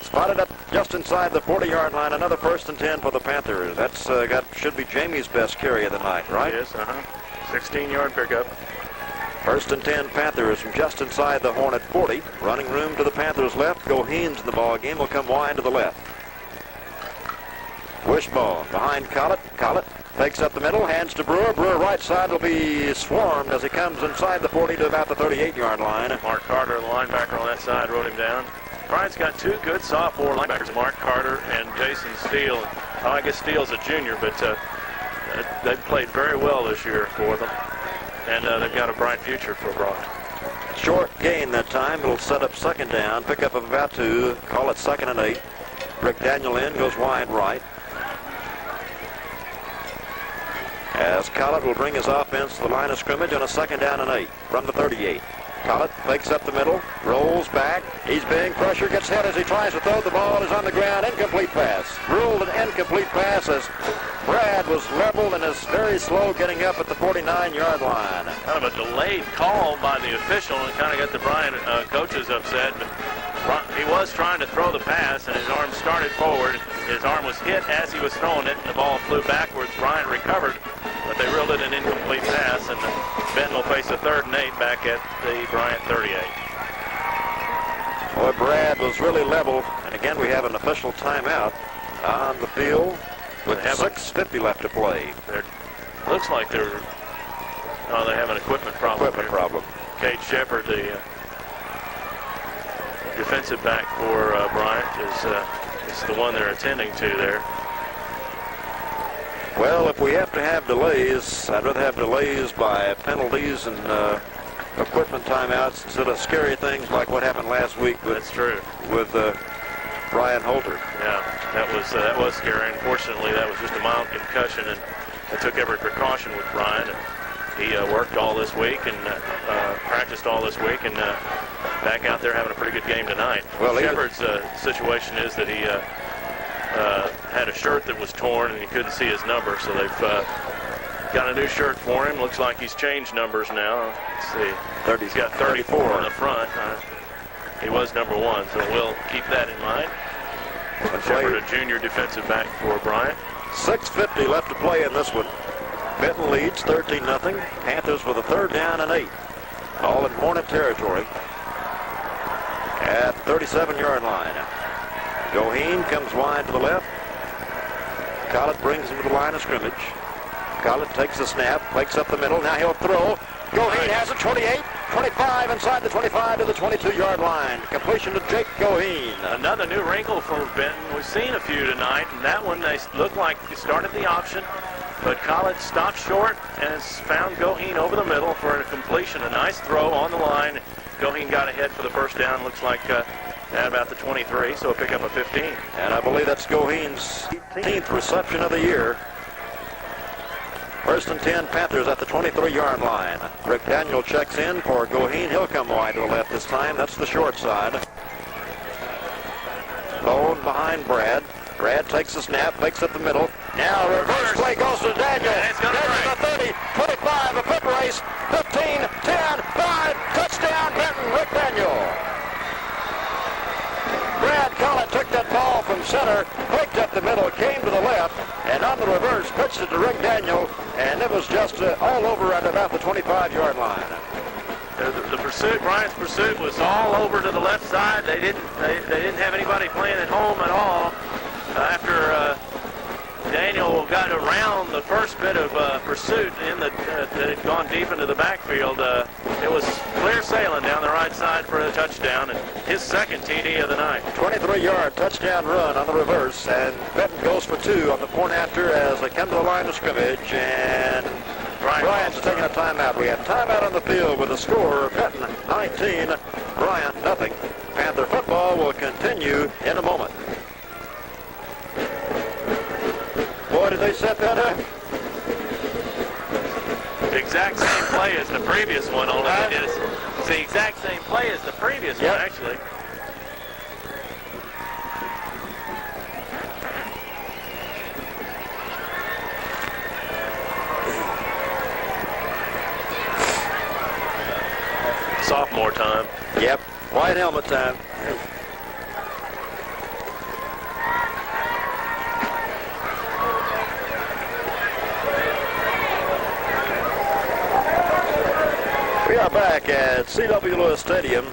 Spotted up just inside the 40-yard line. Another first and 10 for the Panthers. That's should be Jamie's best carry of the night, right? Yes, 16-yard pickup. First and 10 Panthers from just inside the Hornet 40. Running room to the Panthers' left. Goheen's in the ball game. Will come wide to the left. Wishbone behind Collett. Collett takes up the middle, hands to Brewer. Brewer right side will be swarmed as he comes inside the 40 to about the 38-yard line. Mark Carter, the linebacker on that side, wrote him down. Bryant's got two good sophomore linebackers, Mark Carter and Jason Steele. I guess Steele's a junior, but they've played very well this year for them. And they've got a bright future for Bryant. Short gain that time. It'll set up second down. Pickup of about 2. Call it 2nd and 8. Rick Daniel in, goes wide right. As Collett will bring his offense to the line of scrimmage on a 2nd down and 8 from the 38. Collett fakes up the middle, rolls back. He's being pressured, gets hit as he tries to throw. The ball is on the ground. Incomplete pass. Ruled an incomplete pass as Brad was leveled and is very slow getting up at the 49-yard line. Kind of a delayed call by the official and kind of got the Bryant coaches upset. But He was trying to throw the pass, and his arm started forward. His arm was hit as he was throwing it, and the ball flew backwards. Bryant recovered, but they ruled it an incomplete pass, and Benton will face a 3rd and 8 back at the Bryant 38. Boy, Brad was really level, and again we have an official timeout on the field with 6:50 left to play. Looks like they have an equipment problem. Cade Shepard, the defensive back for Bryant, is the one they're attending to there. Well, if we have to have delays, I'd rather have delays by penalties and equipment timeouts instead of scary things like what happened last week with, That's true. with Brian Holter. Yeah, that was scary. Unfortunately, that was just a mild concussion, and they took every precaution with Brian. And he worked all this week and practiced all this week, and back out there having a pretty good game tonight. Well, Shepard's situation is that he had a shirt that was torn and he couldn't see his number, so they've got a new shirt for him. Looks like he's changed numbers now. Let's see. He's got 34 on the front. He was number 1, so we'll keep that in mind. Shepard, a junior defensive back for Bryant. 6:50 left to play in this one. Benton leads 13-0. Panthers with a 3rd down and 8. All in Hornet territory at 37-yard line. Goheen comes wide to the left. Collett brings him to the line of scrimmage. Collett takes the snap, breaks up the middle. Now he'll throw. Goheen has it, 28, 25, inside the 25 to the 22-yard line. Completion to Jake Goheen. Another new wrinkle for Benton. We've seen a few tonight, and that one they looked like they started the option, but Collett stopped short and has found Goheen over the middle for a completion. A nice throw on the line. Goheen got ahead for the first down. Looks like at about the 23, so a pickup of 15. And I believe that's Goheen's 18th reception of the year. 1st and 10, Panthers at the 23-yard line. Rick Daniel checks in for Goheen. He'll come wide to the left this time. That's the short side. Bone behind Brad. Brad takes the snap, fakes up the middle. Now reverse play goes to Daniel. Daniel to 30, 25, a foot race, 15, 10, 5, touchdown Benton, Rick Daniel. Brad Collett took that ball from center, faked up the middle, came to the left, and on the reverse pitched it to Rick Daniel, and it was just all over at about the 25-yard line. The pursuit, Bryant's pursuit, was all over to the left side. They didn't have anybody playing at home at all. After Daniel got around the first bit of pursuit that had gone deep into the backfield, it was clear sailing down the right side for a touchdown, and his 2nd TD of the night. 23-yard touchdown run on the reverse, and Benton goes for 2 on the point after as they come to the line of scrimmage, and Bryant's taking a timeout. We have timeout on the field with a score of Benton 19, Bryant nothing. Panther football will continue in a moment. Boy, did they set that up. The exact same play as the previous one, only it's the exact same play as the previous one, actually. Sophomore time. Yep, white helmet time. We are back at C.W. Lewis Stadium.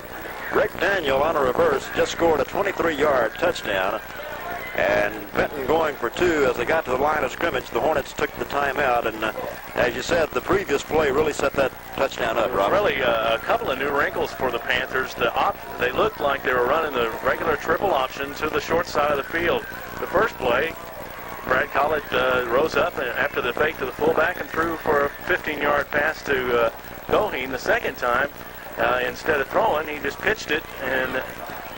Rick Daniel on a reverse just scored a 23-yard touchdown. And Benton going for 2 as they got to the line of scrimmage. The Hornets took the timeout, and as you said, the previous play really set that touchdown up, Robert. Really a couple of new wrinkles for the Panthers. They looked like they were running the regular triple option to the short side of the field. The first play, Brad Collett rose up after the fake to the fullback and threw for a 15-yard pass to Goheen. The second time, instead of throwing, he just pitched it, and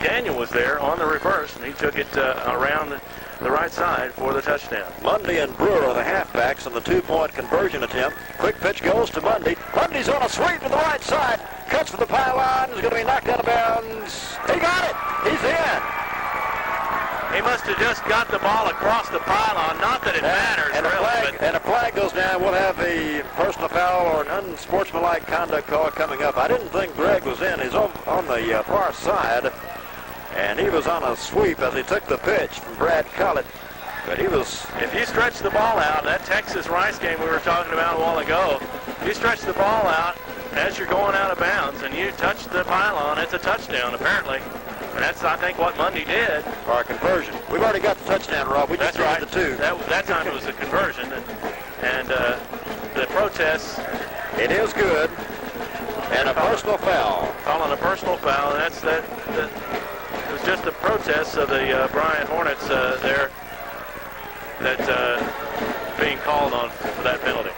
Daniel was there on the reverse, and he took it around the right side for the touchdown. Mundy and Brewer are the halfbacks on the 2-point conversion attempt. Quick pitch goes to Mundy. Mundy's on a sweep to the right side. Cuts for the pylon. Is going to be knocked out of bounds. He got it. He's in. He must have just got the ball across the pylon. Not that it matters, really. And a flag goes down. We'll have a personal foul or an unsportsmanlike conduct call coming up. I didn't think Greg was in. He's on the far side. And he was on a sweep as he took the pitch from Brad Collett. But he was... If you stretch the ball out, that Texas-Rice game we were talking about a while ago, if you stretch the ball out as you're going out of bounds and you touch the pylon, it's a touchdown, apparently. And that's, I think, what Mundy did. For our conversion. We've already got the touchdown, Rob. We just That's right. the two. That time it was a conversion. And the protest... It is good. And a personal foul. Calling a personal foul. And it was just a protest of the Bryant Hornets there that's being called on for that penalty.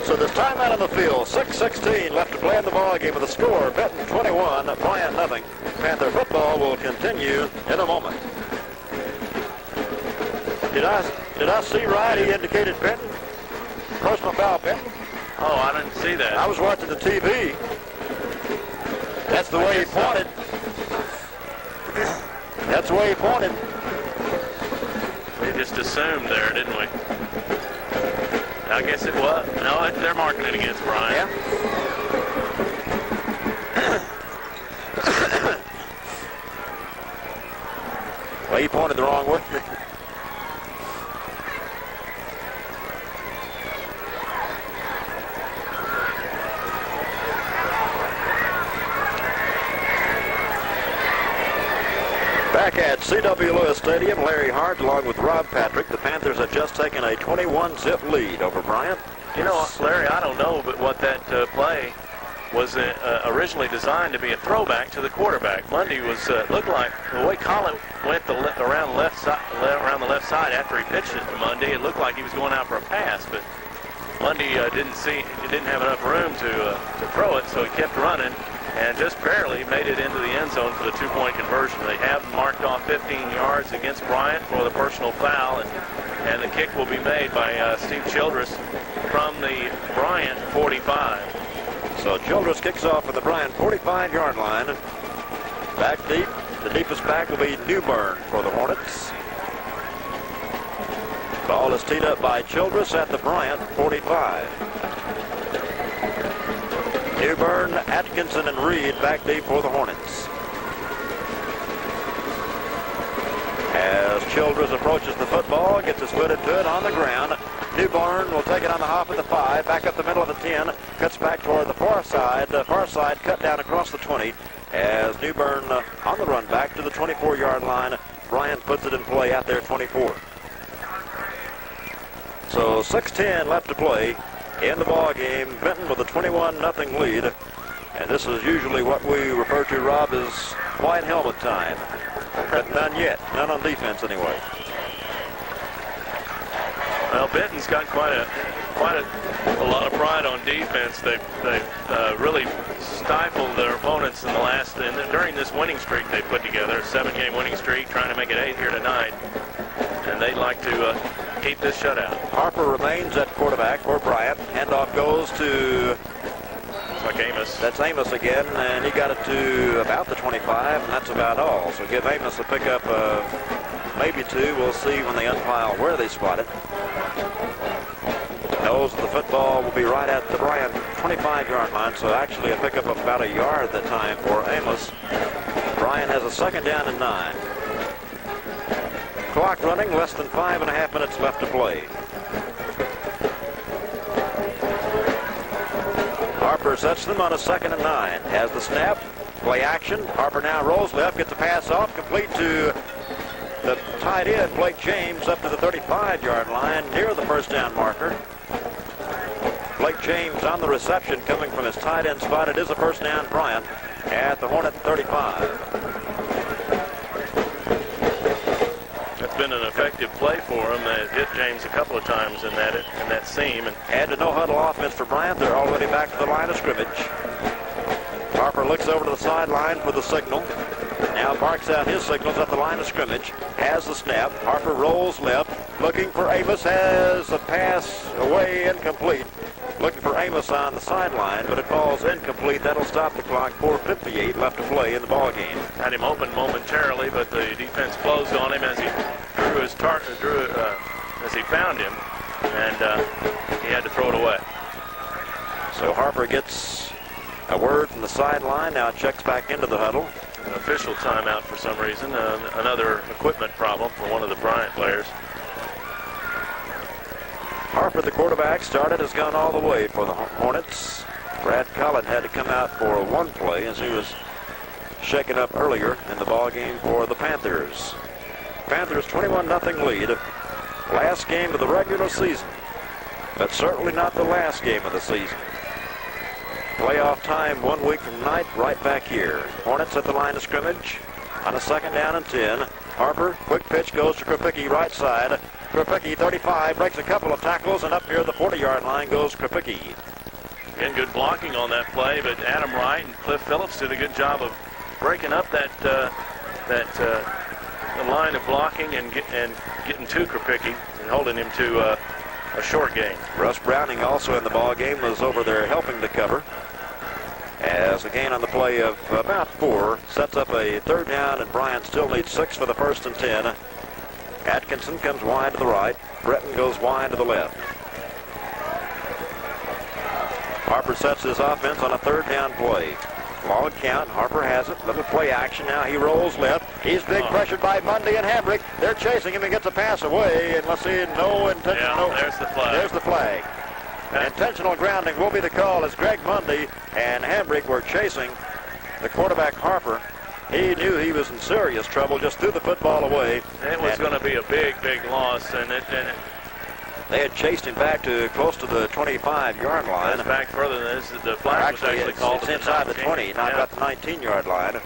So there's timeout on the field. 6:16 left to play in the ball game with a score. Benton 21, Bryant nothing. Panther football will continue in a moment. Did I see right? He indicated Benton. Personal foul, Benton. Oh, I didn't see that. I was watching the TV. That's the way he pointed. That's the way he pointed. We just assumed there, didn't we? I guess it was. No, they're marking it against Bryant. Yeah. Well, he pointed the wrong way. Back at C.W. Lewis Stadium, Larry Hart along with Rob Patrick. The Panthers have just taken a 21-zip lead over Bryant. You know, Larry, I don't know, but what that play was originally designed to be a throwback to the quarterback. Mundy was looked like the way Collett went around the left side after he pitched it to Mundy. It looked like he was going out for a pass, but Mundy didn't have enough room to throw it, so he kept running and just barely made it into the end zone for the two-point conversion. They have marked off 15 yards against Bryant for the personal foul, and the kick will be made by Steve Childress from the Bryant 45. So Childress kicks off at the Bryant 45-yard line. Back deep. The deepest back will be Newburn for the Hornets. Ball is teed up by Childress at the Bryant 45. Newburn, Atkinson, and Reed back deep for the Hornets. As Childress approaches the football, gets his foot into it on the ground. Newburn will take it on the hop at the 5, back up the middle of the 10, cuts back toward the far side. Far side cut down across the 20 as Newburn on the run back to the 24-yard line. Bryant puts it in play out there 24. So 6:10 left to play in the ball game. Benton with a 21-0 lead. And this is usually what we refer to, Rob, as white helmet time. But none yet. None on defense anyway. Well, Benton's got quite a lot of pride on defense. They've really stifled their opponents in the last, during this winning streak they put together, a 7-game winning streak, trying to make it 8 here tonight. And they'd like to keep this shutout. Harper remains at quarterback for Bryant. Handoff goes to... Like Amos. That's Amos again, and he got it to about the 25, and that's about all. So give Amos a pickup of maybe 2. We'll see when they unpile where they spot it. Nose of the football will be right at the Bryant 25-yard line, so actually a pickup of about a yard that time for Amos. Bryant has a 2nd down and 9. Clock running, less than 5.5 minutes left to play. Harper sets them on a 2nd and 9. Has the snap, play action. Harper now rolls left, gets a pass off, complete to the tight end, Blake James, up to the 35-yard line, near the first down marker. Blake James on the reception, coming from his tight end spot. It is a first down, Bryant, at the Hornet 35. It's been an effective play for him. They hit James a couple of times in that seam. And add to no-huddle offense for Bryant. They're already back to the line of scrimmage. Harper looks over to the sideline for the signal. Now barks out his signals at the line of scrimmage. Has the snap. Harper rolls left. Looking for Amos. Has a pass away, incomplete. Looking for Amos on the sideline, but it falls incomplete. That'll stop the clock. 4:58 left to play in the ball game. Had him open momentarily, but the defense closed on him as he drew his as he found him, and he had to throw it away. So Harper gets a word from the sideline. Now checks back into the huddle. an official timeout for some reason. Another equipment problem for one of the Bryant players. Harper, the quarterback, has gone all the way for the Hornets. Brad Collin had to come out for one play as he was shaken up earlier in the ball game for the Panthers. Panthers 21-0 lead. Last game of the regular season, but certainly not the last game of the season. Playoff time 1 week from tonight, right back here. Hornets at the line of scrimmage on a 2nd down and 10. Harper, quick pitch goes to Krupicki, right side. Krupicki, 35, breaks a couple of tackles, and up near the 40-yard line goes Krupicki. Again, good blocking on that play, but Adam Wright and Cliff Phillips did a good job of breaking up that line of blocking and getting to Krupicki and holding him to a short gain. Russ Browning, also in the ball game, was over there helping to cover. As a gain on the play of about 4, sets up a 3rd down, and Bryant still needs 6 for the 1st and 10. Atkinson comes wide to the right. Breton goes wide to the left. Harper sets his offense on a 3rd down play. Long count. Harper has it. Little play action. Now he rolls left. He's big pressured by Mundy and Hambrick. They're chasing him. He gets a pass away. And let's see, no intentional. Yeah, there's the flag. There's the flag. Intentional grounding will be the call as Greg Mundy and Hambrick were chasing the quarterback Harper. He knew he was in serious trouble, just threw the football away. It was going to be a big loss, and they had chased him back to close to the 25-yard line. Back further than this. The flag was actually called. It's inside the 20, not about the 19-yard line.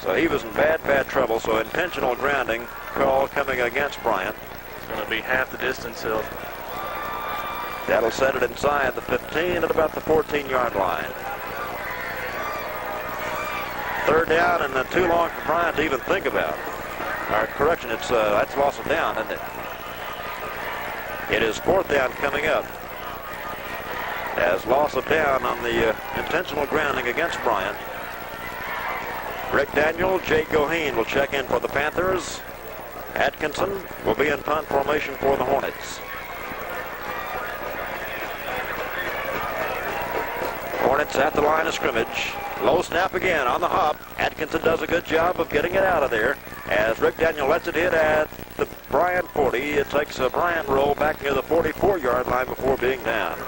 So he was in bad trouble. So intentional grounding call coming against Bryant. It's going to be half the distance. That'll set it inside the 15 at about the 14-yard line. 3rd down and too long for Bryant to even think about. Or correction, that's loss of down, isn't it? It is 4th down coming up. As loss of down on the intentional grounding against Bryant. Rick Daniel, Jay Goheen will check in for the Panthers. Atkinson will be in punt formation for the Hornets. Hornets at the line of scrimmage. Low snap again on the hop. Atkinson does a good job of getting it out of there as Rick Daniel lets it hit at the Bryant 40. It takes a Bryant roll back near the 44-yard line before being down.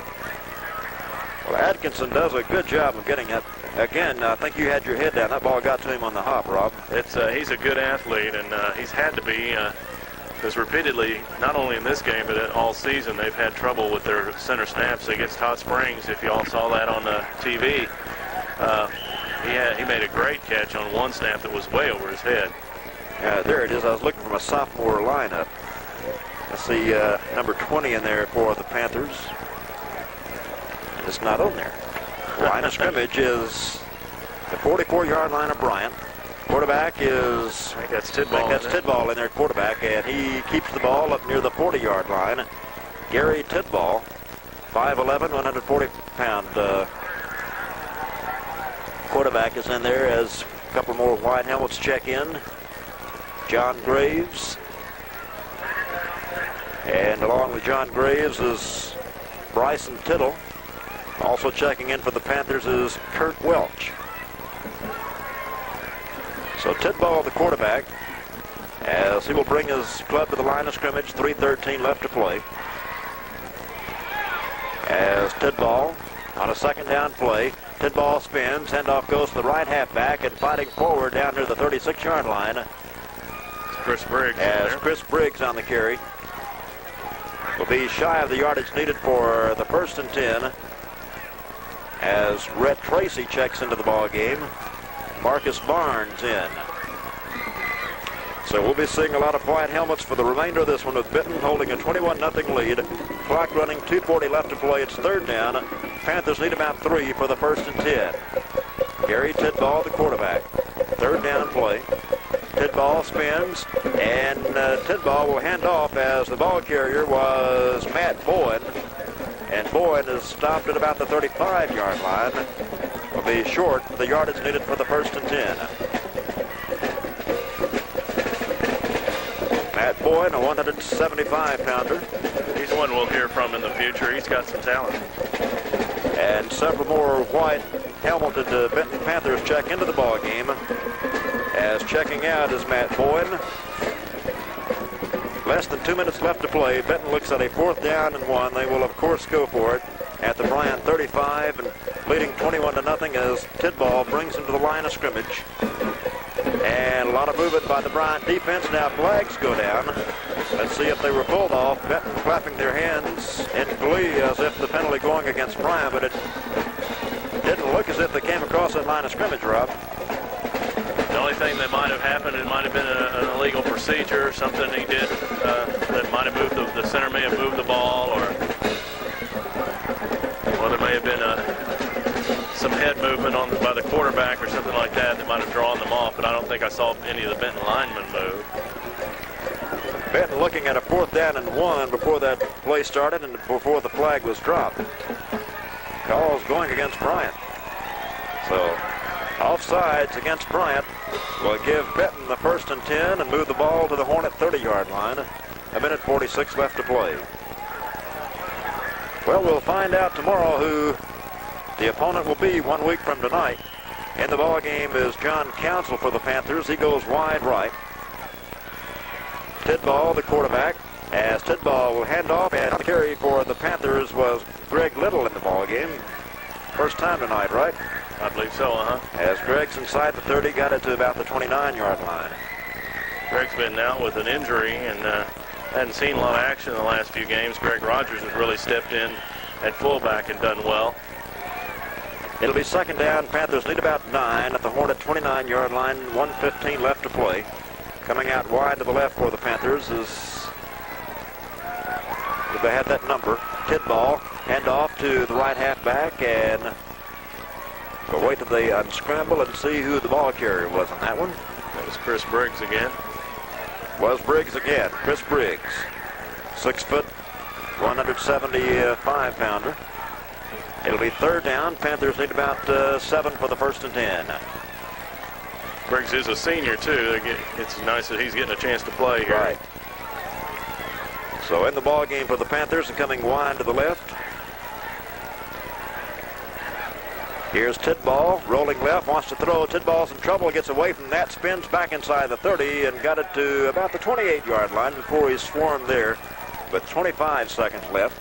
Well, Atkinson does a good job of getting it. Again, I think you had your head down. That ball got to him on the hop, Rob. He's a good athlete, and he's had to be, because repeatedly, not only in this game, but all season, they've had trouble with their center snaps against Hot Springs, if you all saw that on the TV. He made a great catch on one snap that was way over his head. Yeah, there it is. I was looking for a sophomore lineup. I see number 20 in there for the Panthers. It's not on there. Line of scrimmage is the 44-yard line of Bryant. Quarterback is, I think that's Tidball. Tidball in there, quarterback, and he keeps the ball up near the 40-yard line. Gary Tidball, 5'11", 140-pound quarterback is in there as a couple more wide helmets check in. John Graves. And along with John Graves is Bryson Tittle. Also checking in for the Panthers is Kurt Welch. So Tidball, the quarterback, as he will bring his club to the line of scrimmage, 3:13 left to play. As Tidball on a 2nd down play, Tidball spins, handoff goes to the right halfback, and fighting forward down near the 36-yard line. Chris Briggs. As Chris Briggs on the carry. Will be shy of the yardage needed for the 1st and 10. As Rhett Tracy checks into the ball game. Marcus Barnes in. So we'll be seeing a lot of white helmets for the remainder of this one, with Benton holding a 21-0 lead. Clock running, 2:40 left to play. It's 3rd down. Panthers need about 3 for the 1st and 10. Gary Tidball, the quarterback. 3rd down play. Tidball spins, and Tidball will hand off as the ball carrier was Matt Bowen. And Bowen is stopped at about the 35-yard line. Will be short the yardage needed for the 1st and 10. Matt Bowen, a 175-pounder. He's one we'll hear from in the future. He's got some talent. And several more white helmeted Benton Panthers check into the ball game. As checking out is Matt Boyd. Less than 2 minutes left to play. Benton looks at a 4th down and 1. They will, of course, go for it at the Bryant 35 and leading 21-0 as Tidball brings him to the line of scrimmage. And a lot of movement by the Bryant defense. Now flags go down. Let's see if they were pulled off. Benton clapping their hands in glee as if the penalty going against Bryant, but it didn't look as if they came across that line of scrimmage, Rob. The only thing that might have happened, it might have been an illegal procedure, something he did that might have moved, the center may have moved the ball, or there may have been some head movement by the quarterback or something like that that might have drawn them off, but I don't think I saw any of the Benton linemen move. Benton looking at a 4th down and 1 before that play started and before the flag was dropped. Calls going against Bryant. So offsides against Bryant will give Benton the 1st and 10 and move the ball to the Hornet 30-yard line. 1:46 left to play. Well, we'll find out tomorrow who the opponent will be 1 week from tonight. In the ball game is John Council for the Panthers. He goes wide right. Tidball, the quarterback, as Tidball will hand off, and the carry for the Panthers was Greg Little in the ball game. First time tonight, right? I believe so, As Greg's inside the 30, got it to about the 29-yard line. Greg's been out with an injury and hadn't seen a lot of action in the last few games. Greg Rogers has really stepped in at fullback and done well. It'll be 2nd down. Panthers need about 9 at the Hornet 29-yard line. 1:15 left to play. Coming out wide to the left for the Panthers is, if they had that number, Tidball. Hand off to the right halfback, and we'll wait till they unscramble and see who the ball carrier was on that one. That was Chris Briggs again. Was Briggs again. Chris Briggs. 6 foot, 175-pounder. It'll be 3rd down. Panthers need about 7 for the 1st and 10. Briggs is a senior, too. It's nice that he's getting a chance to play here. Right. So in the ball game for the Panthers and coming wide to the left. Here's Tidball, rolling left, wants to throw. Tidball's in trouble, gets away from that, spins back inside the 30 and got it to about the 28-yard line before he swarmed there. But 25 seconds left.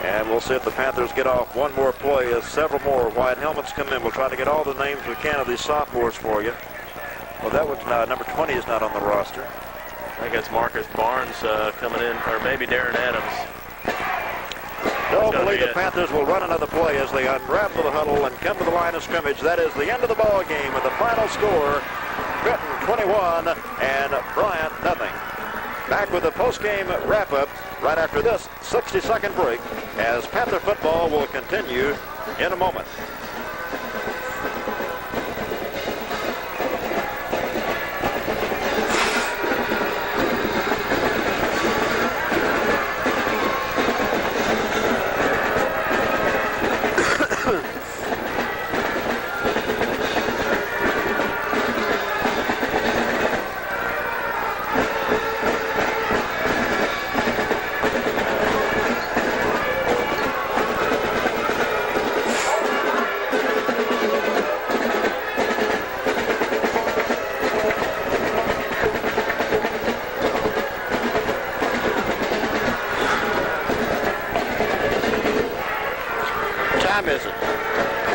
And we'll see if the Panthers get off one more play as several more white helmets come in. We'll try to get all the names we can of these sophomores for you. Well, that one's not, number 20 is not on the roster. I think it's Marcus Barnes coming in, or maybe Darren Adams. Don't believe the Panthers will run another play as they unravel the huddle and come to the line of scrimmage. That is the end of the ball game with the final score, Benton 21 and Bryant nothing. Back with the post-game wrap-up right after this 60-second break as Panther football will continue in a moment.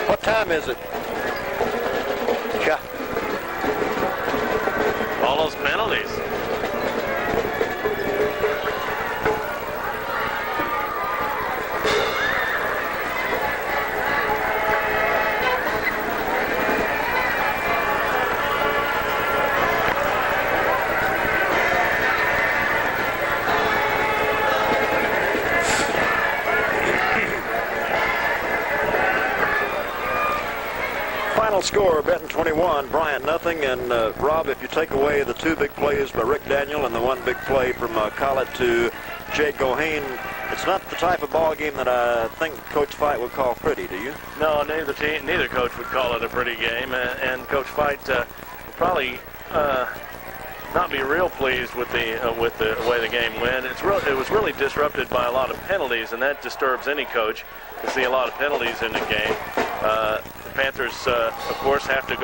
What time is it? Yeah. All those penalties. Final score, Benton 21, Bryant nothing. And Rob, if you take away the 2 big plays by Rick Daniel and the 1 big play from Collett to Jake Gohane, it's not the type of ball game that I think Coach Fight would call pretty, do you? No, neither coach would call it a pretty game, and Coach Fight would probably not be real pleased with the way the game went. It was really disrupted by a lot of penalties, and that disturbs any coach to see a lot of penalties in the game. The Panthers, of course, have to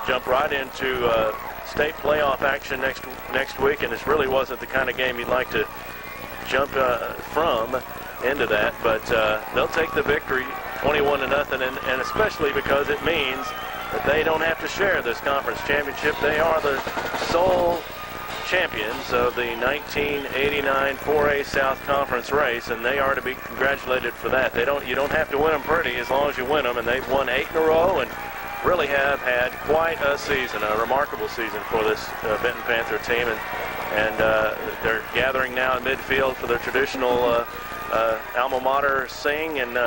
jump right into state playoff action next week, and this really wasn't the kind of game you'd like to jump from into that, but they'll take the victory 21-0, and especially because it means that they don't have to share this conference championship. They are the sole champions of the 1989 4A South Conference race, and they are to be congratulated for that. You don't have to win them pretty as long as you win them, and they've won 8 in a row and really have had quite a season, a remarkable season for this Benton Panther team, and they're gathering now in midfield for their traditional alma mater sing, and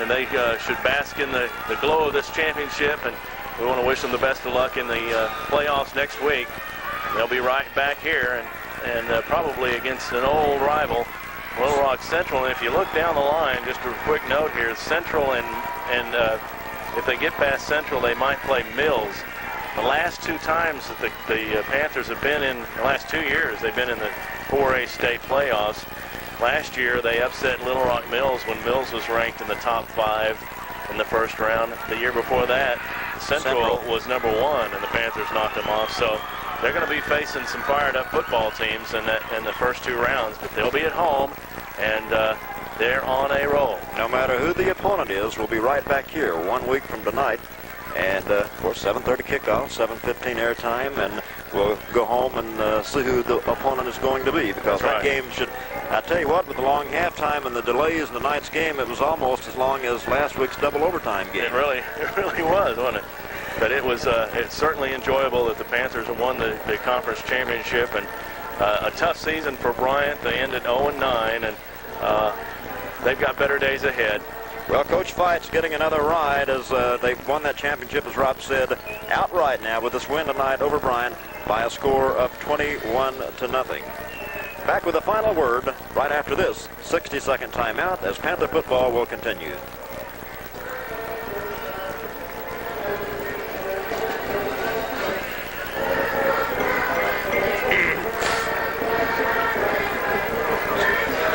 they should bask in the glow of this championship, and we want to wish them the best of luck in the playoffs next week. They'll be right back here and probably against an old rival, Little Rock Central. And if you look down the line, just a quick note here, Central and if they get past Central, they might play Mills. The last 2 times that the Panthers have been in, the last 2 years, they've been in the 4A state playoffs. Last year, they upset Little Rock Mills when Mills was ranked in the top 5 in the first round. The year before that, Central was number 1, and the Panthers knocked them off. So they're going to be facing some fired-up football teams in the first 2 rounds, but they'll be at home, and they're on a roll. No matter who the opponent is, we'll be right back here 1 week from tonight. And, of course, 7:30 kickoff, 7:15 airtime, and we'll go home and see who the opponent is going to be, because that game should, I tell you what, with the long halftime and the delays in tonight's game, it was almost as long as last week's double overtime game. It really was, wasn't it? But it was it's certainly enjoyable that the Panthers have won the conference championship, and a tough season for Bryant. They ended 0-9, and they've got better days ahead. Well, Coach Fight's getting another ride as they've won that championship, as Rob said, outright now with this win tonight over Bryant by a score of 21-0. Back with the final word right after this 60-second timeout as Panther football will continue.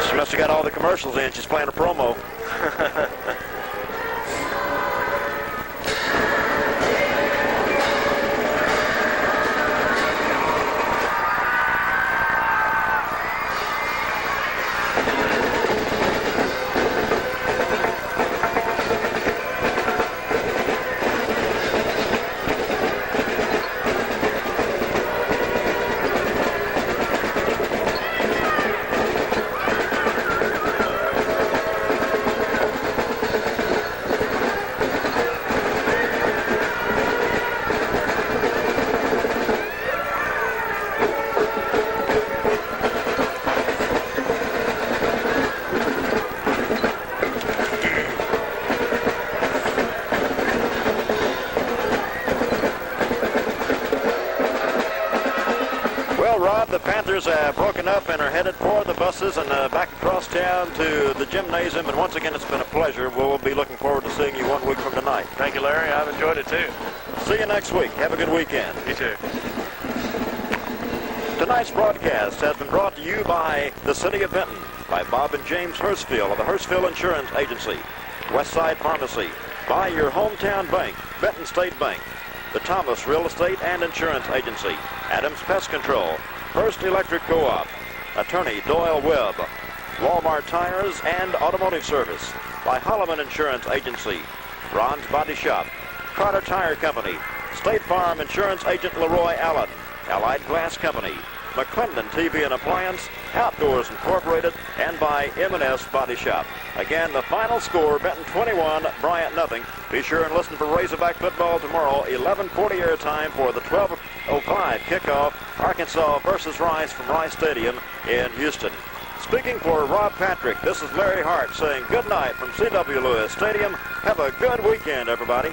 She must have got all the commercials in. She's playing a promo. The Panthers have broken up and are headed for the buses and back across town to the gymnasium. And once again, it's been a pleasure. We'll be looking forward to seeing you 1 week from tonight. Thank you, Larry. I've enjoyed it, too. See you next week. Have a good weekend. You too. Tonight's broadcast has been brought to you by the City of Benton, by Bob and James Hurstville of the Hurstville Insurance Agency, Westside Pharmacy, by your hometown bank, Benton State Bank, the Thomas Real Estate and Insurance Agency, Adams Pest Control, First Electric Co-op, Attorney Doyle Webb, Walmart Tires and Automotive Service, by Holloman Insurance Agency, Ron's Body Shop, Carter Tire Company, State Farm Insurance Agent Leroy Allen, Allied Glass Company, McClendon TV and Appliance, Outdoors Incorporated, and by M&S Body Shop. Again, the final score, Benton 21, Bryant nothing. Be sure and listen for Razorback football tomorrow, 11:40 airtime for the 12:05 kickoff, Arkansas versus Rice from Rice Stadium in Houston. Speaking for Rob Patrick, this is Larry Hart saying good night from C.W. Lewis Stadium. Have a good weekend, everybody.